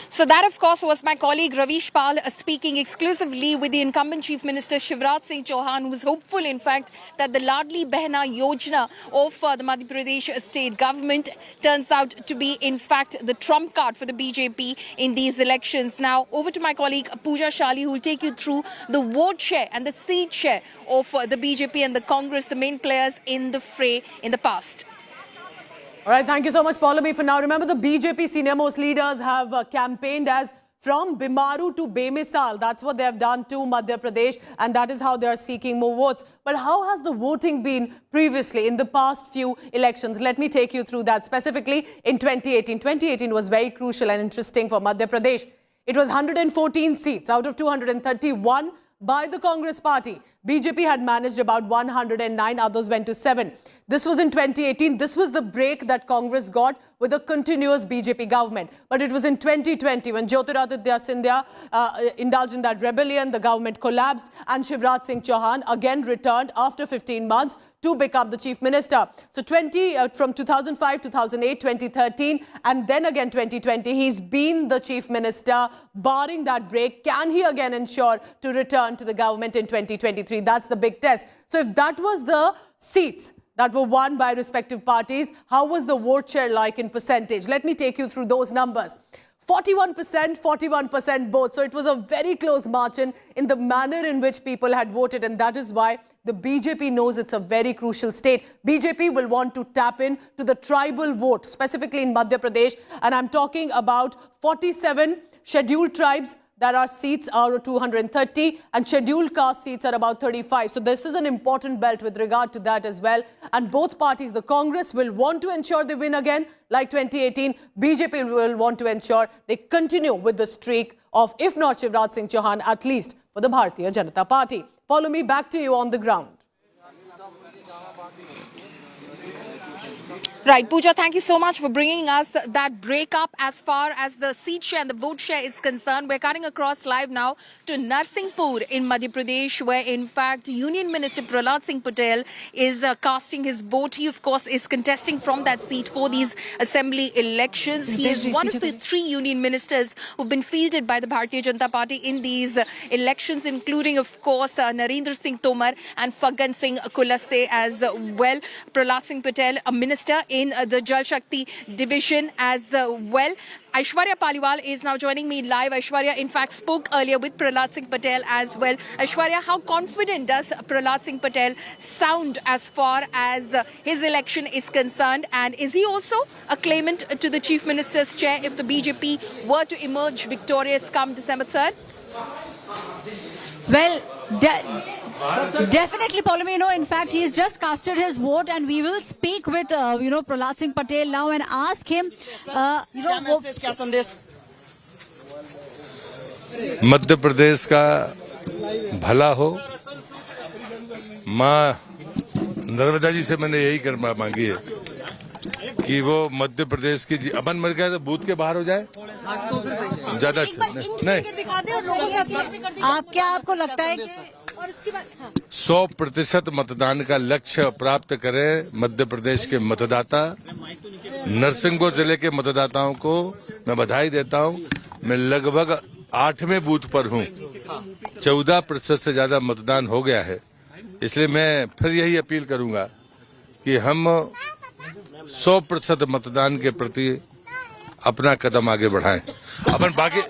So that, of course, was my colleague Ravish Pal speaking exclusively with the incumbent Chief Minister Shivraj Singh Chouhan, who was hopeful, in fact, that the Ladli Behna Yojana of the Madhya Pradesh state government turns out to be, in fact, the trump card for the BJP in these elections. Now, over to my colleague Pooja Shali, who will take you through the vote share and the seat share of the BJP and the Congress, the main players in the fray in the past. All right, thank you so much, Paulami. For now, remember the BJP senior-most leaders have campaigned as from Bimaru to Bemisal. That's what they have done to Madhya Pradesh, and that is how they are seeking more votes. But how has the voting been previously in the past few elections? Let me take you through that. Specifically, in 2018. 2018 was very crucial and interesting for Madhya Pradesh. It was 114 seats out of 231 by the Congress party. BJP had managed about 109, others went to 7. This was in 2018. This was the break that Congress got with a continuous BJP government. But it was in 2020 when Jyotiraditya Scindia indulged in that rebellion, the government collapsed, and Shivraj Singh Chouhan again returned after 15 months to become the chief minister. So from 2005, 2008, 2013, and then again 2020, he's been the chief minister. Barring that break, can he again ensure to return to the government in 2023? That's the big test. So if that was the seats that were won by respective parties, how was the vote share like in percentage? Let me take you through those numbers. 41%, 41% both. So it was a very close margin in the manner in which people had voted, and that is why the BJP knows it's a very crucial state. BJP will want to tap in to the tribal vote, specifically in Madhya Pradesh, and I'm talking about 47 scheduled tribes. There are seats are 230 and scheduled caste seats are about 35. So this is an important belt with regard to that as well. And both parties, the Congress will want to ensure they win again like 2018. BJP will want to ensure they continue with the streak of, if not Shivraj Singh Chouhan, at least for the Bharatiya Janata Party. Follow me back to you on the ground. Right, Pooja, thank you so much for bringing us that breakup as far as the seat share and the vote share is concerned. We're cutting across live now to Narsinghpur in Madhya Pradesh, where in fact Union Minister Prahlad Singh Patel is casting his vote. He of course is contesting from that seat for these assembly elections. He is one of the 3 union ministers who've been fielded by the Bharatiya Janata Party in these elections, including of course Narendra Singh Tomar and Phaggan Singh Kulaste as well. Prahlad Singh Patel, a minister in the Jal Shakti division as well. Aishwarya Paliwal is now joining me live. Aishwarya, in fact, spoke earlier with Prahlad Singh Patel as well. Aishwarya, how confident does Prahlad Singh Patel sound as far as his election is concerned? And is he also a claimant to the Chief Minister's chair if the BJP were to emerge victorious come December 3rd? Well, definitely, Paulami, in fact, he's just casted his vote, and we will speak with, Prahlad Singh Patel now and ask him, क्या संदेश? मध्य प्रदेश का भला हो। माँ नर्मदा जी से मैंने यही कर मांगी है कि वो मध्य प्रदेश की अपन मर गया तो बूथ के बाहर हो जाए, ज्यादा नहीं। आपको लगता है कि 100% मतदान का लक्ष्य प्राप्त करें मध्य प्रदेश के मतदाता। नरसिंहपुर जिले के मतदाताओं को मैं बधाई देता हूं। मैं लगभग 8वें बूथ पर हूं। 14% से ज्यादा मतदान हो गया है। इसलिए मैं फिर यही अपील करूंगा कि हम 100% मतदान के प्रति अपना कदम आगे बढ़ाएं। अपन बाकी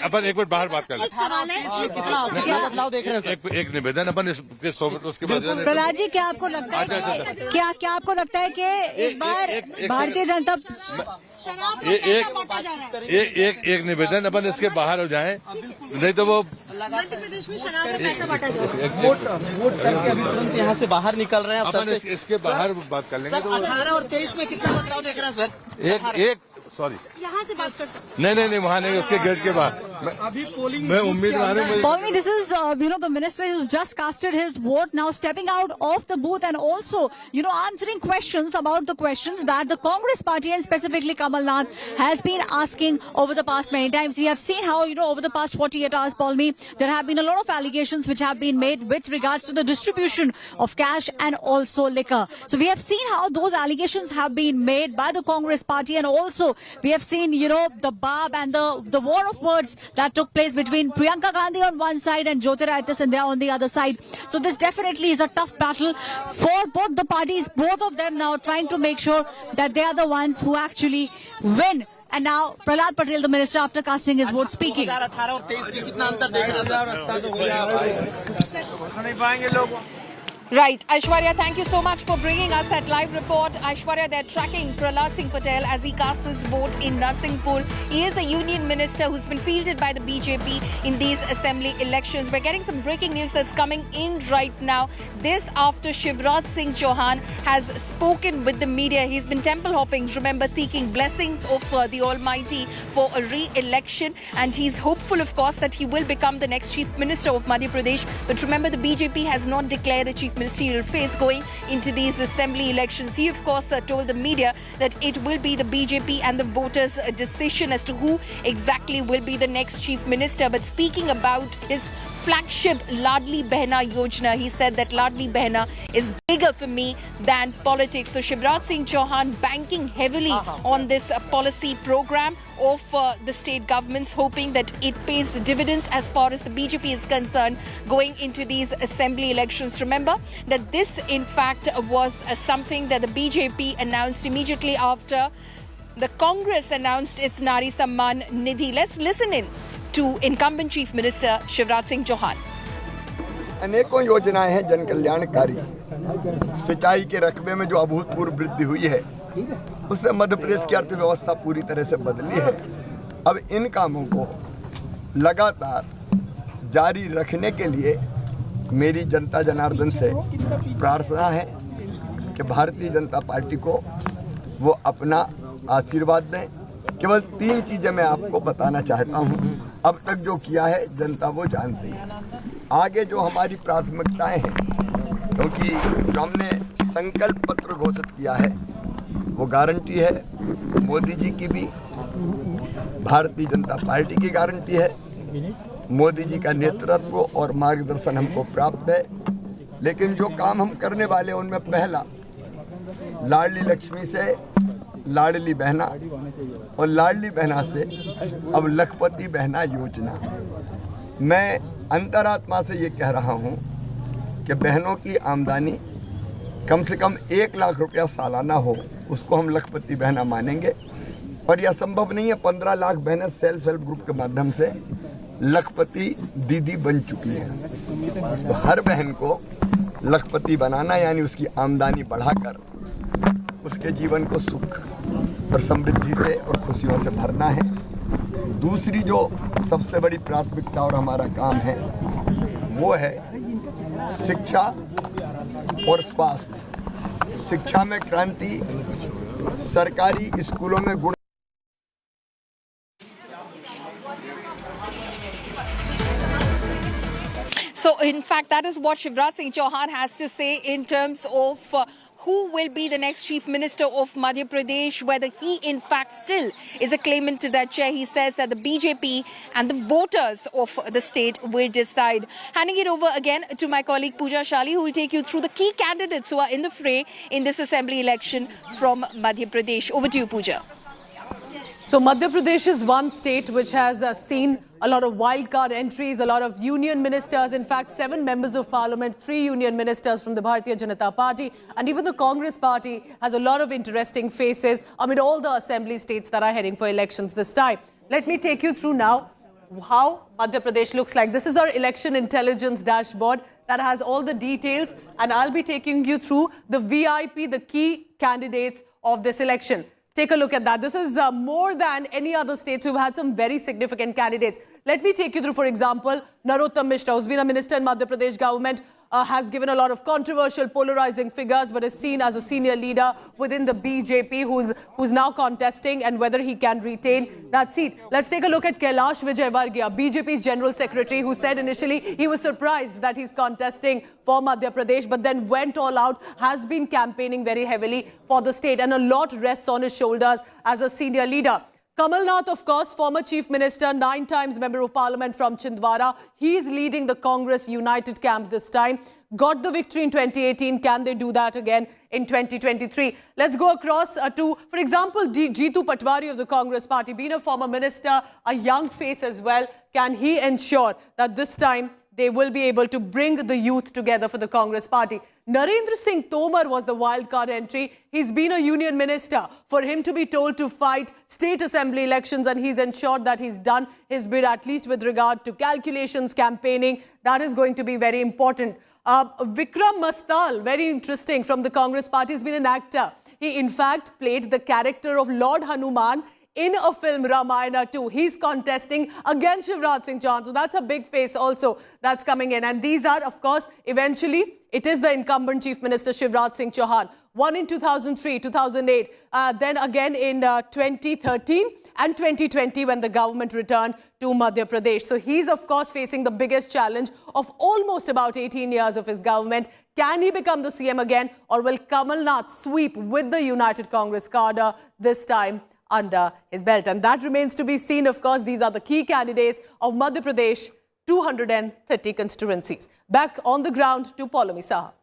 अपन एक मिनट बाहर बात कर लें। क्या बदलाव देख रहे हैं? एक निवेदन अपन उसके बाद प्रहलाद जी, क्या आपको लगता है क्या आपको लगता है कि इस बार भारतीय जनता एक निवेदन अपन इसके बाहर हो जाएं, नहीं तो वो मध्य प्रदेश में शराब का पैसा बांटा जा रहा है। वोट करके अभी तुरंत यहाँ से बाहर निकल रहे हैं। अपन इसके बाहर बात कर लेंगे। 18 और 23 में कितना बदलाव देख रहे हैं सर? सॉरी, यहाँ से बात कर सकते नहीं वहाँ नहीं, उसके गेट के बाद अभी पोलिंग मैं उम्मीदवार हूँ। Paulmi, this is the minister who's just casted his vote, now stepping out of the booth and also answering questions about the questions that the Congress party and specifically Kamal Nath has been asking over the past many times. We have seen how over the past 48 hours, Paulmi, there have been a lot of allegations which have been made with regards to the distribution of cash and also liquor. So we have seen how those allegations have been made by the Congress party, and also we have seen the barb and the war of words that took place between Priyanka Gandhi on one side and Jyotiraditya Scindia on the other side. So this definitely is a tough battle for both the parties, both of them now trying to make sure that they are the ones who actually win. And now Prahlad Patel, the minister, after casting his vote, speaking. 2018 और 23 में कितना अंतर देख रहे हैं? Right, Aishwarya, thank you so much for bringing us that live report. Aishwarya, they're tracking Prahlad Singh Patel as he casts his vote in Narsinghpur. He is a union minister who's been fielded by the BJP in these assembly elections. We're getting some breaking news that's coming in right now. This after Shivraj Singh Chouhan has spoken with the media. He's been temple hopping, remember, seeking blessings of the Almighty for a re-election. And he's hopeful, of course, that he will become the next chief minister of Madhya Pradesh. But remember, the BJP has not declared a chief ministerial phase going into these assembly elections. He, of course, told the media that it will be the BJP and the voters' decision as to who exactly will be the next chief minister. But speaking about his flagship Ladli Behna Yojana, he said that Ladli Behna is bigger for me than politics. So Shivraj Singh Chouhan banking heavily on this policy program of the state governments, hoping that it pays the dividends as far as the BJP is concerned going into these assembly elections. Remember that this in fact was something that the BJP announced immediately after the Congress announced its Nari Samman Nidhi. Let's listen in to Incumbent Chief Minister Shivraj Singh Chouhan. अनेकों योजनाएं हैं जन कल्याणकारी। सिंचाई के रकबे में जो अभूतपूर्व वृद्धि हुई है उससे मध्य प्रदेश की अर्थव्यवस्था पूरी तरह से बदली है। अब इन कामों को लगातार जारी रखने के लिए मेरी जनता जनार्दन से प्रार्थना है कि भारतीय जनता पार्टी को वो अपना आशीर्वाद दें। केवल 3 चीजें मैं आपको बताना चाहता हूं। अब तक जो किया है जनता वो जानती है। आगे जो हमारी प्राथमिकताएं हैं, क्योंकि जो हमने संकल्प पत्र घोषित किया है वो गारंटी है मोदी जी की भी, भारतीय जनता पार्टी की गारंटी है। मोदी जी का नेतृत्व और मार्गदर्शन हमको प्राप्त है। लेकिन जो काम हम करने वाले हैं उनमें पहला लाडली लक्ष्मी से लाडली बहना और लाडली बहना से अब लखपति बहना योजना। मैं अंतरात्मा से ये कह रहा हूँ कि बहनों की आमदनी कम से कम 1 लाख रुपया सालाना हो, उसको हम लखपति बहना मानेंगे। और यह संभव नहीं है, 15 लाख बहनें सेल्फ हेल्प ग्रुप के माध्यम से लखपति दीदी बन चुकी हैं। तो हर बहन को लखपति बनाना यानी उसकी आमदनी बढ़ाकर उसके जीवन को सुख और समृद्धि से और खुशियों से भरना है। दूसरी जो सबसे बड़ी प्राथमिकता और हमारा काम है वो है शिक्षा और स्वास्थ्य। शिक्षा में क्रांति, सरकारी स्कूलों में गुण। So in fact, that is what Shivraj Singh Chouhan has to say in terms of who will be the next Chief Minister of Madhya Pradesh, whether he in fact still is a claimant to that chair. He says that the BJP and the voters of the state will decide. Handing it over again to my colleague Pooja Shali, who will take you through the key candidates who are in the fray in this assembly election from Madhya Pradesh. Over to you, Pooja. So Madhya Pradesh is one state which has seen a lot of wildcard entries, a lot of union ministers. In fact, 7 members of parliament, 3 union ministers from the Bharatiya Janata Party, and even the Congress party has a lot of interesting faces amid all the assembly states that are heading for elections this time. Let me take you through now how Madhya Pradesh looks like. This is our election intelligence dashboard that has all the details, and I'll be taking you through the VIP, the key candidates of this election. Take a look at that. This is more than any other states who've had some very significant candidates. Let me take you through, for example, Narottam Mishra, who's been a minister in Madhya Pradesh government, has given a lot of controversial, polarizing figures, but is seen as a senior leader within the BJP who's now contesting and whether he can retain that seat. Let's take a look at Kailash Vijayvargiya, BJP's General Secretary, who said initially he was surprised that he's contesting for Madhya Pradesh, but then went all out, has been campaigning very heavily for the state, and a lot rests on his shoulders as a senior leader. Kamal Nath, of course, former Chief Minister, 9 times Member of Parliament from Chhindwara. He's leading the Congress United camp this time. Got the victory in 2018. Can they do that again in 2023? Let's go across to, for example, Jeetu Patwari of the Congress Party, being a former minister, a young face as well. Can he ensure that this time they will be able to bring the youth together for the Congress Party? Narendra Singh Tomar was the wildcard entry. He's been a union minister. For him to be told to fight state assembly elections, and he's ensured that he's done his bit, at least with regard to calculations, campaigning, that is going to be very important. Vikram Mastal, very interesting, from the Congress Party, has been an actor. He in fact played the character of Lord Hanuman in a film, Ramayana 2. He's contesting against Shivraj Singh Chouhan. So that's a big face also that's coming in. And these are, of course, eventually, it is the incumbent Chief Minister Shivraj Singh Chouhan. One in 2003, 2008, then again in 2013 and 2020 when the government returned to Madhya Pradesh. So he's, of course, facing the biggest challenge of almost about 18 years of his government. Can he become the CM again, or will Kamal Nath sweep with the United Congress cadre this time under his belt? And that remains to be seen. Of course, these are the key candidates of Madhya Pradesh, 230 constituencies. Back on the ground to Paulomi Saha.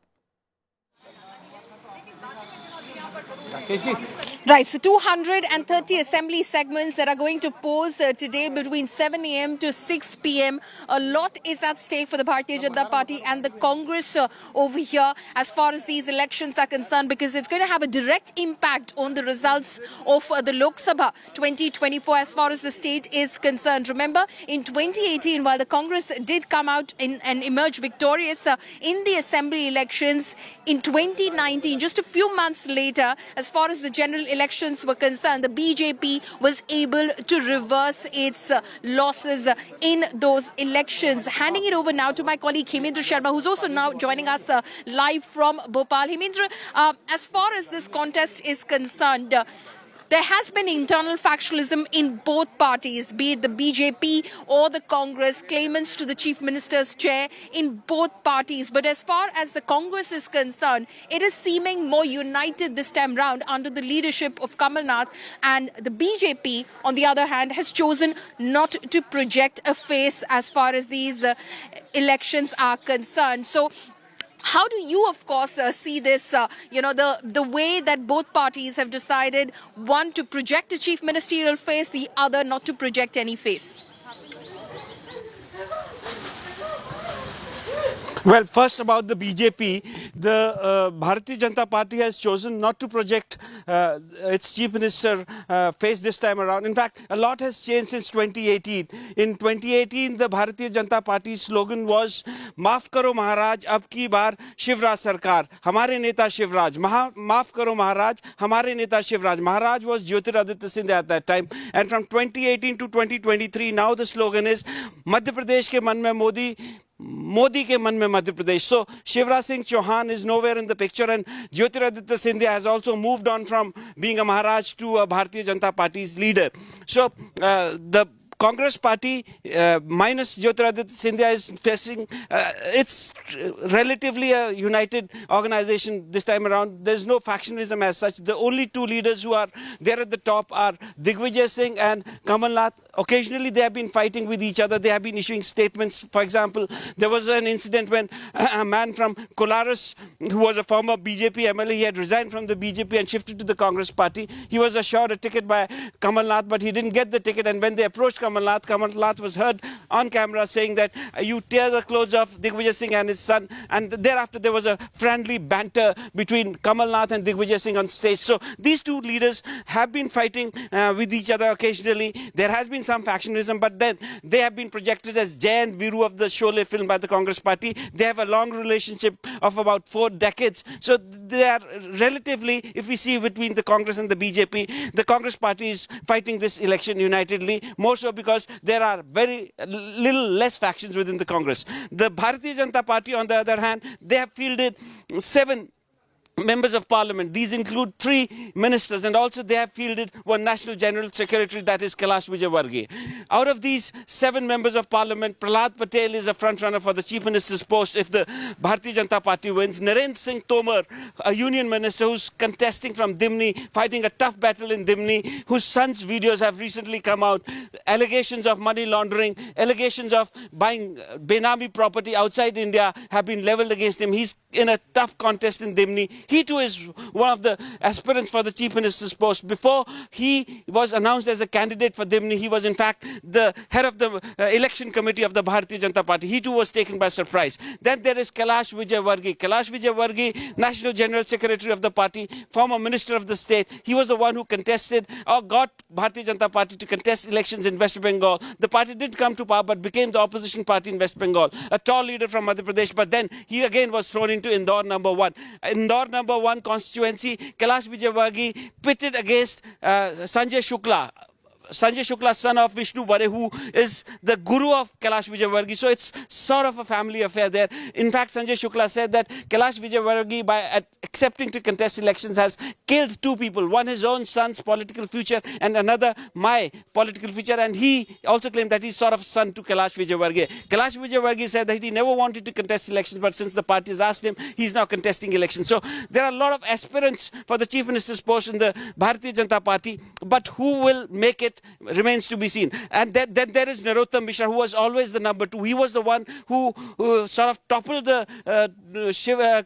Right, so 230 assembly segments that are going to pose today between 7 a.m. to 6 p.m. A lot is at stake for the Bharatiya Janata Party and the Congress over here as far as these elections are concerned, because it's going to have a direct impact on the results of the Lok Sabha 2024 as far as the state is concerned. Remember, in 2018, while the Congress did come out and emerge victorious in the assembly elections, in 2019, just a few months later, as far as the general elections were concerned, the BJP was able to reverse its losses in those elections. Handing it over now to my colleague Hemendra Sharma, who's also now joining us live from Bhopal. Hemendra, as far as this contest is concerned, there has been internal factionalism in both parties, be it the BJP or the Congress, claimants to the Chief Minister's chair in both parties. But as far as the Congress is concerned, it is seeming more united this time round under the leadership of Kamal Nath. And the BJP, on the other hand, has chosen not to project a face as far as these elections are concerned. So how do you, of course, see this, the way that both parties have decided, one to project a chief ministerial face, the other not to project any face? Well, first about the BJP, the Bharatiya Janata Party has chosen not to project its Chief Minister face this time around. In fact, a lot has changed since 2018. In 2018, the Bharatiya Janata Party's slogan was, "Maaf karo Maharaj, ab ki baar Shivraj Sarkar, hamare neta Shivraj." Maaf karo Maharaj, hamare neta Shivraj. Maharaj was Jyotiraditya Sindhya at that time. And from 2018 to 2023, now the slogan is, "Madhya Pradesh ke man mein Modi, Modi ke man mein Madhya Pradesh." So Shivraj Singh Chouhan is nowhere in the picture, and Jyotiraditya Sindhya has also moved on from being a Maharaj to a Bharatiya Janata Party's leader. So the Congress party minus Jyotiraditya Scindia is facing, it's relatively a united organization this time around. There's no factionalism as such. The only two leaders who are there at the top are Digvijay Singh and Kamal Nath. Occasionally they have been fighting with each other. They have been issuing statements. For example, there was an incident when a man from Kolaris, who was a former BJP MLA, he had resigned from the BJP and shifted to the Congress party. He was assured a ticket by Kamal Nath, but he didn't get the ticket. And when they approached Kamal Nath was heard on camera saying that you tear the clothes off Digvijay Singh and his son. And thereafter there was a friendly banter between Kamal Nath and Digvijay Singh on stage. So these two leaders have been fighting with each other occasionally. There has been some factionalism, but then they have been projected as Jay and Viru of the Sholay film by the Congress party. They have a long relationship of about 4 decades. So they are relatively, if we see between the Congress and the BJP, the Congress party is fighting this election unitedly, more so because there are very little less factions within the Congress. The Bharatiya Janata Party, on the other hand, they have fielded 7 members of parliament. These include 3 ministers, and also they have fielded one national general secretary, that is Kailash Vijayvargiya. Out of these 7 members of parliament, Prahlad Patel is a front runner for the chief minister's post if the Bharatiya Janata Party wins. Narendra Singh Tomar, a union minister who's contesting from Dimni, fighting a tough battle in Dimni, whose son's videos have recently come out. Allegations of money laundering, allegations of buying Benami property outside India have been leveled against him. He's in a tough contest in Dimni. He too is one of the aspirants for the chief minister's post. Before he was announced as a candidate for Dimni, he was in fact the head of the election committee of the Bharatiya Janata Party. He too was taken by surprise. Then there is Kailash Vijayvargiya. Kailash Vijayvargiya, national general secretary of the party, former minister of the state. He was the one who contested or got Bharatiya Janata Party to contest elections in West Bengal. The party did come to power but became the opposition party in West Bengal. A tall leader from Madhya Pradesh, but then he again was thrown into Indore number 1. Indore number 1 constituency, Kailash Vijayvargiya pitted against Sanjay Shukla. Sanjay Shukla, son of Vishnu Bare, who is the guru of Kailash Vijayvargiya. So it's sort of a family affair there. In fact, Sanjay Shukla said that Kailash Vijayvargiya, by accepting to contest elections, has killed 2 people. One, his own son's political future, and another, my political future. And he also claimed that he's sort of son to Kailash Vijayvargiya. Kailash Vijayvargiya said that he never wanted to contest elections, but since the party has asked him, he's now contesting elections. So there are a lot of aspirants for the chief minister's post in the Bharatiya Janata Party, but who will make it remains to be seen. And then there is Narottam Mishra, who was always the number 2. He was the one who sort of toppled the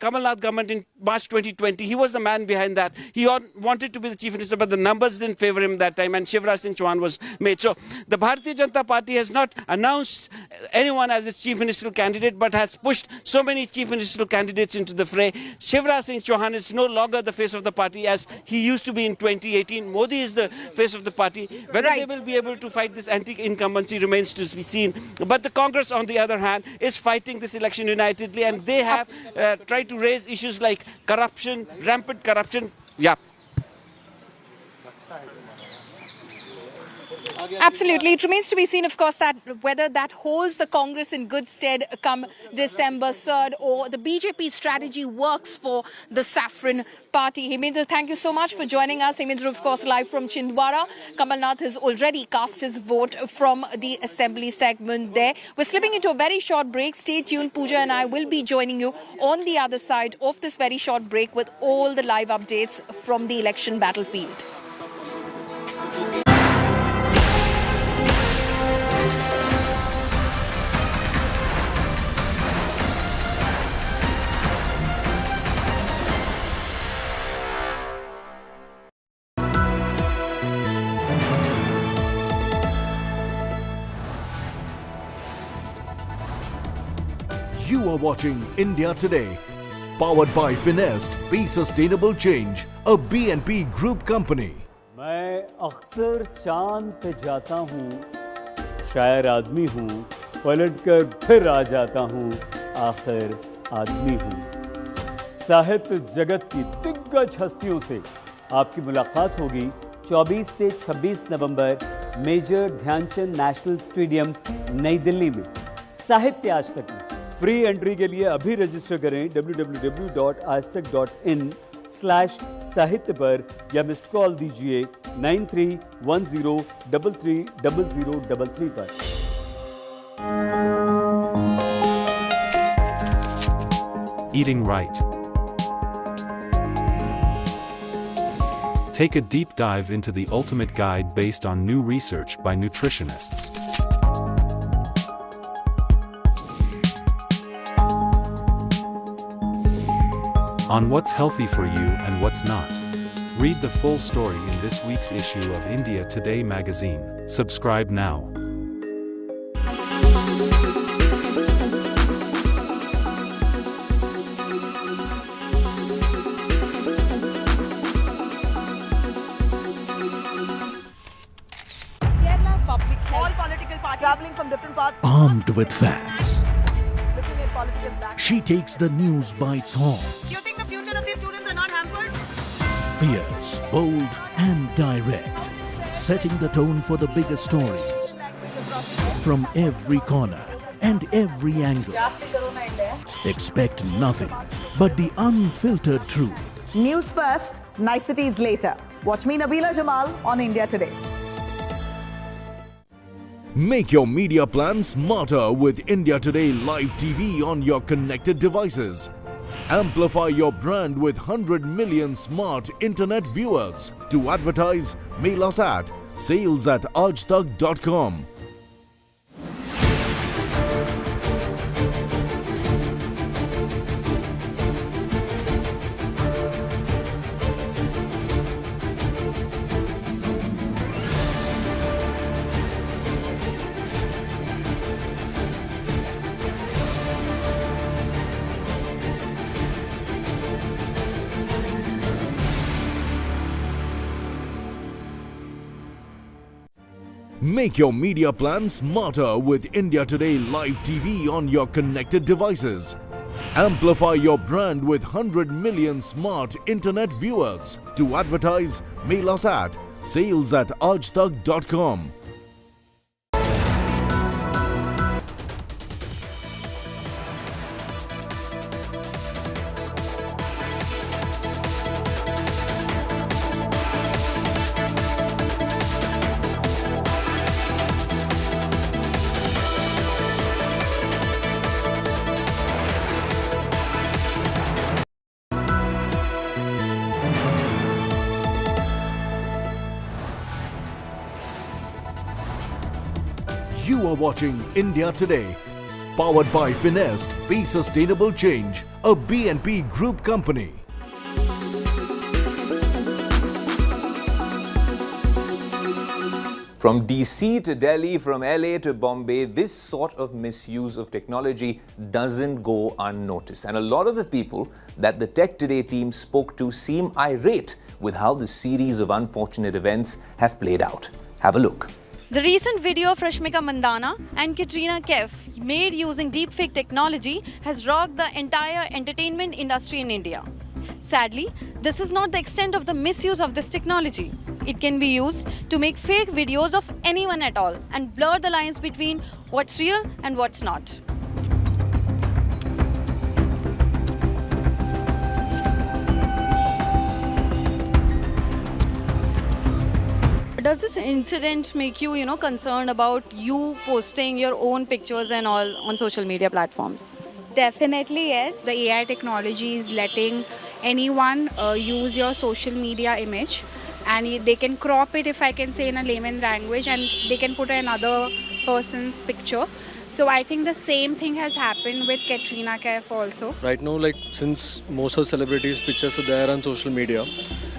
Kamal Nath government in March 2020. He was the man behind that. He wanted to be the chief minister, but the numbers didn't favor him that time, and Shivraj Singh Chouhan was made. So the Bharatiya Janata Party has not announced anyone as its chief ministerial candidate, but has pushed so many chief ministerial candidates into the fray. Shivraj Singh Chouhan is no longer the face of the party as he used to be in 2018. Modi is the face of the party. Whether they will be able to fight this anti-incumbency remains to be seen. But the Congress, on the other hand, is fighting this election unitedly, and they have tried to raise issues like corruption, rampant corruption. Yeah. Absolutely. It remains to be seen, of course, that whether that holds the Congress in good stead come December 3rd, or the BJP strategy works for the Saffron Party. Hemendra, thank you so much for joining us. Hemendra, of course, live from Chhindwara. Kamal Nath has already cast his vote from the Assembly segment there. We're slipping into a very short break. Stay tuned. Pooja and I will be joining you on the other side of this very short break with all the live updates from the election battlefield. You are watching India Today, powered by Finest, Be Sustainable Change, a BNP Group company. मैं अक्सर चांद पे जाता हूँ, शायर आदमी हूँ, पलटकर फिर आ जाता हूँ, आखिर आदमी हूँ। साहित्य जगत की दिग्गज हस्तियों से आपकी मुलाकात होगी 24 से 26 नवंबर मेजर ध्यानचंद नेशनल स्टेडियम नई दिल्ली में। साहित्य आज तक में फ्री एंट्री के लिए अभी रजिस्टर करें www.aajtak.in sahitya पर या मिस्ड कॉल दीजिए 9310330033 पर। Eating right. Take a deep dive into the ultimate guide based on new research by nutritionists. On what's healthy for you and what's not. Read the full story in this week's issue of India Today magazine. Subscribe now. Public health. All political parties traveling from different parts. Armed with facts, Looking at political back. she takes the news by its horns. Do you think the future of these students are not hampered? Fierce, bold, and direct, setting the tone for the biggest stories from every corner and every angle. Expect nothing but the unfiltered truth. News first, niceties later. Watch me, Nabila Jamal, on India Today. Make your media plan smarter with India Today Live TV on your connected devices. Amplify your brand with 100 million smart internet viewers. To advertise, mail us at sales@aajtak.com. Make your media plan smarter with India Today Live TV on your connected devices. Amplify your brand with 100 million smart internet viewers. To advertise, mail us at sales@aajtak.com. You are watching India Today, powered by Finest Be Sustainable Change, a BNP Group company. From DC to Delhi, from LA to Bombay, this sort of misuse of technology doesn't go unnoticed. And a lot of the people that the Tech Today team spoke to seem irate with how the series of unfortunate events have played out. Have a look. The recent video of Rashmika Mandana and Katrina Kaif made using deepfake technology has rocked the entire entertainment industry in India. Sadly, this is not the extent of the misuse of this technology. It can be used to make fake videos of anyone at all and blur the lines between what's real and what's not. Does this incident make you, concerned about you posting your own pictures and all on social media platforms? Definitely, yes. The AI technology is letting anyone use your social media image, and they can crop it, if I can say in a layman language, and they can put another person's picture. So I think the same thing has happened with Katrina Kaif also. Right now, since most of celebrities' pictures are there on social media,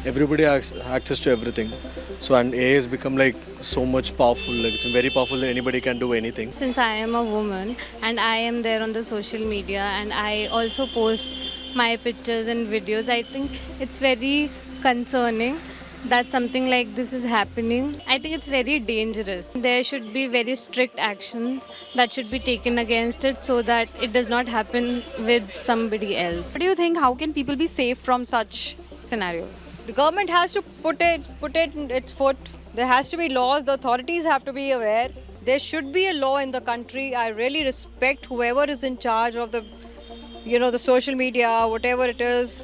everybody has access to everything. So and AI has become so much powerful. It's very powerful that anybody can do anything. Since I am a woman and I am there on the social media and I also post my pictures and videos, I think it's very concerning that something like this is happening. I think it's very dangerous. There should be very strict actions that should be taken against it so that it does not happen with somebody else. What do you think? How can people be safe from such scenario? The government has to put it in its foot. There has to be laws. The authorities have to be aware. There should be a law in the country. I really respect whoever is in charge of the social media, whatever it is.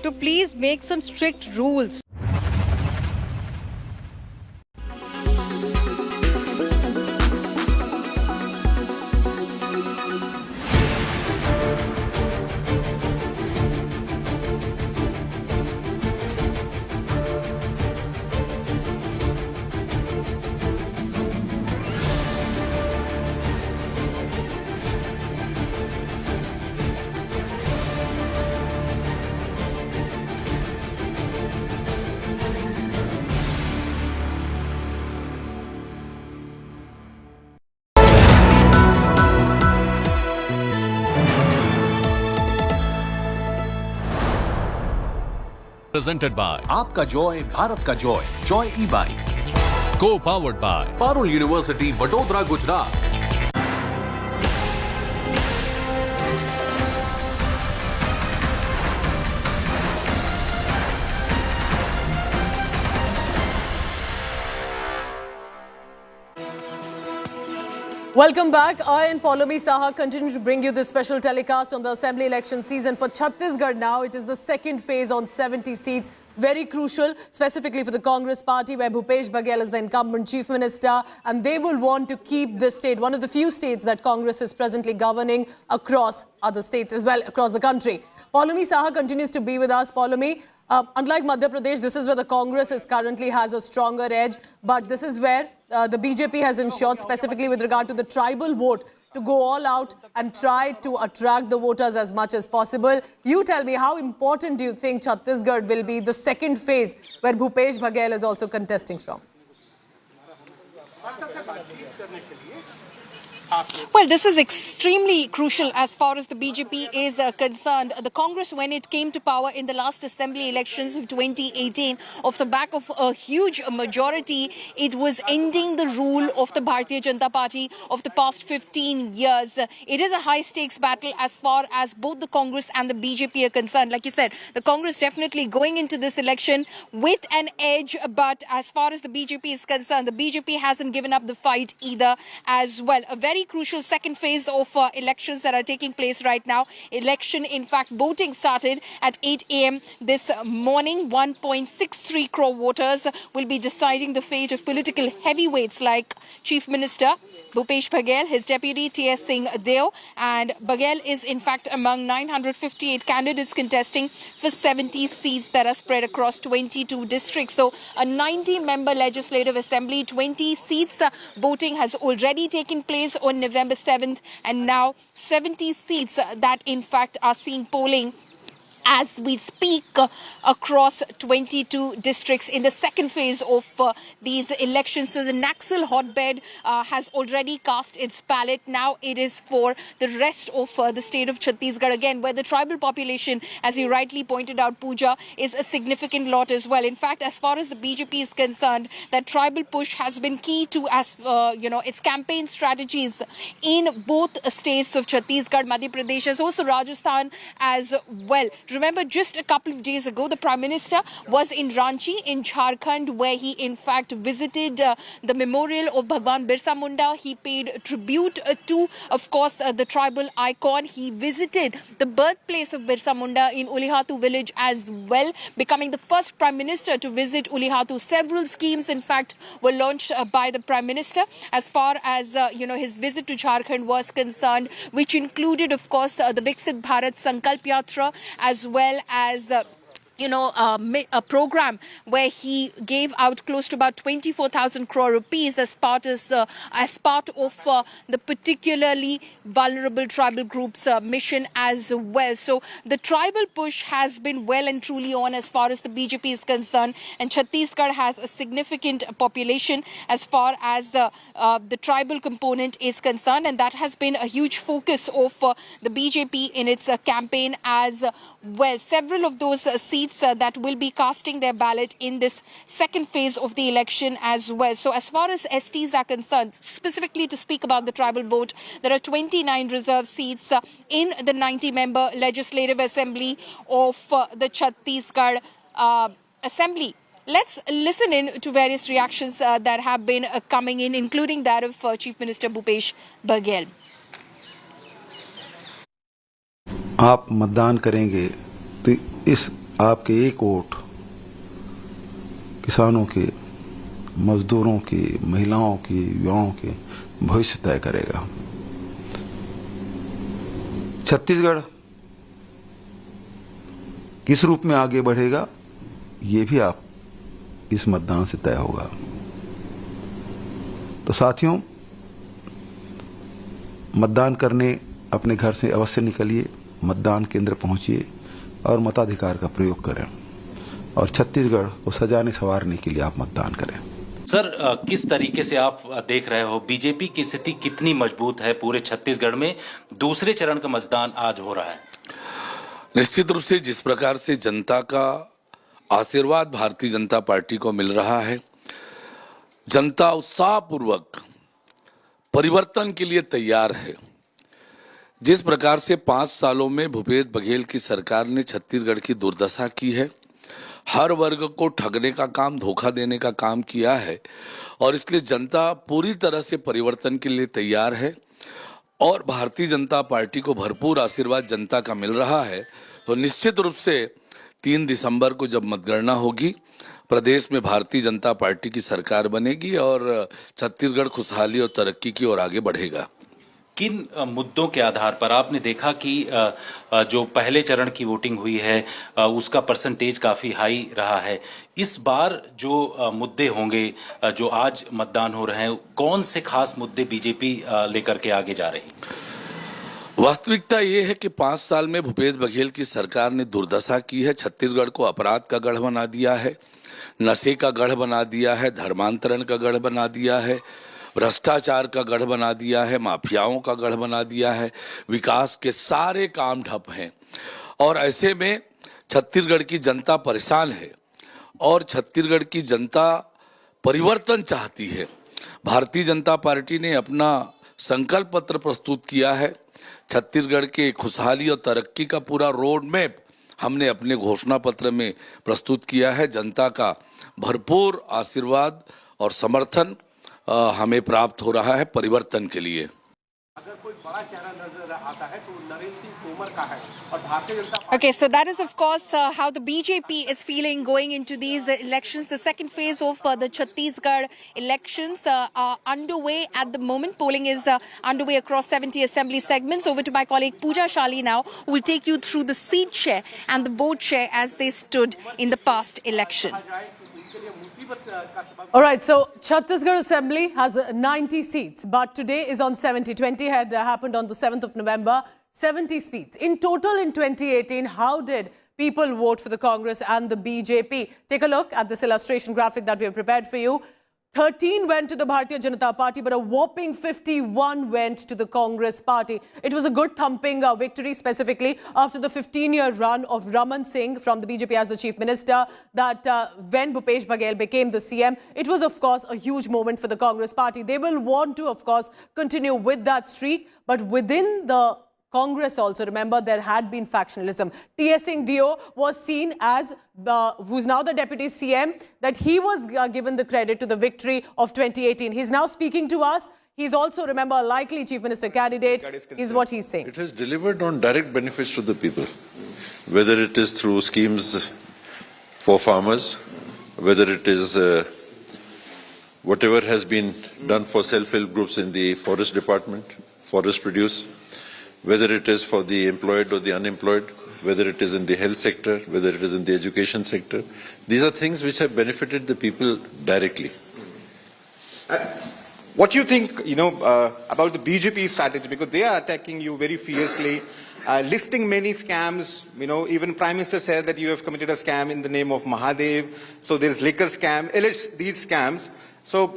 to please make some strict rules. Presented by आपका Joy Bharat का Joy Joy e-bike co-powered by Parul University Vadodara Gujarat. Welcome back. I and Paulomi Saha continue to bring you this special telecast on the assembly election season for Chhattisgarh now. It is the second phase on 70 seats. Very crucial, specifically for the Congress party, where Bhupesh Baghel is the incumbent chief minister, and they will want to keep this state, one of the few states that Congress is presently governing across other states as well, across the country. Paulomi Saha continues to be with us. Paulomi, unlike Madhya Pradesh, this is where the Congress currently has a stronger edge, but this is where the BJP has ensured, specifically with regard to the tribal vote, to go all out and try to attract the voters as much as possible. You tell me, how important do you think Chhattisgarh will be, the second phase where Bhupesh Baghel is also contesting from? Well, this is extremely crucial as far as the BJP is concerned. The Congress, when it came to power in the last assembly elections of 2018, off the back of a huge majority, it was ending the rule of the Bharatiya Janata Party of the past 15 years. It is a high-stakes battle as far as both the Congress and the BJP are concerned. Like you said, the Congress definitely going into this election with an edge, but as far as the BJP is concerned, the BJP hasn't given up the fight either as well. A very crucial second phase of elections that are taking place right now. Election, in fact, voting started at 8 a.m. this morning. 1.63 crore voters will be deciding the fate of political heavyweights like Chief Minister Bhupesh Baghel, his deputy T.S. Singh Deo, and Baghel is in fact among 958 candidates contesting for 70 seats that are spread across 22 districts. So a 90-member legislative assembly, 20 seats voting has already taken place on November 7th, and now 70 seats that in fact are seeing polling as we speak across 22 districts in the second phase of these elections. So the Naxal hotbed has already cast its ballot. Now it is for the rest of the state of Chhattisgarh, again, where the tribal population, as you rightly pointed out, Pooja, is a significant lot as well. In fact, as far as the BJP is concerned, that tribal push has been key to, its campaign strategies in both states of Chhattisgarh, Madhya Pradesh, as also Rajasthan as well. Remember, just a couple of days ago, the Prime Minister was in Ranchi in Jharkhand, where he in fact visited the memorial of Bhagwan Birsa Munda. He paid tribute to, of course, the tribal icon. He visited the birthplace of Birsa Munda in Ulihatu village as well, becoming the first Prime Minister to visit Ulihatu. Several schemes, in fact, were launched by the Prime Minister as far as, his visit to Jharkhand was concerned, which included, of course, the Viksit Bharat Sankalp Yatra, as well as a program where he gave out close to about 24,000 crore rupees as part of the particularly vulnerable tribal groups mission as well. So the tribal push has been well and truly on as far as the BJP is concerned, and Chhattisgarh has a significant population as far as the tribal component is concerned, and that has been a huge focus of the BJP in its campaign as well. Several of those seats that will be casting their ballot in this second phase of the election as well. So as far as STs are concerned, specifically to speak about the tribal vote, there are 29 reserved seats in the 90-member Legislative Assembly of the Chhattisgarh Assembly. Let's listen in to various reactions that have been coming in, including that of Chief Minister Bhupesh Baghel. आप मतदान करेंगे तो इस आपके एक vote किसानों के, मजदूरों की, महिलाओं की, युवाओं के भविष्य तय करेगा। छत्तीसगढ़ किस रूप में आगे बढ़ेगा ये भी आप इस मतदान से तय होगा। तो साथियों, मतदान करने अपने घर से अवश्य निकलिए, मतदान केंद्र पहुंचिए और मताधिकार का प्रयोग करें और छत्तीसगढ़ को सजाने संवारने के लिए आप मतदान करें। सर, किस तरीके से आप देख रहे हो, बीजेपी की स्थिति कितनी मजबूत है पूरे छत्तीसगढ़ में? दूसरे चरण का मतदान आज हो रहा है। निश्चित रूप से जिस प्रकार से जनता का आशीर्वाद भारतीय जनता पार्टी को मिल रहा है, जनता उत्साहपूर्वक परिवर्तन के लिए तैयार है। जिस प्रकार से 5 सालों में भूपेश बघेल की सरकार ने छत्तीसगढ़ की दुर्दशा की है, हर वर्ग को ठगने का काम, धोखा देने का काम किया है और इसलिए जनता पूरी तरह से परिवर्तन के लिए तैयार है और भारतीय जनता पार्टी को भरपूर आशीर्वाद जनता का मिल रहा है। तो निश्चित रूप से 3 दिसंबर को जब मतगणना होगी, प्रदेश में भारतीय जनता पार्टी की सरकार बनेगी और छत्तीसगढ़ खुशहाली और तरक्की की ओर आगे बढ़ेगा। किन मुद्दों के आधार पर आपने देखा कि जो पहले चरण की वोटिंग हुई है उसका परसेंटेज काफ़ी हाई रहा है, इस बार जो मुद्दे होंगे, जो आज मतदान हो रहे हैं, कौन से खास मुद्दे बीजेपी लेकर के आगे जा रही है? वास्तविकता ये है कि 5 साल में भूपेश बघेल की सरकार ने दुर्दशा की है। छत्तीसगढ़ को अपराध का गढ़ बना दिया है, नशे का गढ़ बना दिया है, धर्मांतरण का गढ़ बना दिया है, भ्रष्टाचार का गढ़ बना दिया है, माफियाओं का गढ़ बना दिया है, विकास के सारे काम ठप हैं और ऐसे में छत्तीसगढ़ की जनता परेशान है और छत्तीसगढ़ की जनता परिवर्तन चाहती है। भारतीय जनता पार्टी ने अपना संकल्प पत्र प्रस्तुत किया है। छत्तीसगढ़ के खुशहाली और तरक्की का पूरा रोड मैप हमने अपने घोषणा पत्र में प्रस्तुत किया है। जनता का भरपूर आशीर्वाद और समर्थन हमें प्राप्त हो रहा है परिवर्तन के लिए। अगर कोई बड़ा चेहरा नजर आता है तो नरेंद्र सिंह तोमर का है और Bharatiya Janata Okay, so that is of course how the BJP is feeling going into these elections. The second phase of the Chhattisgarh elections are underway at the moment. Polling is underway across 70 assembly segments. Over to my colleague Pooja Shali now, who will take you through the seat share and the vote share as they stood in the past election. All right, so Chhattisgarh Assembly has 90 seats, but today is on 70. 20 had happened on the 7th of November, 70 seats. In total in 2018, how did people vote for the Congress and the BJP? Take a look at this illustration graphic that we have prepared for you. 13 went to the Bharatiya Janata Party, but a whopping 51 went to the Congress Party. It was a good thumping victory, specifically after the 15-year run of Raman Singh from the BJP as the Chief Minister, that when Bhupesh Baghel became the CM, it was, of course, a huge moment for the Congress Party. They will want to, of course, continue with that streak, but within the Congress also, remember, there had been factionalism. Singh Deo was seen as, who's now the Deputy CM, that he was given the credit to the victory of 2018. He's now speaking to us. He's also, remember, a likely Chief Minister candidate, is what he's saying. It has delivered on direct benefits to the people, whether it is through schemes for farmers, whether it is whatever has been done for self-help groups in the forest department, forest produce, whether it is for the employed or the unemployed, whether it is in the health sector, whether it is in the education sector. These are things which have benefited the people directly. What do you think, about the BJP strategy? Because they are attacking you very fiercely, listing many scams. Even Prime Minister said that you have committed a scam in the name of Mahadev. So there's liquor scam, these scams. So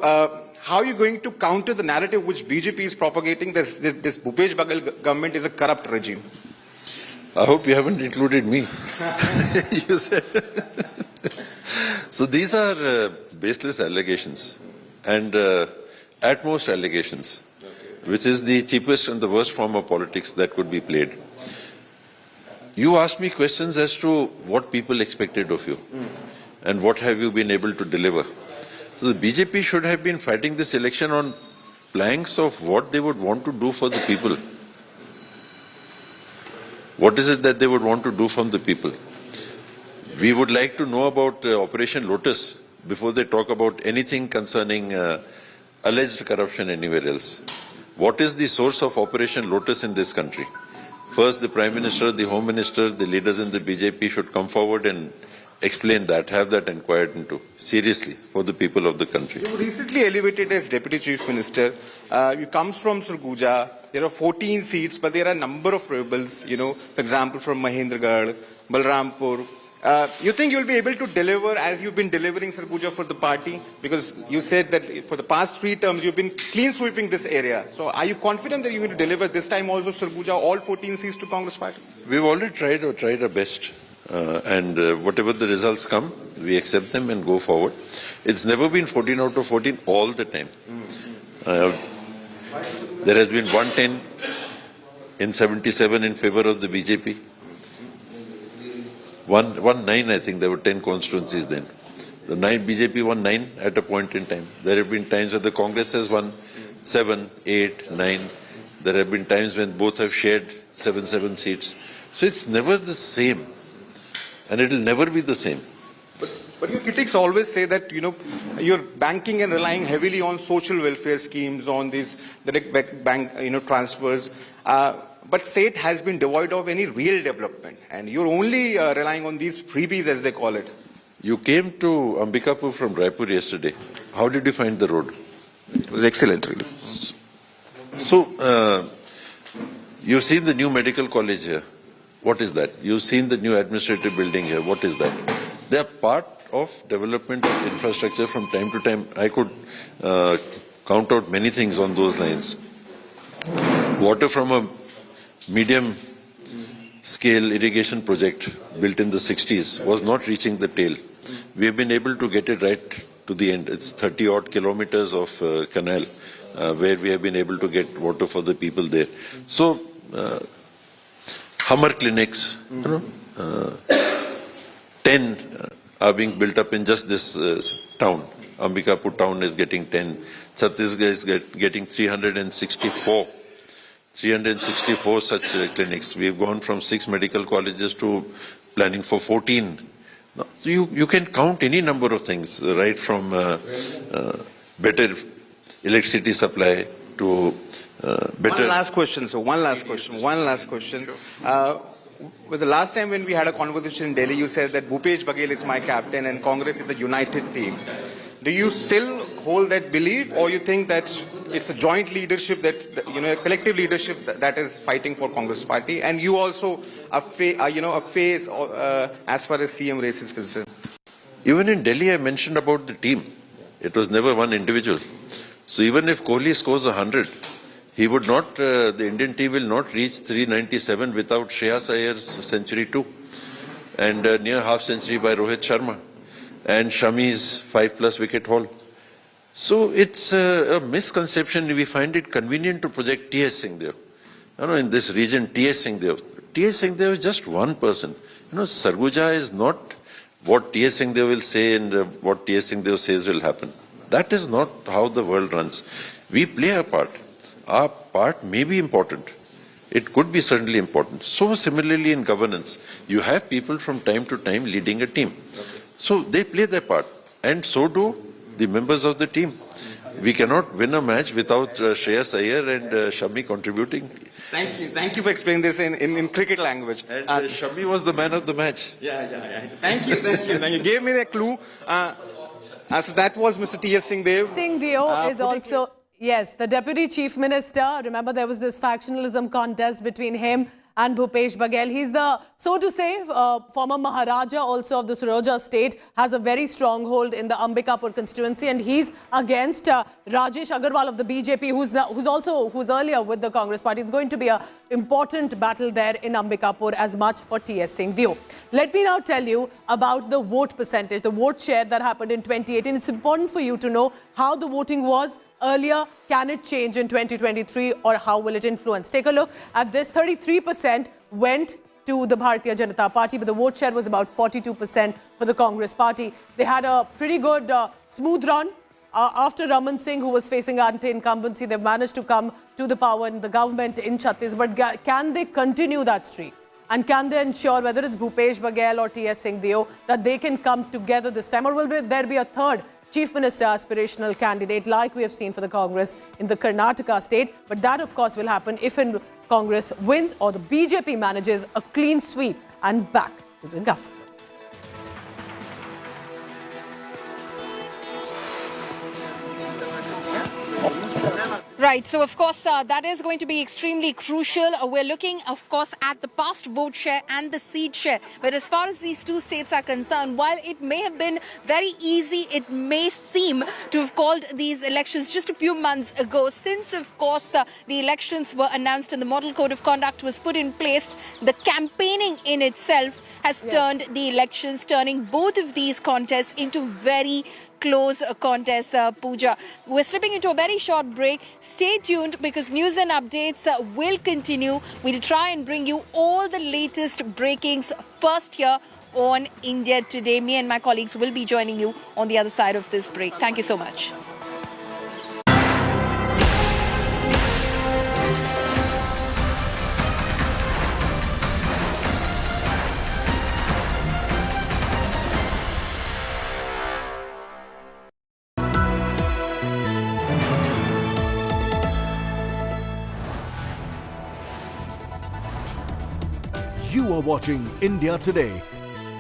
how are you going to counter the narrative which BJP is propagating? This Bhupesh Baghel government is a corrupt regime. I hope you haven't included me. You said. So these are baseless allegations and at most allegations, which is the cheapest and the worst form of politics that could be played. You asked me questions as to what people expected of you and what have you been able to deliver. So the BJP should have been fighting this election on planks of what they would want to do for the people. What is it that they would want to do from the people? We would like to know about Operation Lotus before they talk about anything concerning alleged corruption anywhere else. What is the source of Operation Lotus in this country? First, the Prime Minister, the Home Minister, the leaders in the BJP should come forward and explain that, have that inquired into, seriously, for the people of the country. You were recently elevated as Deputy Chief Minister. You comes from Sarguja. There are 14 seats, but there are a number of rebels, for example, from Mahendragarh, Balrampur. You think you'll be able to deliver as you've been delivering Sarguja for the party? Because you said that for the past 3 terms, you've been clean sweeping this area. So are you confident that you're going to deliver this time also Sarguja, all 14 seats to Congress party? We've already tried our best. And whatever the results come, we accept them and go forward. It's never been 14 out of 14 all the time. There has been 110 in 77 in favor of the BJP. 1-9, I think there were 10 constituencies then. The BJP won 9 at a point in time. There have been times when the Congress has won 7, 8, 9. There have been times when both have shared 7 seats. So it's never the same. And it will never be the same. But your critics always say that, you're banking and relying heavily on social welfare schemes, on these direct bank, transfers. But state has been devoid of any real development. And you're only relying on these freebies, as they call it. You came to Ambikapur from Raipur yesterday. How did you find the road? It was excellent, really. So, you've seen the new medical college here. What is that? You've seen the new administrative building here. What is that? They are part of development of infrastructure from time to time. I could count out many things on those lines. Water from a medium scale irrigation project built in the 60s was not reaching the tail. We have been able to get it right to the end. It's 30 odd kilometers of canal where we have been able to get water for the people there. So, Hummer clinics, 10 are being built up in just this town. Ambikapur town is getting 10. Chhattisgarh is getting 364 such clinics. We've gone from 6 medical colleges to planning for 14. Now, you can count any number of things, right from better electricity supply to better... One last question, sir. One last question. Well, the last time when we had a conversation in Delhi, you said that Bhupesh Baghel is my captain and Congress is a united team. Do you still hold that belief, or you think that it's a joint leadership, that a collective leadership that is fighting for Congress party, and you also a face as far as CM race is concerned? Even in Delhi, I mentioned about the team. It was never one individual. So even if Kohli scores 100, he would not, the Indian team will not reach 397 without Shreyas Iyer's century too. And near half century by Rohit Sharma. And Shami's 5+ wicket haul. So it's a misconception. We find it convenient to project T.S. Singh Deo. In this region, T.S. Singh Deo. T.S. Singh Deo is just one person. Sarguja is not what T.S. Singh Deo will say and what T.S. Singh Deo says will happen. That is not how the world runs. We play a part. Our part may be important. It could be certainly important. So similarly in governance, you have people from time to time leading a team. So they play their part. And so do the members of the team. We cannot win a match without Shreyas Iyer and Shami contributing. Thank you. Thank you for explaining this in cricket language. And Shami was the man of the match. Yeah. Thank you. You gave me the clue. So that was Mr. T.S. Singh Deo. Singh Deo is also... Yes, the Deputy Chief Minister. Remember, there was this factionalism contest between him and Bhupesh Baghel. He's the, so to say, former Maharaja also of the Suroja state, has a very strong hold in the Ambikapur constituency, and he's against Rajesh Agarwal of the BJP, who's earlier with the Congress party. It's going to be an important battle there in Ambikapur, as much for T.S. Singh Deo. Let me now tell you about the vote percentage, the vote share that happened in 2018. It's important for you to know how the voting was earlier. Can it change in 2023, or how will it influence? Take a look at this. 33% went to the Bharatiya Janata Party, but the vote share was about 42% for the Congress party. They had a pretty good smooth run. After Raman Singh, who was facing anti-incumbency, they've managed to come to the power in the government in Chhattisgarh. But can they continue that streak? And can they ensure, whether it's Bhupesh Baghel or T.S. Singh Deo, that they can come together this time? Or will there be a third Chief Minister aspirational candidate like we have seen for the Congress in the Karnataka state? But that, of course, will happen if Congress wins or the BJP manages a clean sweep and back to the government. Right, so of course that is going to be extremely crucial. We're looking, of course, at the past vote share and the seat share. But as far as these two states are concerned, while it may have been very easy, it may seem to have called these elections just a few months ago. Since, of course, the elections were announced and the model code of conduct was put in place, the campaigning in itself has turned the elections, turning both of these contests into very close contest, Pooja. We're slipping into a very short break. Stay tuned because news and updates will continue. We'll try and bring you all the latest breakings first here on India Today. Me and my colleagues will be joining you on the other side of this break. Thank you so much. You are watching India Today,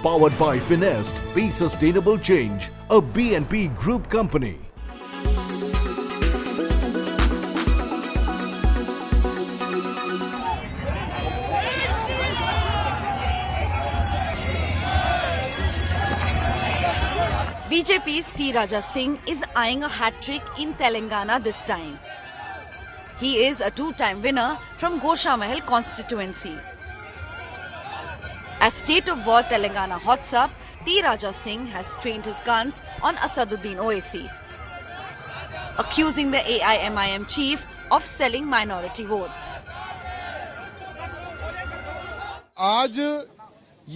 powered by Finest, Be Sustainable Change, a BNP Group company. BJP's T. Raja Singh is eyeing a hat-trick in Telangana this time. He is a two-time winner from Goshamahal constituency. As state of war Telangana hots up, T. Raja Singh has trained his guns on Asaduddin Owaisi, accusing the AIMIM chief of selling minority votes. आज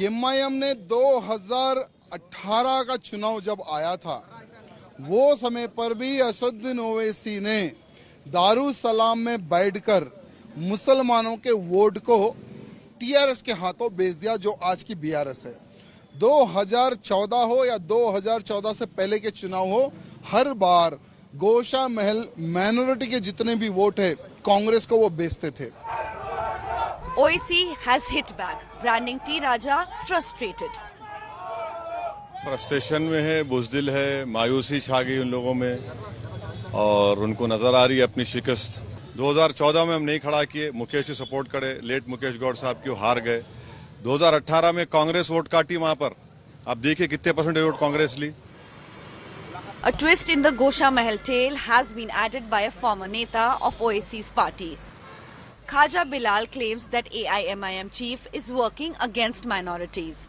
MIM ने 2018 का चुनाव जब आया था, वो समय पर भी असदुद्दीन ओवैसी ने दारुसलाम में बैठकर मुसलमानों के वोट को टीआरएस के हाथों बेच दिया, जो आज की बीआरएस है। 2014 हो या 2014 से पहले के चुनाव हो, हर बार गोशा महल माइनॉरिटी के जितने भी वोट है कांग्रेस को वो बेचते थे। Owaisi has hit back, branding T. Raja frustrated. Frustration में है, बुज़दिल है, मायूसी छा गई उन लोगों में और उनको नजर आ रही है अपनी शिकस्त। 2014 में हम नहीं खड़ा किए, मुकेश जी सपोर्ट करे, लेट मुकेश गौड़ साहब की हार गए। 2018 में कांग्रेस वोट काटी वहां पर, आप देखिए कितने परसेंट वोट कांग्रेस ली। A twist in the Goshamahal tale has been added by a former neta of Owaisi's party. Khaja Bilal claims that AIMIM chief is working against minorities.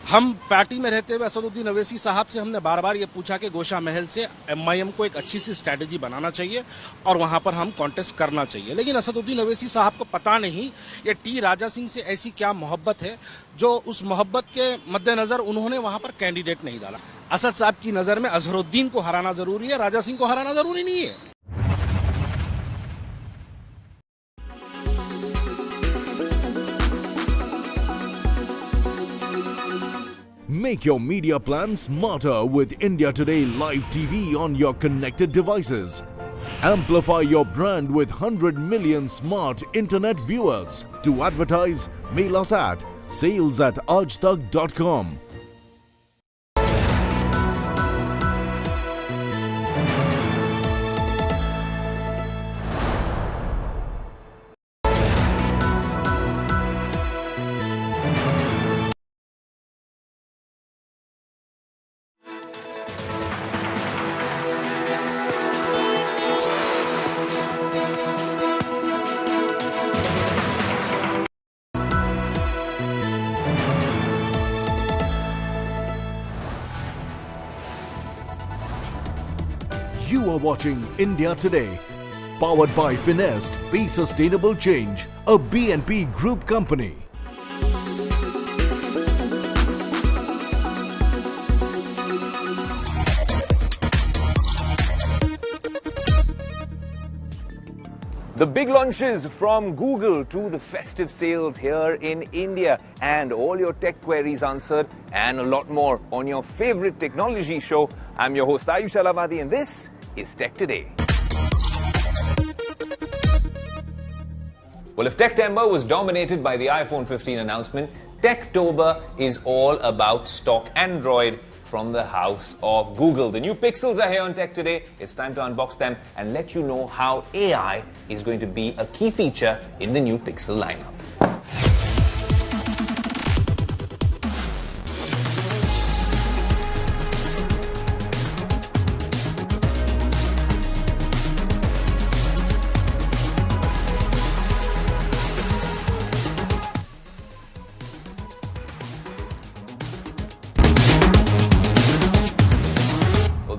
हम पार्टी में रहते हुए असदुद्दीन ओवैसी साहब से हमने बार बार ये पूछा कि गोशा महल से एमआईएम को एक अच्छी सी स्ट्रेटेजी बनाना चाहिए और वहां पर हम कॉन्टेस्ट करना चाहिए, लेकिन असदुद्दीन ओवैसी साहब को पता नहीं ये टी राजा सिंह से ऐसी क्या मोहब्बत है जो उस मोहब्बत के मद्देनजर उन्होंने वहां पर कैंडिडेट नहीं डाला। असद साहब की नजर में अजहरुद्दीन को हराना जरूरी है, राजा सिंह को हराना जरूरी नहीं है। Make your media plan smarter with India Today Live TV on your connected devices. Amplify your brand with 100 million smart internet viewers. To advertise, mail us at sales@aajtak.com. You are watching India Today, powered by Finest, Be Sustainable Change, a BNP Group company. The big launches from Google to the festive sales here in India and all your tech queries answered and a lot more on your favorite technology show. I'm your host Ayush Alavadi and this is Tech Today. Well, if Techtember was dominated by the iPhone 15 announcement, Techtober is all about stock Android from the house of Google. The new Pixels are here on Tech Today. It's time to unbox them and let you know how AI is going to be a key feature in the new Pixel lineup.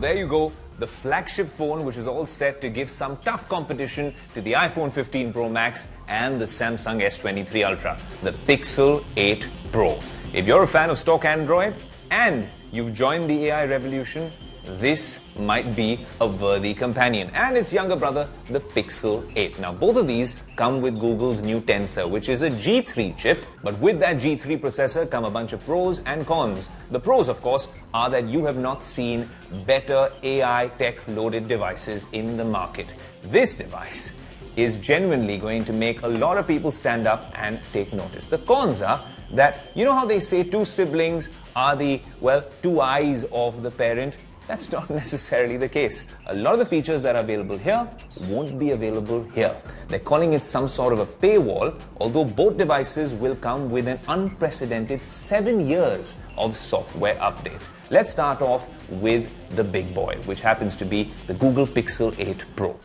There you go, the flagship phone which is all set to give some tough competition to the iPhone 15 Pro Max and the Samsung S23 Ultra, the Pixel 8 Pro. If you're a fan of stock Android and you've joined the AI revolution, this might be a worthy companion. And its younger brother, the Pixel 8. Now, both of these come with Google's new Tensor, which is a G3 chip. But with that G3 processor come a bunch of pros and cons. The pros, of course, are that you have not seen better AI tech-loaded devices in the market. This device is genuinely going to make a lot of people stand up and take notice. The cons are that, you know how they say two siblings are the, well, two eyes of the parent? That's not necessarily the case. A lot of the features that are available here won't be available here. They're calling it some sort of a paywall, although both devices will come with an unprecedented 7 years of software updates. Let's start off with the big boy, which happens to be the Google Pixel 8 Pro.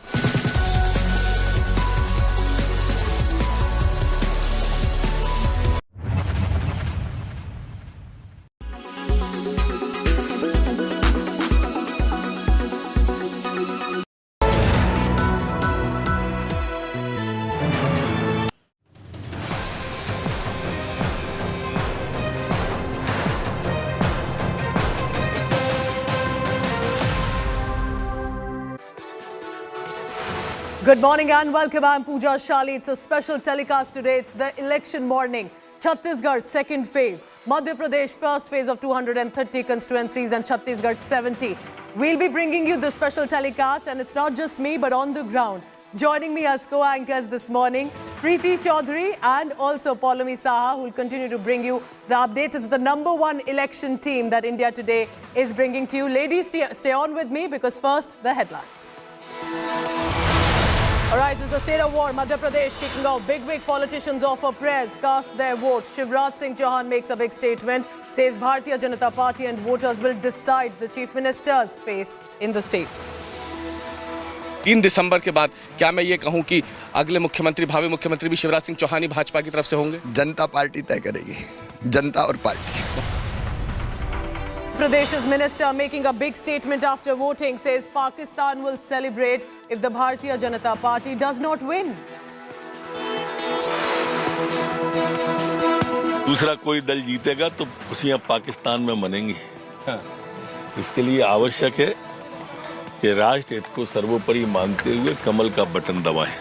Good morning and welcome. I'm Pooja Shali. It's a special telecast today. It's the election morning. Chhattisgarh second phase. Madhya Pradesh first phase of 230 constituencies and Chhattisgarh 70. We'll be bringing you the special telecast and it's not just me but on the ground. Joining me as co-anchors this morning, Preeti Chaudhary and also Paulami Saha, who will continue to bring you the updates. It's the #1 election team that India Today is bringing to you. Ladies, stay on with me because first, the headlines. All right, it's the state of war. Madhya Pradesh kicking off. Big politicians offer prayers, cast their vote. Shivraj Singh Chouhan makes a big statement, says Bharatiya Janata Party and voters will decide the chief minister's face in the state. 3 दिसंबर के बाद क्या मैं ये कहूं कि अगले मुख्यमंत्री, भावी मुख्यमंत्री भी शिवराज सिंह चौहान ही भाजपा की तरफ से होंगे? जनता पार्टी तय करेगी, जनता और party. Pradesh's minister making a big statement after voting says Pakistan will celebrate if the Bharatiya Janata Party does not win. दूसरा कोई दल जीतेगा तो खुशियां पाकिस्तान में मनेंगी. इसके लिए आवश्यक है कि राष्ट्र हित को सर्वोपरि मानते हुए कमल का बटन दबाएं.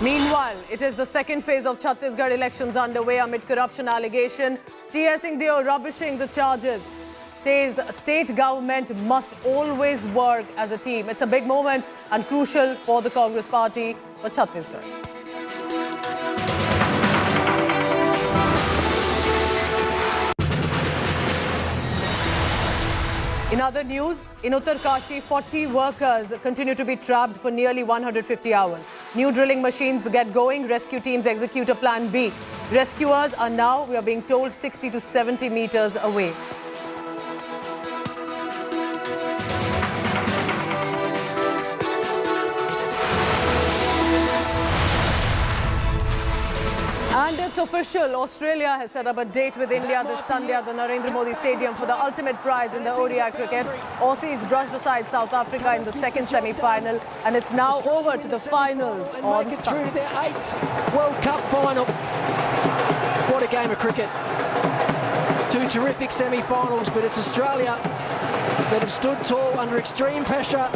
Meanwhile, it is the second phase of Chhattisgarh elections underway amid corruption allegation. Singh Deo rubbishing the charges. Says state government must always work as a team. It's a big moment and crucial for the Congress party for Chhattisgarh. In other news, in Uttarkashi, 40 workers continue to be trapped for nearly 150 hours. New drilling machines get going. Rescue teams execute a plan B. Rescuers are now, we are being told, 60 to 70 meters away. And it's official. Australia has set up a date with India this Sunday at the Narendra Modi Stadium for the ultimate prize in the ODI cricket. Aussies brushed aside South Africa in the second semi-final, and it's now over to the finals on Sunday. Through their 8th World Cup final. What a game of cricket. 2 terrific semi-finals, but it's Australia that have stood tall under extreme pressure.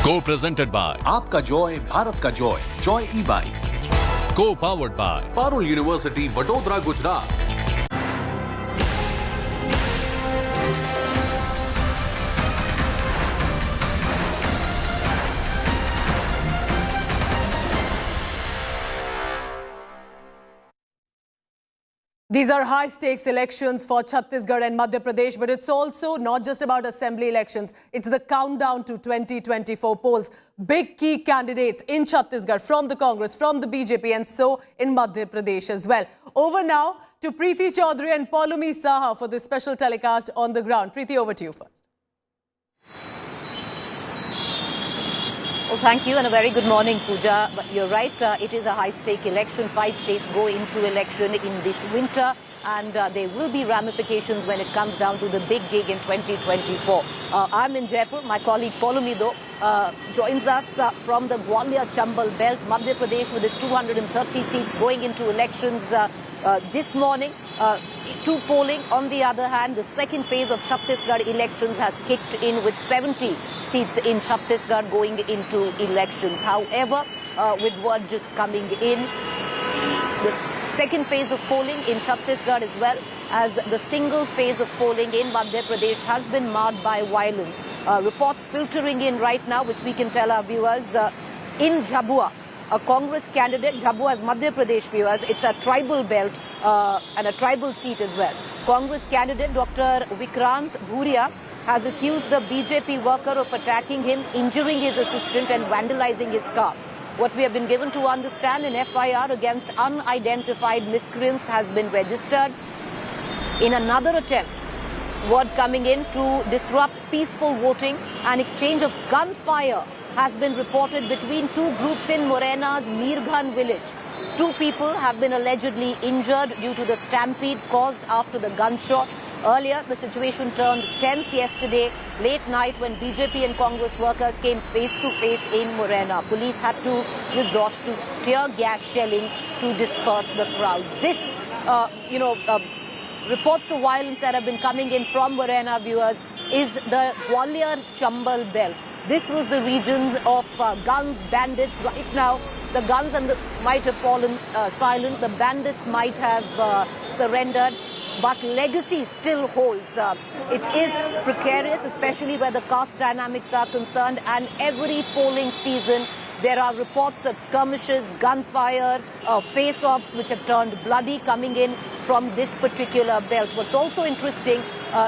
Co-presented by आपका Joy Bharat का Joy e-bike, Co-powered by Parul University Vadodara Gujarat. These are high-stakes elections for Chhattisgarh and Madhya Pradesh, but it's also not just about assembly elections. It's the countdown to 2024 polls. Big key candidates in Chhattisgarh from the Congress, from the BJP, and so in Madhya Pradesh as well. Over now to Preeti Chaudhary and Poulami Saha for this special telecast on the ground. Preeti, over to you first. Well, thank you and a very good morning, Pooja. But you're right, it is a high-stake election. 5 states go into election in this winter, and there will be ramifications when it comes down to the big gig in 2024. I'm in Jaipur. My colleague Poulami joins us from the Gwalior Chambal belt, Madhya Pradesh, with its 230 seats going into elections this morning. To polling. On the other hand, the second phase of Chhattisgarh elections has kicked in with 70 seats in Chhattisgarh going into elections. However, with word just coming in, the second phase of polling in Chhattisgarh as well as the single phase of polling in Madhya Pradesh has been marred by violence. Reports filtering in right now, which we can tell our viewers, in Jhabua. A Congress candidate, Jhabua as Madhya Pradesh viewers, it's a tribal belt and a tribal seat as well. Congress candidate Dr. Vikrant Bhuria has accused the BJP worker of attacking him, injuring his assistant and vandalizing his car. What we have been given to understand, an FIR against unidentified miscreants has been registered in another attempt. Word coming in to disrupt peaceful voting. An exchange of gunfire has been reported between two groups in Morena's Mirghan village. 2 people have been allegedly injured due to the stampede caused after the gunshot. Earlier, the situation turned tense yesterday, late night, when BJP and Congress workers came face to face in Morena. Police had to resort to tear gas shelling to disperse the crowds. This, reports of violence that have been coming in from Morena viewers is the Gwalior Chambal belt. This was the region of guns, bandits. Right now, the guns might have fallen silent. The bandits might have surrendered. But legacy still holds. It is precarious, especially where the caste dynamics are concerned. And every polling season, there are reports of skirmishes, gunfire, face-offs which have turned bloody coming in from this particular belt. What's also interesting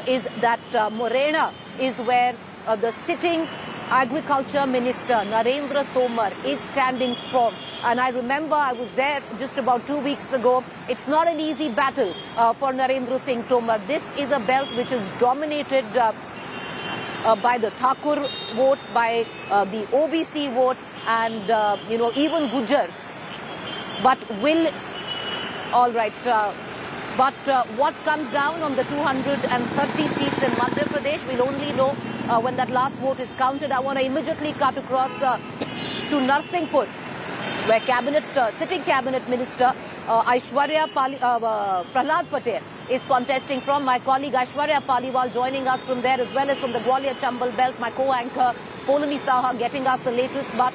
is that Morena is where the sitting Agriculture Minister Narendra Tomar is standing firm. And I remember I was there just about 2 weeks ago. It's not an easy battle for Narendra Singh Tomar. This is a belt which is dominated by the Thakur vote, by the OBC vote, and even Gujars. But what comes down on the 230 seats in Madhya Pradesh, we'll only know when that last vote is counted. I want to immediately cut across to Narsinghpur, where sitting cabinet minister Aishwarya Prahlad Patel is contesting from. My colleague Aishwarya Paliwal joining us from there, as well as from the Gwalior Chambal belt. My co-anchor Poulami Saha getting us the latest. But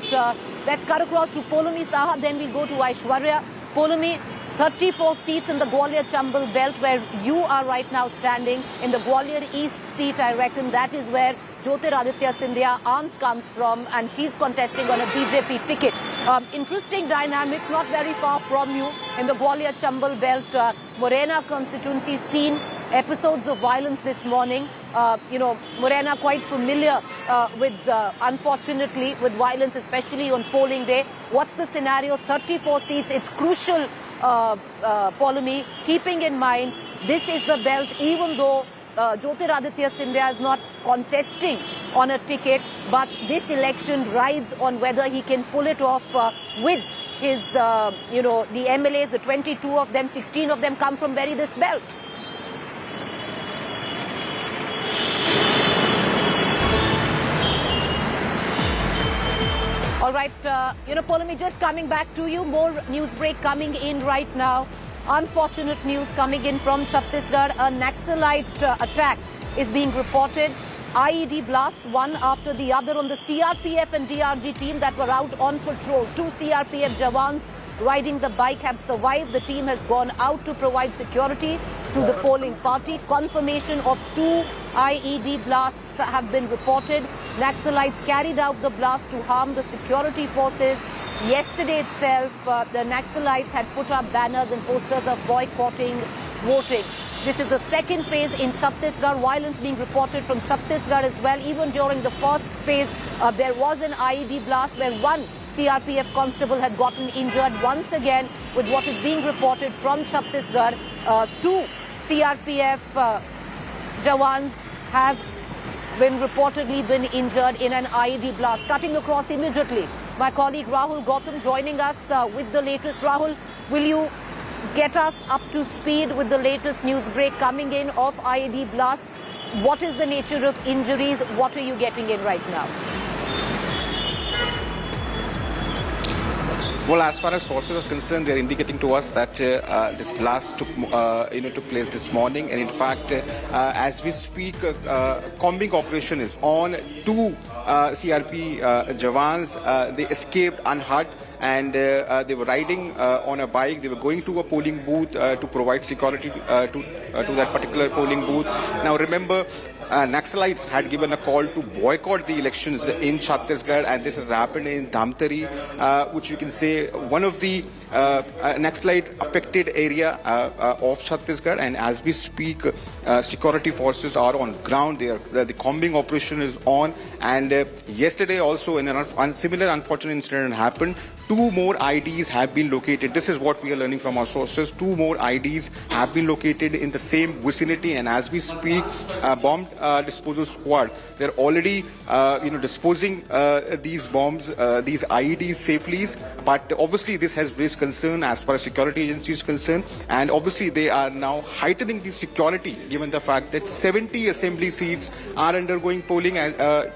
let's cut across to Poulami Saha, then we'll go to Aishwarya. Poulami, 34 seats in the Gwalior Chambal belt, where you are right now standing. In the Gwalior East seat, I reckon that is where Jyotiraditya Scindia's aunt comes from, and she's contesting on a BJP ticket. Interesting dynamics, not very far from you in the Gwalior Chambal belt. Morena constituency seen episodes of violence this morning. Morena quite familiar unfortunately, with violence, especially on polling day. What's the scenario? 34 seats. It's crucial, Poulami, keeping in mind this is the belt, even though Jyotiraditya Scindia is not contesting on a ticket, but this election rides on whether he can pull it off with his, the MLAs, the 22 of them, 16 of them come from this belt. All right, Poulami, just coming back to you, more news break coming in right now. Unfortunate news coming in from Chhattisgarh. A Naxalite attack is being reported IED blasts, one after the other, on the CRPF and DRG team that were out on patrol. 2 CRPF jawans riding the bike have survived. The team has gone out to provide security to the polling party. Confirmation of 2 IED blasts have been reported. Naxalites carried out the blast to harm the security forces. Yesterday itself, the Naxalites had put up banners and posters of boycotting voting. This is the second phase in Chhattisgarh. Violence being reported from Chhattisgarh as well. Even during the first phase, there was an IED blast where 1 CRPF constable had gotten injured. Once again, with what is being reported from Chhattisgarh, 2 CRPF jawans have reportedly been injured in an IED blast. Cutting across immediately, my colleague Rahul Gautam joining us with the latest. Rahul, will you get us up to speed with the latest news break coming in of IED blast? What is the nature of injuries? What are you getting in right now? Well, as far as sources are concerned, they're indicating to us that this blast took place this morning, and in fact, as we speak, combing operation is on. 2 CRP jawans they escaped unhurt, and they were riding on a bike. They were going to a polling booth to provide security to that particular polling booth. Now, remember, Naxalites had given a call to boycott the elections in Chhattisgarh, and this has happened in Dhamtari, which you can say one of the Naxalite affected area of Chhattisgarh. And as we speak, security forces are on ground there. The combing operation is on, and yesterday also a similar unfortunate incident happened. 2 more IDs have been located. This is what we are learning from our sources. 2 more IDs have been located in the same vicinity, and as we speak, bomb disposal squad, they're already disposing these bombs, these IEDs safely. But obviously this has raised concern as far as security agencies concerned, and obviously they are now heightening the security given the fact that 70 assembly seats are undergoing polling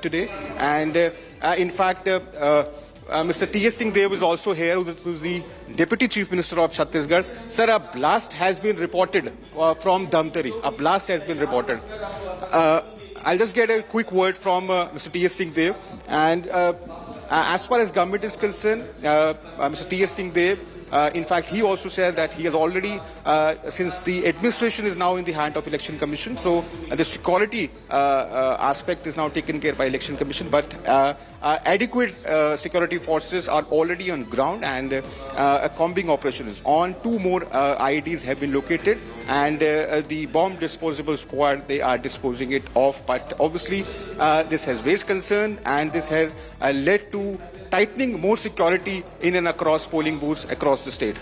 today. And in fact, Mr. T.S. Singh Deo is also here, who's the Deputy Chief Minister of Chhattisgarh. Sir, a blast has been reported from Dhamtari. A blast has been reported. I'll just get a quick word from Mr. T.S. Singh Deo. And as far as government is concerned, Mr. T.S. Singh Deo, in fact, he also said that he has already, since the administration is now in the hand of Election Commission, so the security aspect is now taken care by Election Commission, but adequate security forces are already on ground, and a combing operation is on. 2 more IEDs have been located, and the bomb disposable squad, they are disposing it off. But obviously, this has raised concern, and this has led to tightening more security in and across polling booths across the state.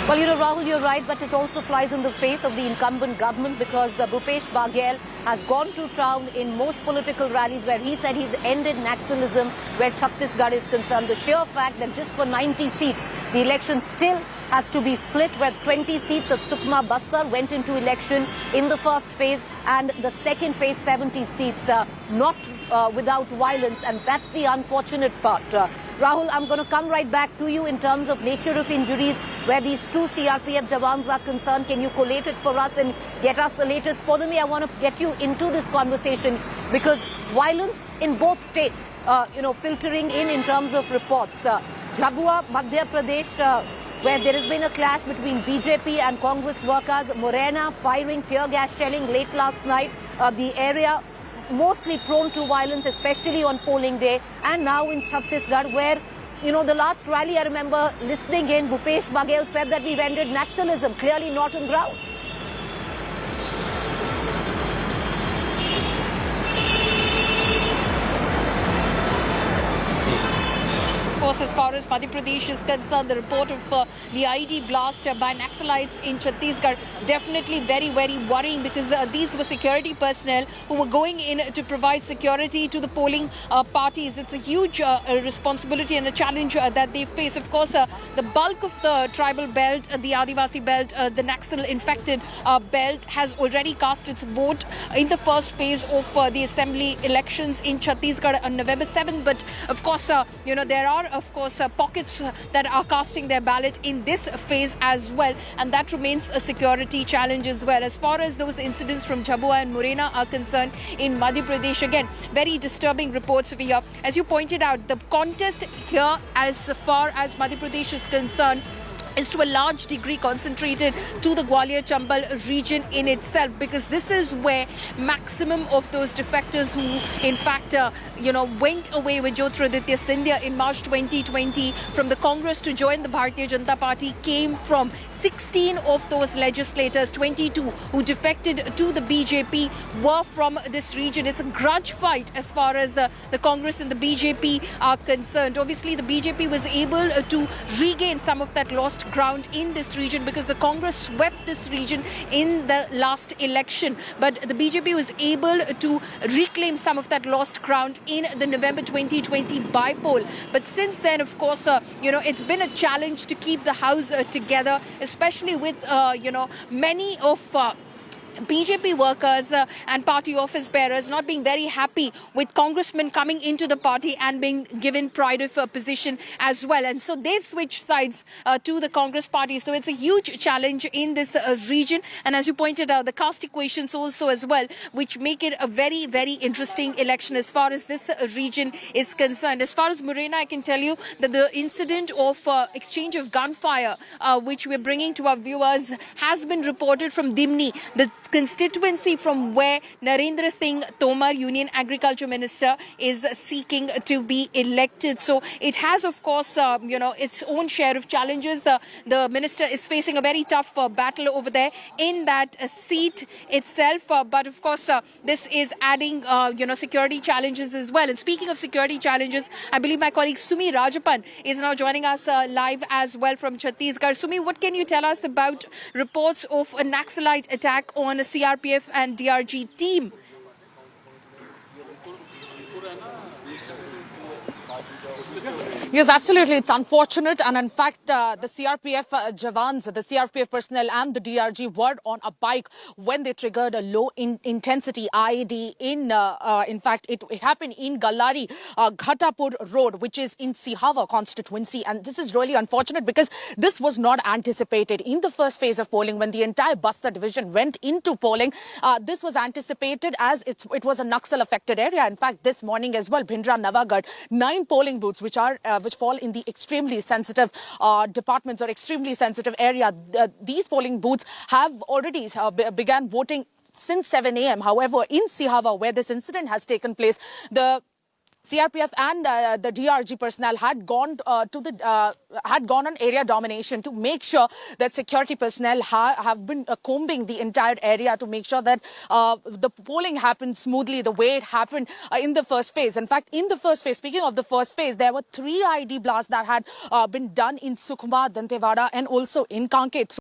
Well, Rahul, you're right, but it also flies in the face of the incumbent government, because Bhupesh Baghel has gone to town in most political rallies where he said he's ended Naxalism where Chhattisgarh is concerned. The sheer fact that just for 90 seats, the election still has to be split, where 20 seats of Sukma Bastar went into election in the first phase, and the second phase 70 seats, not without violence, and that's the unfortunate part. Rahul, I'm going to come right back to you in terms of nature of injuries where these 2 CRPF jawans are concerned. Can you collate it for us and get us the latest? Podami, I want to get you into this conversation because violence in both states, filtering in terms of reports. Jhabua, Madhya Pradesh, where there has been a clash between BJP and Congress workers. Morena firing tear gas shelling late last night. The area mostly prone to violence, especially on polling day. And now in Chhattisgarh, where, the last rally I remember listening in, Bhupesh Baghel said that we've ended Naxalism, clearly not on ground. course, as far as Madhya Pradesh is concerned, the report of the IED blast by Naxalites in Chhattisgarh definitely very, very worrying, because these were security personnel who were going in to provide security to the polling parties. It's a huge responsibility and a challenge that they face. Of course, the bulk of the tribal belt, the Adivasi belt, the Naxal-infected belt has already cast its vote in the first phase of the assembly elections in Chhattisgarh on November 7th. But of course, there are of course, pockets that are casting their ballot in this phase as well. And that remains a security challenge as well. As far as those incidents from Jhabua and Morena are concerned in Madhya Pradesh, again, very disturbing reports over here. As you pointed out, the contest here, as far as Madhya Pradesh is concerned, is to a large degree concentrated to the Gwalior-Chambal region in itself, because this is where maximum of those defectors who in fact went away with Jyotiraditya Scindia in March 2020 from the Congress to join the Bharatiya Janata Party came from. 16 of those legislators, 22 who defected to the BJP, were from this region. It's a grudge fight as far as the Congress and the BJP are concerned. Obviously, the BJP was able to regain some of that lost ground in this region because the Congress swept this region in the last election. But the BJP was able to reclaim some of that lost ground in the November 2020 by-poll. But since then, of course, it's been a challenge to keep the house together, especially with, many of BJP workers and party office bearers not being very happy with congressmen coming into the party and being given pride of position as well. And so they've switched sides to the Congress party. So it's a huge challenge in this region. And as you pointed out, the caste equations also as well, which make it a very, very interesting election as far as this region is concerned. As far as Morena, I can tell you that the incident of exchange of gunfire, which we're bringing to our viewers, has been reported from Dimni, the constituency from where Narendra Singh Tomar, Union Agriculture Minister, is seeking to be elected. So it has, of course, its own share of challenges. The minister is facing a very tough battle over there in that seat itself. But of course, this is adding, security challenges as well. And speaking of security challenges, I believe my colleague Sumi Rajapan is now joining us live as well from Chhattisgarh. Sumi, what can you tell us about reports of a Naxalite attack on a CRPF and DRG team? Yes, absolutely. It's unfortunate. And in fact, the CRPF Jawans, the CRPF personnel and the DRG were on a bike when they triggered a low-intensity IED in fact, it happened in Gallari, Ghatapur Road, which is in Sihava constituency. And this is really unfortunate because this was not anticipated in the first phase of polling when the entire Bastar division went into polling. This was anticipated as it was a Naxal-affected area. In fact, this morning as well, Bhindra, Navagarh, 9 polling booths which fall in the extremely sensitive departments or extremely sensitive area. These polling booths have already began voting since 7 a.m. However, in Sihava, where this incident has taken place, the CRPF and the DRG personnel had gone on area domination to make sure that security personnel have been combing the entire area to make sure that the polling happened smoothly the way it happened in the first phase. In fact, in the first phase, speaking of the first phase, there were 3 IED blasts that had been done in Sukhma, Dantewada and also in Kanke.